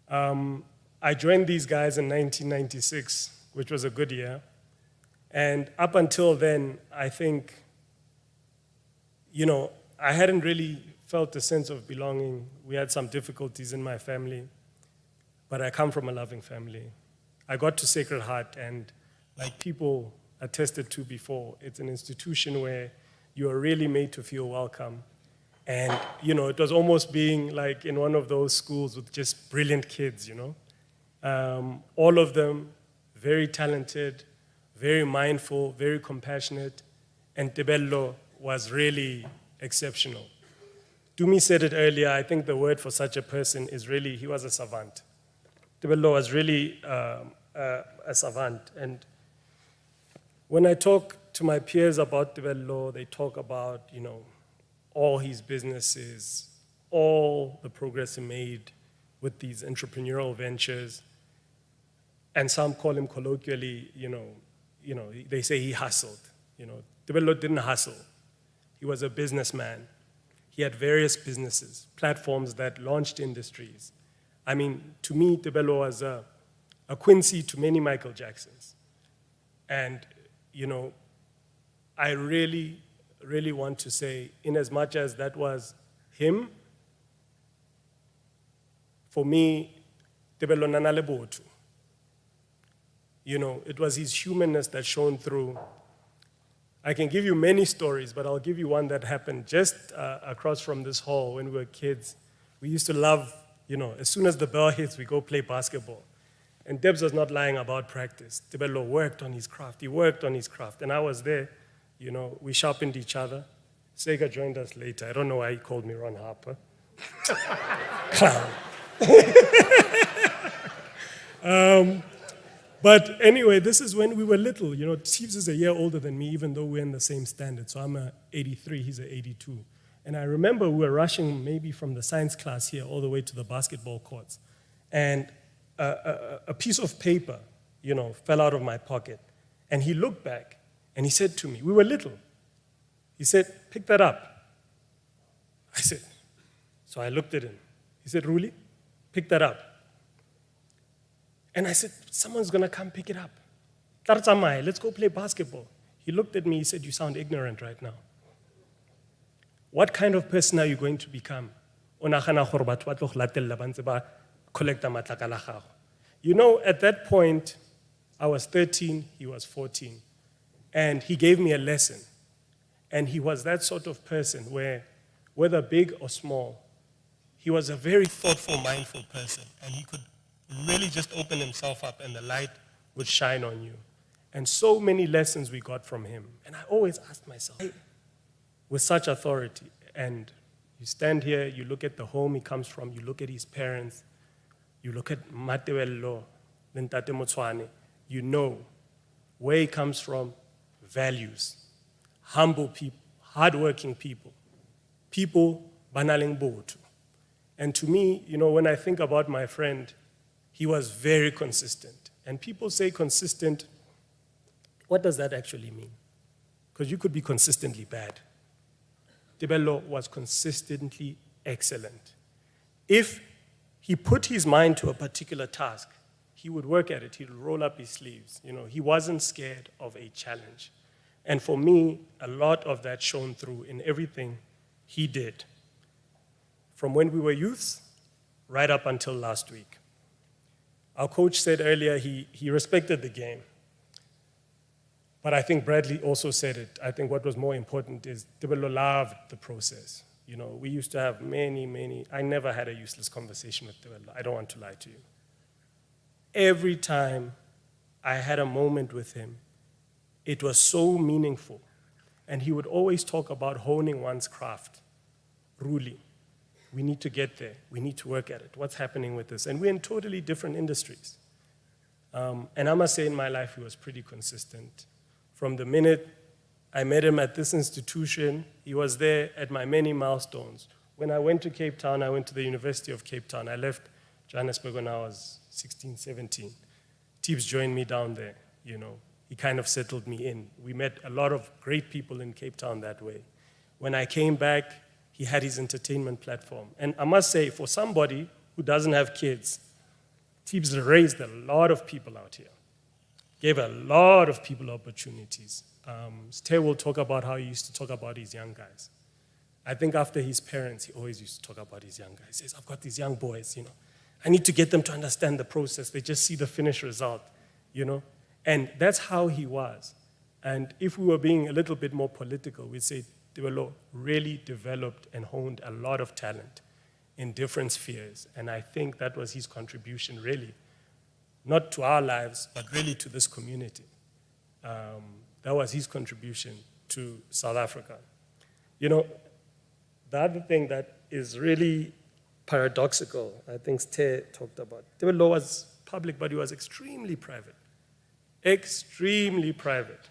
I joined these guys in 1996, which was a good year. And up until then, I think, you know, I hadn't really felt a sense of belonging. We had some difficulties in my family, but I come from a loving family. I got to Sacred Heart, and like people attested to before, it's an institution where You were really made to feel welcome. And, you know, it was almost being like in one of those schools with just brilliant kids, you know. All of them very talented, very mindful, very compassionate, and Tebello was really exceptional. Dumi said it earlier, I think the word for such a person is really, he was a savant. Tebello was really a savant. And when I talk to my peers about Tebello, they talk about, you know, all his businesses, all the progress he made with these entrepreneurial ventures. And some call him colloquially, you know, they say he hustled. You know, Tebello didn't hustle. He was a businessman. He had various businesses, platforms that launched industries. I mean, to me, Tebello was a Quincy to many Michael Jacksons. And, you know, I really, really want to say, in as much as that was him, for me, Tebello nanale botho. You know, it was his humanness that shone through. I can give you many stories, but I'll give you one that happened just across from this hall when we were kids. We used to love, you know, as soon as the bell hits, we go play basketball. And Debs was not lying about practice. Tebello worked on his craft. He worked on his craft. And I was there. You know, we sharpened each other. Sega joined us later. I don't know why he called me Ron Harper. Clown. But anyway, this is when we were little. You know, Tibz is a year older than me, even though we're in the same standard. So I'm a 83, he's a 82. And I remember we were rushing maybe from the science class here all the way to the basketball courts. And a piece of paper, you know, fell out of my pocket. And he looked back and he said to me, we were little. He said, pick that up. I said, so I looked at him. He said, Ruli, pick that up. And I said, someone's going to come pick it up. Let's go play basketball. He looked at me, he said, you sound ignorant right now. What kind of person are you going to become? You know, at that point, I was 13, he was 14. And he gave me a lesson. And he was that sort of person where, whether big or small, he was a very thoughtful, mindful person. And he could really just open himself up and the light would shine on you. And so many lessons we got from him. And I always asked myself, with such authority, and you stand here, you look at the home he comes from, you look at his parents, you look at Tebello Motsoane, you know where he comes from, values, humble people, hardworking people, people banaling botho. And to me, you know, when I think about my friend, he was very consistent. And people say consistent, what does that actually mean? Because you could be consistently bad. Tebello was consistently excellent. If he put his mind to a particular task, he would work at it, he would roll up his sleeves. You know, he wasn't scared of a challenge. And for me, a lot of that shone through in everything he did. From when we were youths, right up until last week. Our coach said earlier he respected the game. But I think Bradley also said it. I think what was more important is Tebello loved the process. You know, we used to have many, I never had a useless conversation with Tebello. I don't want to lie to you. Every time I had a moment with him, it was so meaningful. And he would always talk about honing one's craft. Ruli, we need to get there. We need to work at it. What's happening with this? And we're in totally different industries. And I must say in my life, he was pretty consistent. From the minute I met him at this institution, he was there at my many milestones. When I went to Cape Town, I went to the University of Cape Town. I left Johannesburg when I was 16, 17. Tibz joined me down there, you know. He kind of settled me in. We met a lot of great people in Cape Town that way. When I came back, he had his entertainment platform. And I must say, for somebody who doesn't have kids, Tibz raised a lot of people out here. Gave a lot of people opportunities. Ste will talk about how he used to talk about his young guys. I think after his parents, he always used to talk about his young guys. He says, I've got these young boys, you know. I need to get them to understand the process. They just see the finished result, you know. And that's how he was. And if we were being a little bit more political, we'd say, Tebello really developed and honed a lot of talent in different spheres. And I think that was his contribution, really, not to our lives, but really to this community. That was his contribution to South Africa. You know, the other thing that is really paradoxical, I think Ste talked about, Tebello was public, but he was extremely private. Extremely private.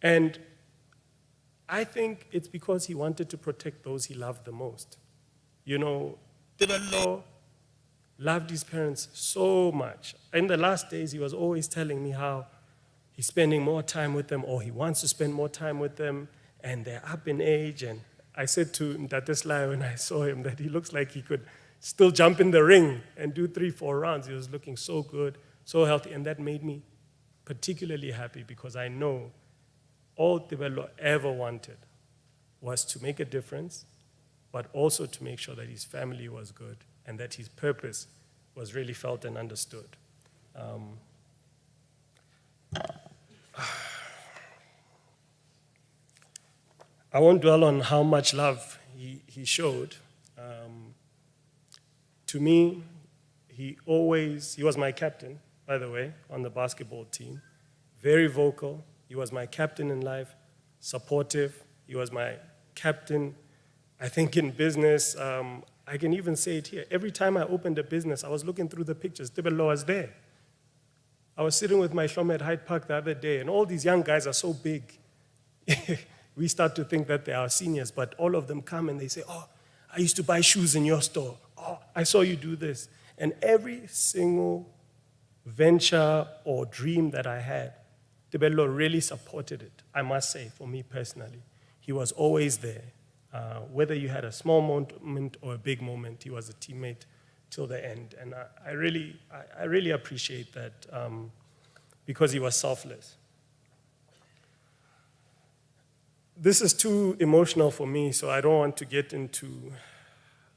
And I think it's because he wanted to protect those he loved the most. You know, Tebello loved his parents so much. In the last days, he was always telling me how he's spending more time with them, or he wants to spend more time with them, and they're up in age. And I said to Ntatesla when I saw him that he looks like he could still jump in the ring and do 3-4 rounds. He was looking so good, so healthy, and that made me particularly happy because I know all Tebello ever wanted was to make a difference, but also to make sure that his family was good and that his purpose was really felt and understood. I won't dwell on how much love he showed. To me, he was my captain, by the way, on the basketball team. Very vocal. He was my captain in life, supportive. He was my captain, I think, in business. I can even say it here. Every time I opened a business, I was looking through the pictures. Tebello was there. I was sitting with my Shlomo at Hyde Park the other day, and all these young guys are so big. We start to think that they are seniors, but all of them come and they say, oh, I used to buy shoes in your store. Oh, I saw you do this. And every single venture or dream that I had, Tebello really supported it, I must say, for me personally. He was always there. Whether you had a small moment or a big moment, he was a teammate till the end. And I really appreciate that because he was selfless. This is too emotional for me, so I don't want to get into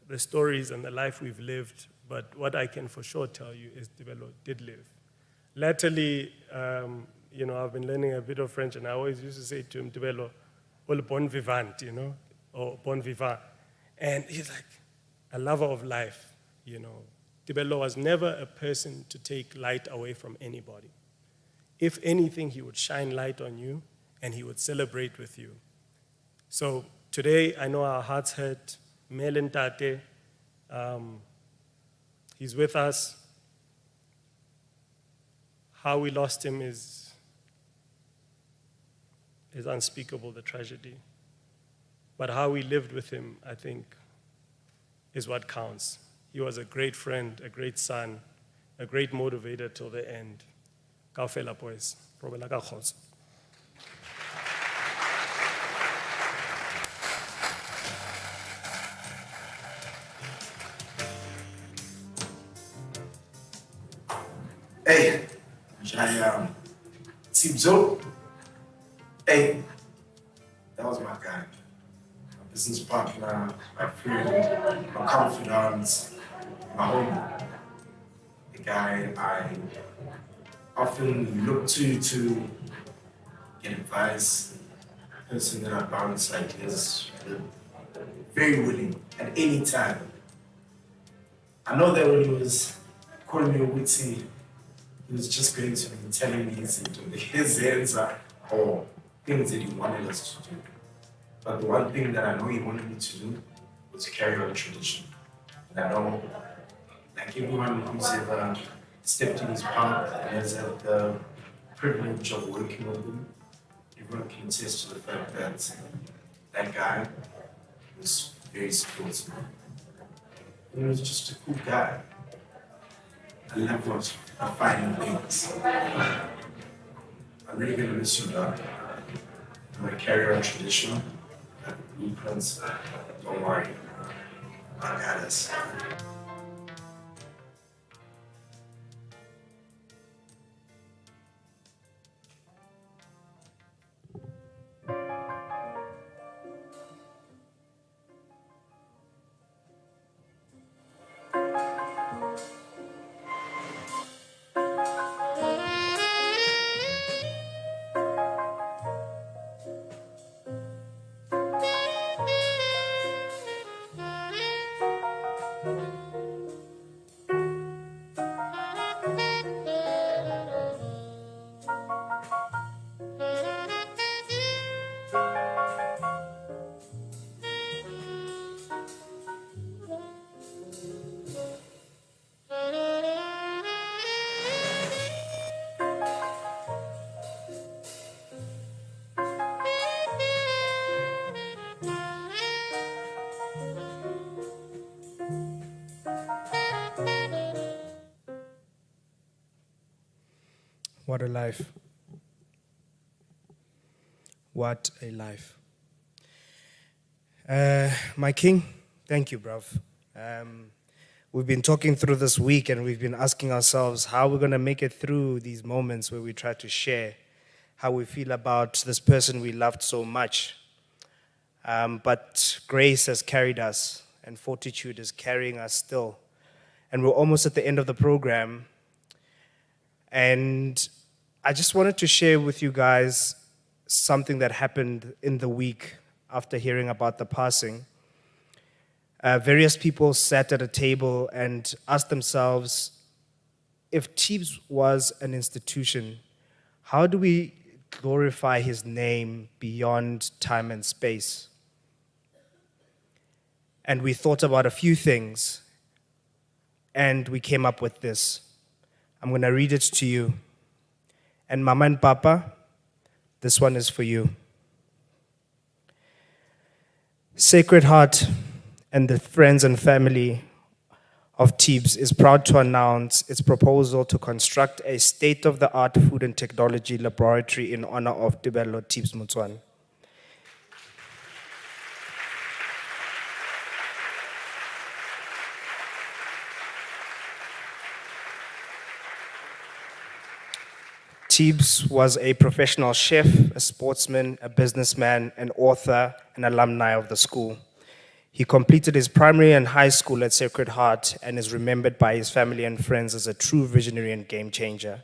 the stories and the life we've lived, but what I can for sure tell you is Tebello did live. Latterly, you know, I've been learning a bit of French, and I always used to say to him, Tebello, well, bon vivant, you know, or bon vivant. And he's like, a lover of life, you know. Tebello was never a person to take light away from anybody. If anything, he would shine light on you, and he would celebrate with you. So today, I know our hearts hurt. Melen Tate, he's with us. How we lost him is unspeakable, the tragedy. But how we lived with him, I think, is what counts. He was a great friend, a great son, a great motivator till the end. Kaofela boys, probela ka kgotso. Hey, Tibzo. Hey, that was my guy. My business partner, my friend, my confidant, my homie. The guy I often look to get advice. The person that I bounce ideas with. Very willing at any time. I know that when he was calling me a witty, he was just going to be telling me his answer or things that he wanted us to do. But the one thing that I know he wanted me to do was carry on tradition. And I know, like everyone who's ever stepped in his path and has had the privilege of working with him, everyone can attest to the fact that that guy was very supportive. He was just a cool guy. I love what I find things. I'm really gonna miss you, dog. I'm gonna carry on tradition, like the blueprints. Don't worry, I got us. What a life. What a life. My king, thank you, bruv. We've been talking through this week and we've been asking ourselves how we're going to make it through these moments where we try to share how we feel about this person we loved so much. But grace has carried us and fortitude is carrying us still. And we're almost at the end of the program. And I just wanted to share with you guys something that happened in the week after hearing about the passing. Various people sat at a table and asked themselves, if Tibz was an institution, how do we glorify his name beyond time and space? And we thought about a few things, and we came up with this. I'm going to read it to you. And Mama and Papa, this one is for you. Sacred Heart and the friends and family of Tibz is proud to announce its proposal to construct a state-of-the-art food and technology laboratory in honor of Tebello Tibz Motsoane. Tibz was a professional chef, a sportsman, a businessman, an author, and alumni of the school. He completed his primary and high school at Sacred Heart and is remembered by his family and friends as a true visionary and game changer.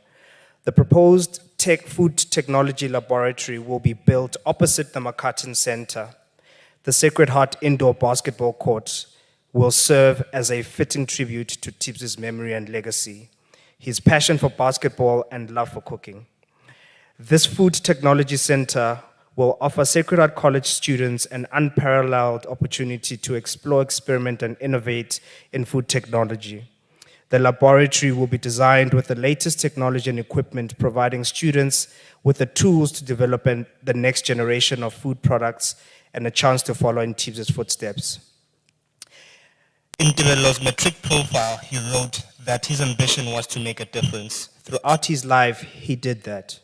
The proposed food technology laboratory will be built opposite the Makatan Center. The Sacred Heart indoor basketball court will serve as a fitting tribute to Tibz's memory and legacy, his passion for basketball and love for cooking. This food technology center will offer Sacred Heart College students an unparalleled opportunity to explore, experiment, and innovate in food technology. The laboratory will be designed with the latest technology and equipment, providing students with the tools to develop the next generation of food products and a chance to follow in Tibz's footsteps. In Tebello's metric profile, he wrote that his ambition was to make a difference. Throughout his life, he did that.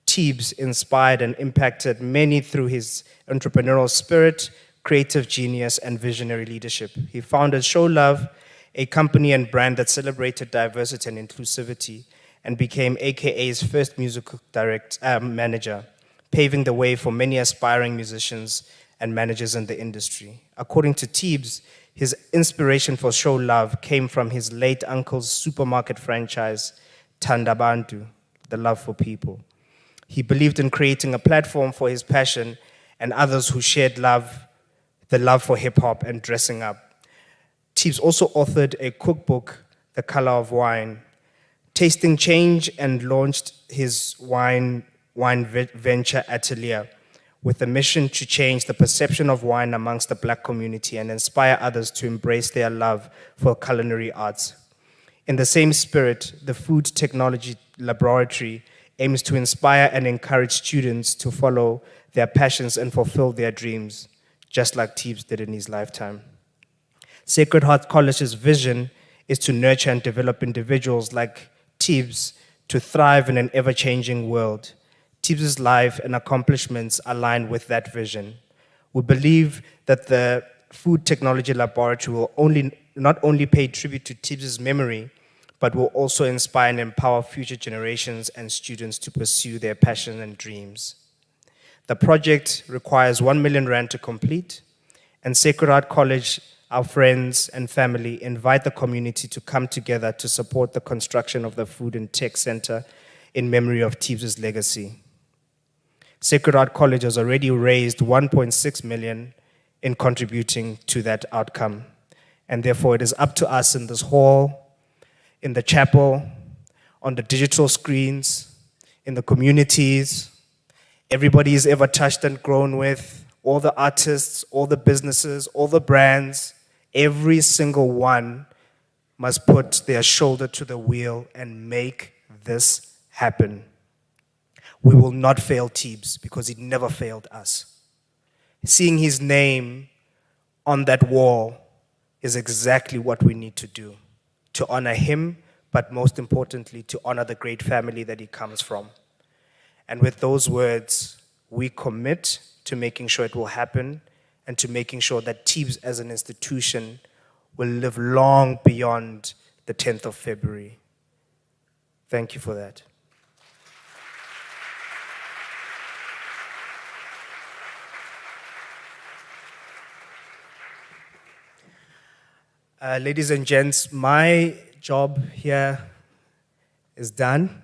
Tibz inspired and impacted many through his entrepreneurial spirit, creative genius, and visionary leadership. He founded Show Love, a company and brand that celebrated diversity and inclusivity, and became AKA's first musical manager, paving the way for many aspiring musicians and managers in the industry. According to Tibz, his inspiration for Show Love came from his late uncle's supermarket franchise, Thanda Bantu, the love for people. He believed in creating a platform for his passion and others who shared the love for hip-hop and dressing up. Tibz also authored a cookbook, The Color of Wine, tasting change, and launched his wine venture Atelier with a mission to change the perception of wine amongst the Black community and inspire others to embrace their love for culinary arts. In the same spirit, the Food Technology Laboratory aims to inspire and encourage students to follow their passions and fulfill their dreams, just like Tibz did in his lifetime. Sacred Heart College's vision is to nurture and develop individuals like Tibz to thrive in an ever-changing world. Tibz's life and accomplishments align with that vision. We believe that the Food Technology Laboratory will not only pay tribute to Tibz's memory, but will also inspire and empower future generations and students to pursue their passion and dreams. The project requires 1 million rand to complete, and Sacred Heart College, our friends and family, invite the community to come together to support the construction of the Food and Tech Center in memory of Tibz's legacy. Sacred Heart College has already raised 1.6 million in contributing to that outcome, and therefore it is up to us in this hall, in the chapel, on the digital screens, in the communities, everybody is ever touched and grown with, all the artists, all the businesses, all the brands, every single one must put their shoulder to the wheel and make this happen. We will not fail Tibz because he never failed us. Seeing his name on that wall is exactly what we need to do, to honor him, but most importantly, to honor the great family that he comes from. And with those words, we commit to making sure it will happen and to making sure that Tibz as an institution will live long beyond the 10th of February. Thank you for that. Ladies and gents, my job here is done.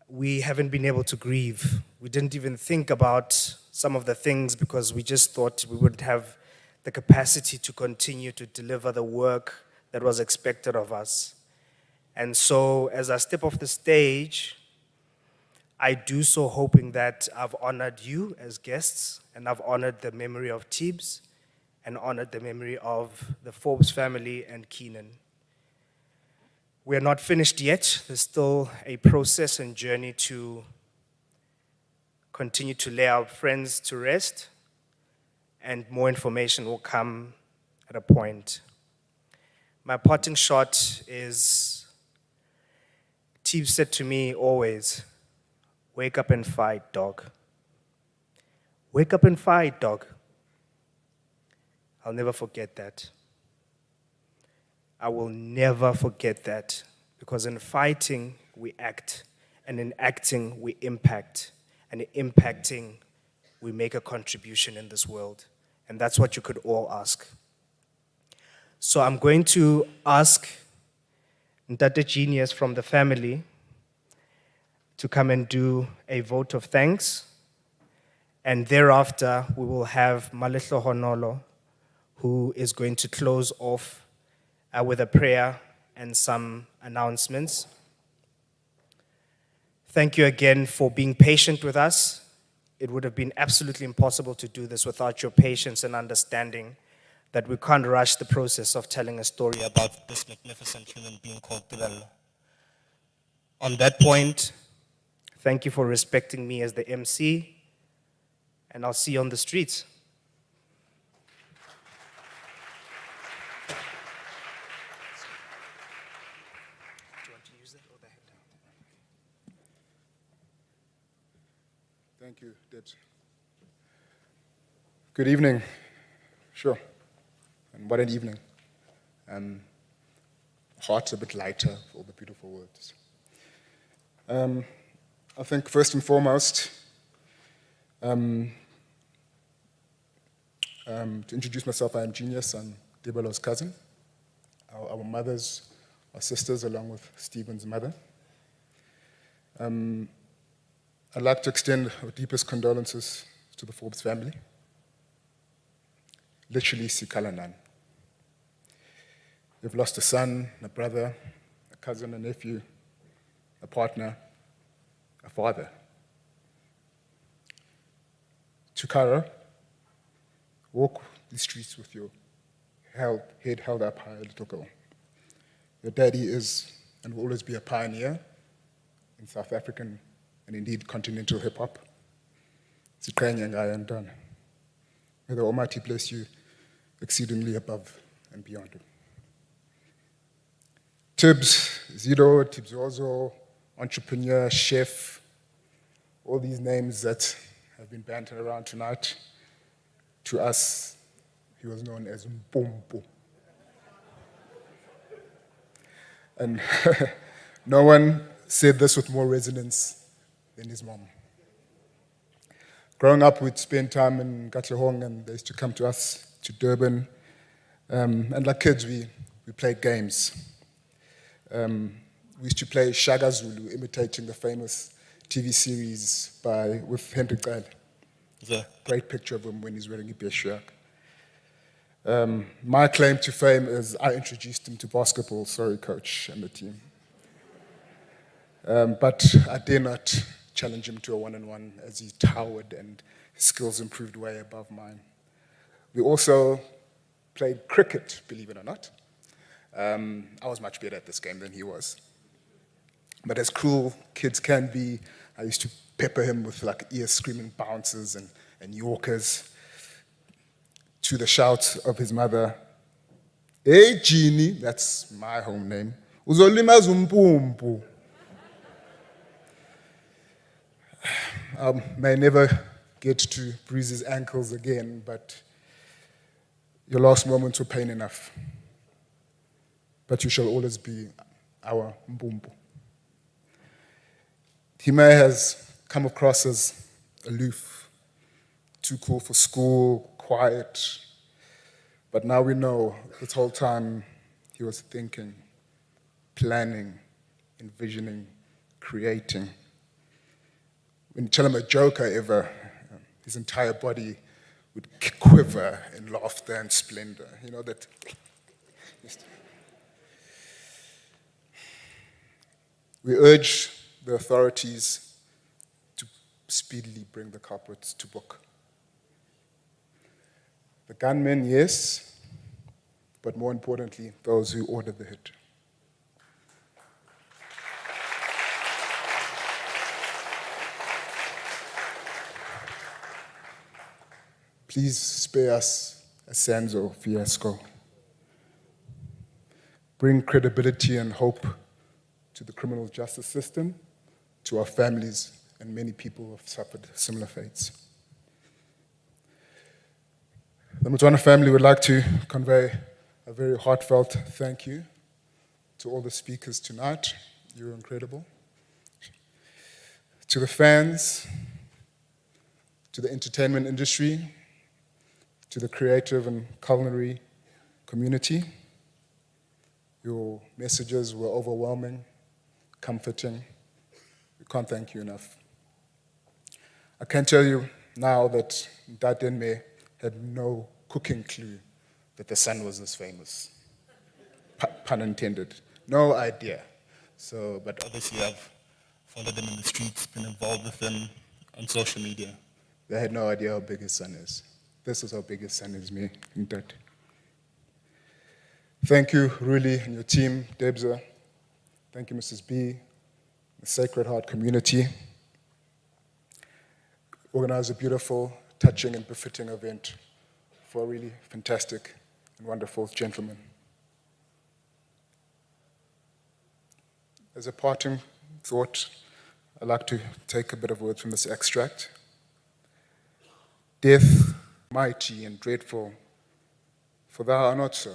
We haven't been able to grieve. We didn't even think about some of the things because we just thought we would have the capacity to continue to deliver the work that was expected of us. And so as I step off the stage, I do so hoping that I've honored you as guests, and I've honored the memory of Tibz, and honored the memory of the Forbes family and Keenan. We are not finished yet. There's still a process and journey to continue to lay our friends to rest, and more information will come at a point. My parting shot is, Tibz said to me always, "Wake up and fight, dog. Wake up and fight, dog." I'll never forget that. I will never forget that, because in fighting, we act, and in acting, we impact, and in impacting, we make a contribution in this world. And that's what you could all ask. So I'm going to ask Ntate Genius from the family to come and do a vote of thanks. And thereafter, we will have Malehlo Honolo, who is going to close off with a prayer and some announcements. Thank you again for being patient with us. It would have been absolutely impossible to do this without your patience and understanding that we can't rush the process of telling a story about this magnificent human being called Tebello. On that point, thank you for respecting me as the MC, and I'll see you on the streets. Thank you, Tibz. Good evening. Sure. And what an evening. Heart's a bit lighter for all the beautiful words. I think first and foremost, to introduce myself, I am Genius. I'm Tebello's cousin. Our mothers are sisters, along with Stephen's mother. I'd like to extend our deepest condolences to the Forbes family. Literally, sikhala none. They've lost a son, a brother, a cousin, a nephew, a partner, a father. Chukara, walk the streets with your head held up high, little girl. Your daddy is and will always be a pioneer in South African and indeed continental hip-hop. May the Almighty bless you exceedingly above and beyond. Tibz, Zido, Tibzozo, entrepreneur, chef, all these names that have been bantered around tonight. To us, he was known as Mpompo. And no one said this with more resonance than his mom. Growing up, we'd spend time in Katlehong, and they used to come to us, to Durban. And like kids, we played games. We used to play Shaka Zulu, imitating the famous TV series with Henry Kyle. There's a great picture of him when he's wearing a Beshiak. My claim to fame is I introduced him to basketball, sorry coach and the team. But I dare not challenge him to a one-on-one as he towered and his skills improved way above mine. We also played cricket, believe it or not. I was much better at this game than he was. But as cruel kids can be, I used to pepper him with like ear-screaming bounces and Yorkers, to the shout of his mother, Hey, Jeannie, that's my home name. Uzolimaza umpumpu. I may never get to bruise his ankles again, but your last moments were pain enough. But you shall always be our mpumpu. He may has come across as aloof, too cool for school, quiet, but now we know this whole time he was thinking, planning, envisioning, creating. When you tell him a joke, however, his entire body would quiver in laughter and splendor. You know that. We urge the authorities to speedily bring the culprits to book. The gunmen, yes, but more importantly, those who ordered the hit. Please spare us a Sanzo fiasco. Bring credibility and hope to the criminal justice system, to our families, and many people who have suffered similar fates. The Motsoane family would like to convey a very heartfelt thank you to all the speakers tonight. You were incredible. To the fans, to the entertainment industry, to the creative and culinary community. Your messages were overwhelming, comforting. We can't thank you enough. I can tell you now that Dadenme had no cooking clue that the son was this famous. Pun intended. No idea. So, but obviously I've followed him in the streets, been involved with him on social media. They had no idea how big his son is. This is how big his son is, me and Dad. Thank you, Ruli, and your team, Debza. Thank you, Mrs. B, the Sacred Heart community. Organized a beautiful, touching, and befitting event for a really fantastic and wonderful gentleman. As a parting thought, I'd like to take a bit of words from this extract. Death, mighty and dreadful, for thou art not so.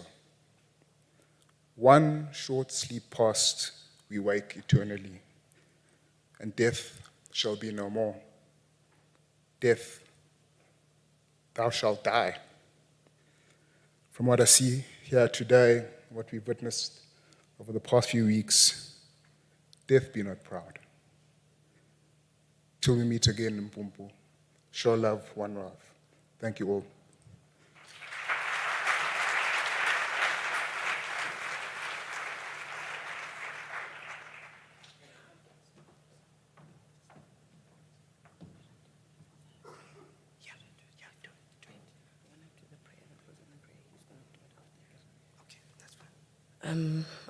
One short sleep past, we wake eternally, and death shall be no more. Death, thou shalt die. From what I see here today, what we've witnessed over the past few weeks, death be not proud. Till we meet again in Mpumpu, show love, one love. Thank you all.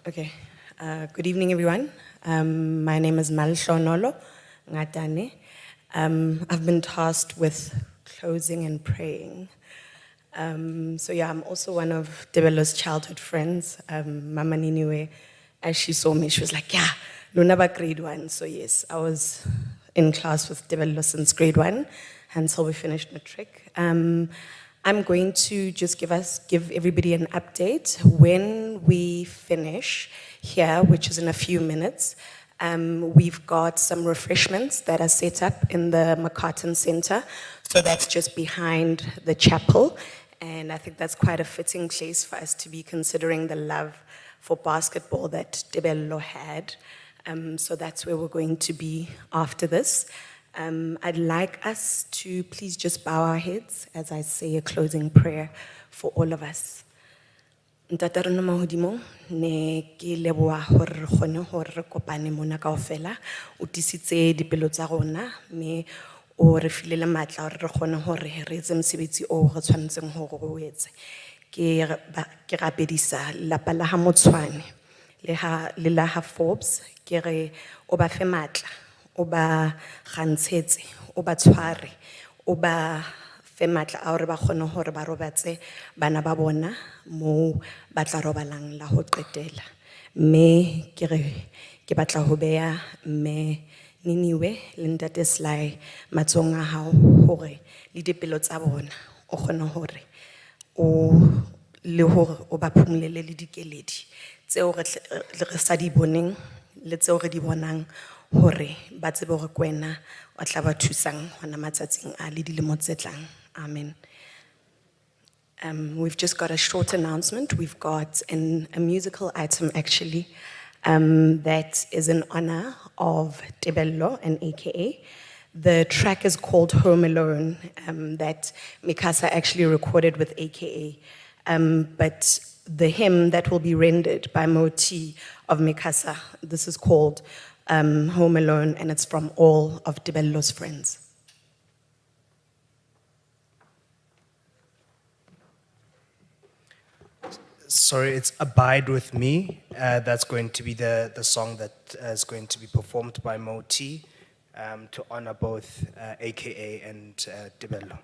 Okay. Good evening, everyone. My name is Malshonolo Ngatane. I've been tasked with closing and praying. So yeah, I'm also one of Tebello's childhood friends. Mama Niniwe, as she saw me, she was like, yeah, Lunaba grade 1. So yes, I was in class with Tebello since grade 1 until we finished matric. I'm going to just give everybody an update. When we finish here, which is in a few minutes, we've got some refreshments that are set up in the McCartan Center. So that's just behind the chapel. And I think that's quite a fitting place for us to be considering the love for basketball that Tebello had. So that's where we're going to be after this. I'd like us to please just bow our heads as I say a closing prayer for all of us. Ntata rona mahodimo ne ke leboha hore re kgone hore re kopane mona kaofela o tisitse dipelo tsa rona me o re filele matla hore re kgone hore re etse mosebetsi o re tshwanetseng hore o etse ke rapedisa lapa la ha Motsoane le la ha Forbes ke re o ba fe matla o ba gantshetse o ba tshware o ba fe matla a hore ba kgone hore ba robatse bana ba bona moo ba tla robalang la ho qetela. Mme ke batla ho beha mme Niniwe le Ntate Sly matsohong a hao hore le dipelo tsa bona o kgone hore le hore o ba phumulele le dikeledi tseo re sa di boneng le tseo re di bonang hore ba tsebe hore kwena o tla ba thusang hona matsatsing a le dilemo tse tlang. Amen. We've just got a short announcement. We've got a musical item actually that is in honor of Tebello, an AKA. The track is called Home Alone, that Mikasa actually recorded with AKA. But the hymn that will be rendered by Moti of Mikasa, this is called Home Alone, and it's from all of Tebello's friends. Sorry, it's Abide With Me. That's going to be the song that is going to be performed by Moti to honor both AKA and Tebello.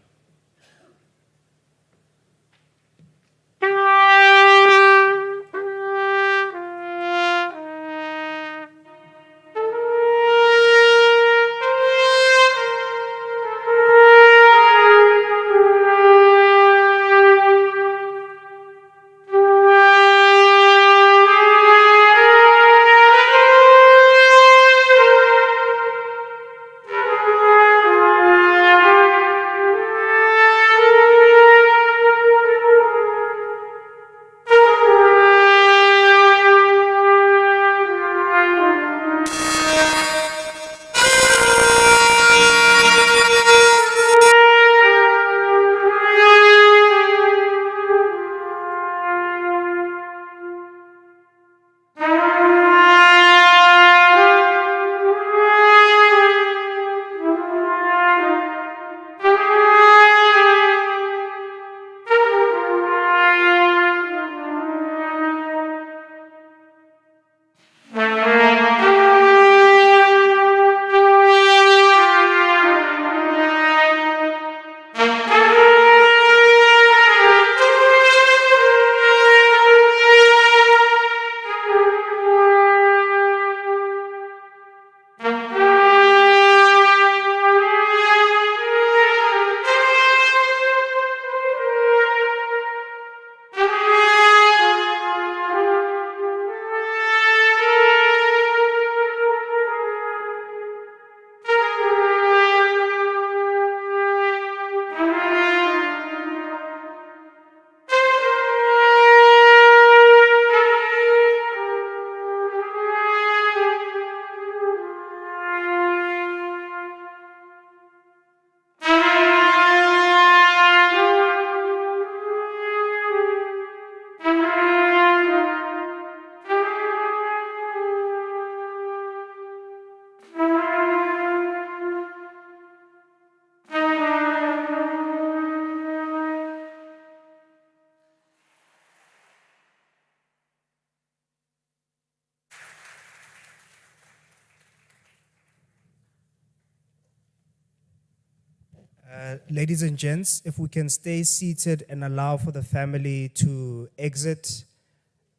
Ladies and gents, if we can stay seated and allow for the family to exit,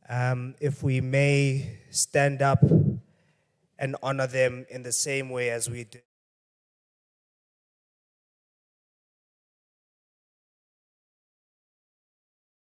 if we may stand up and honor them in the same way as we did.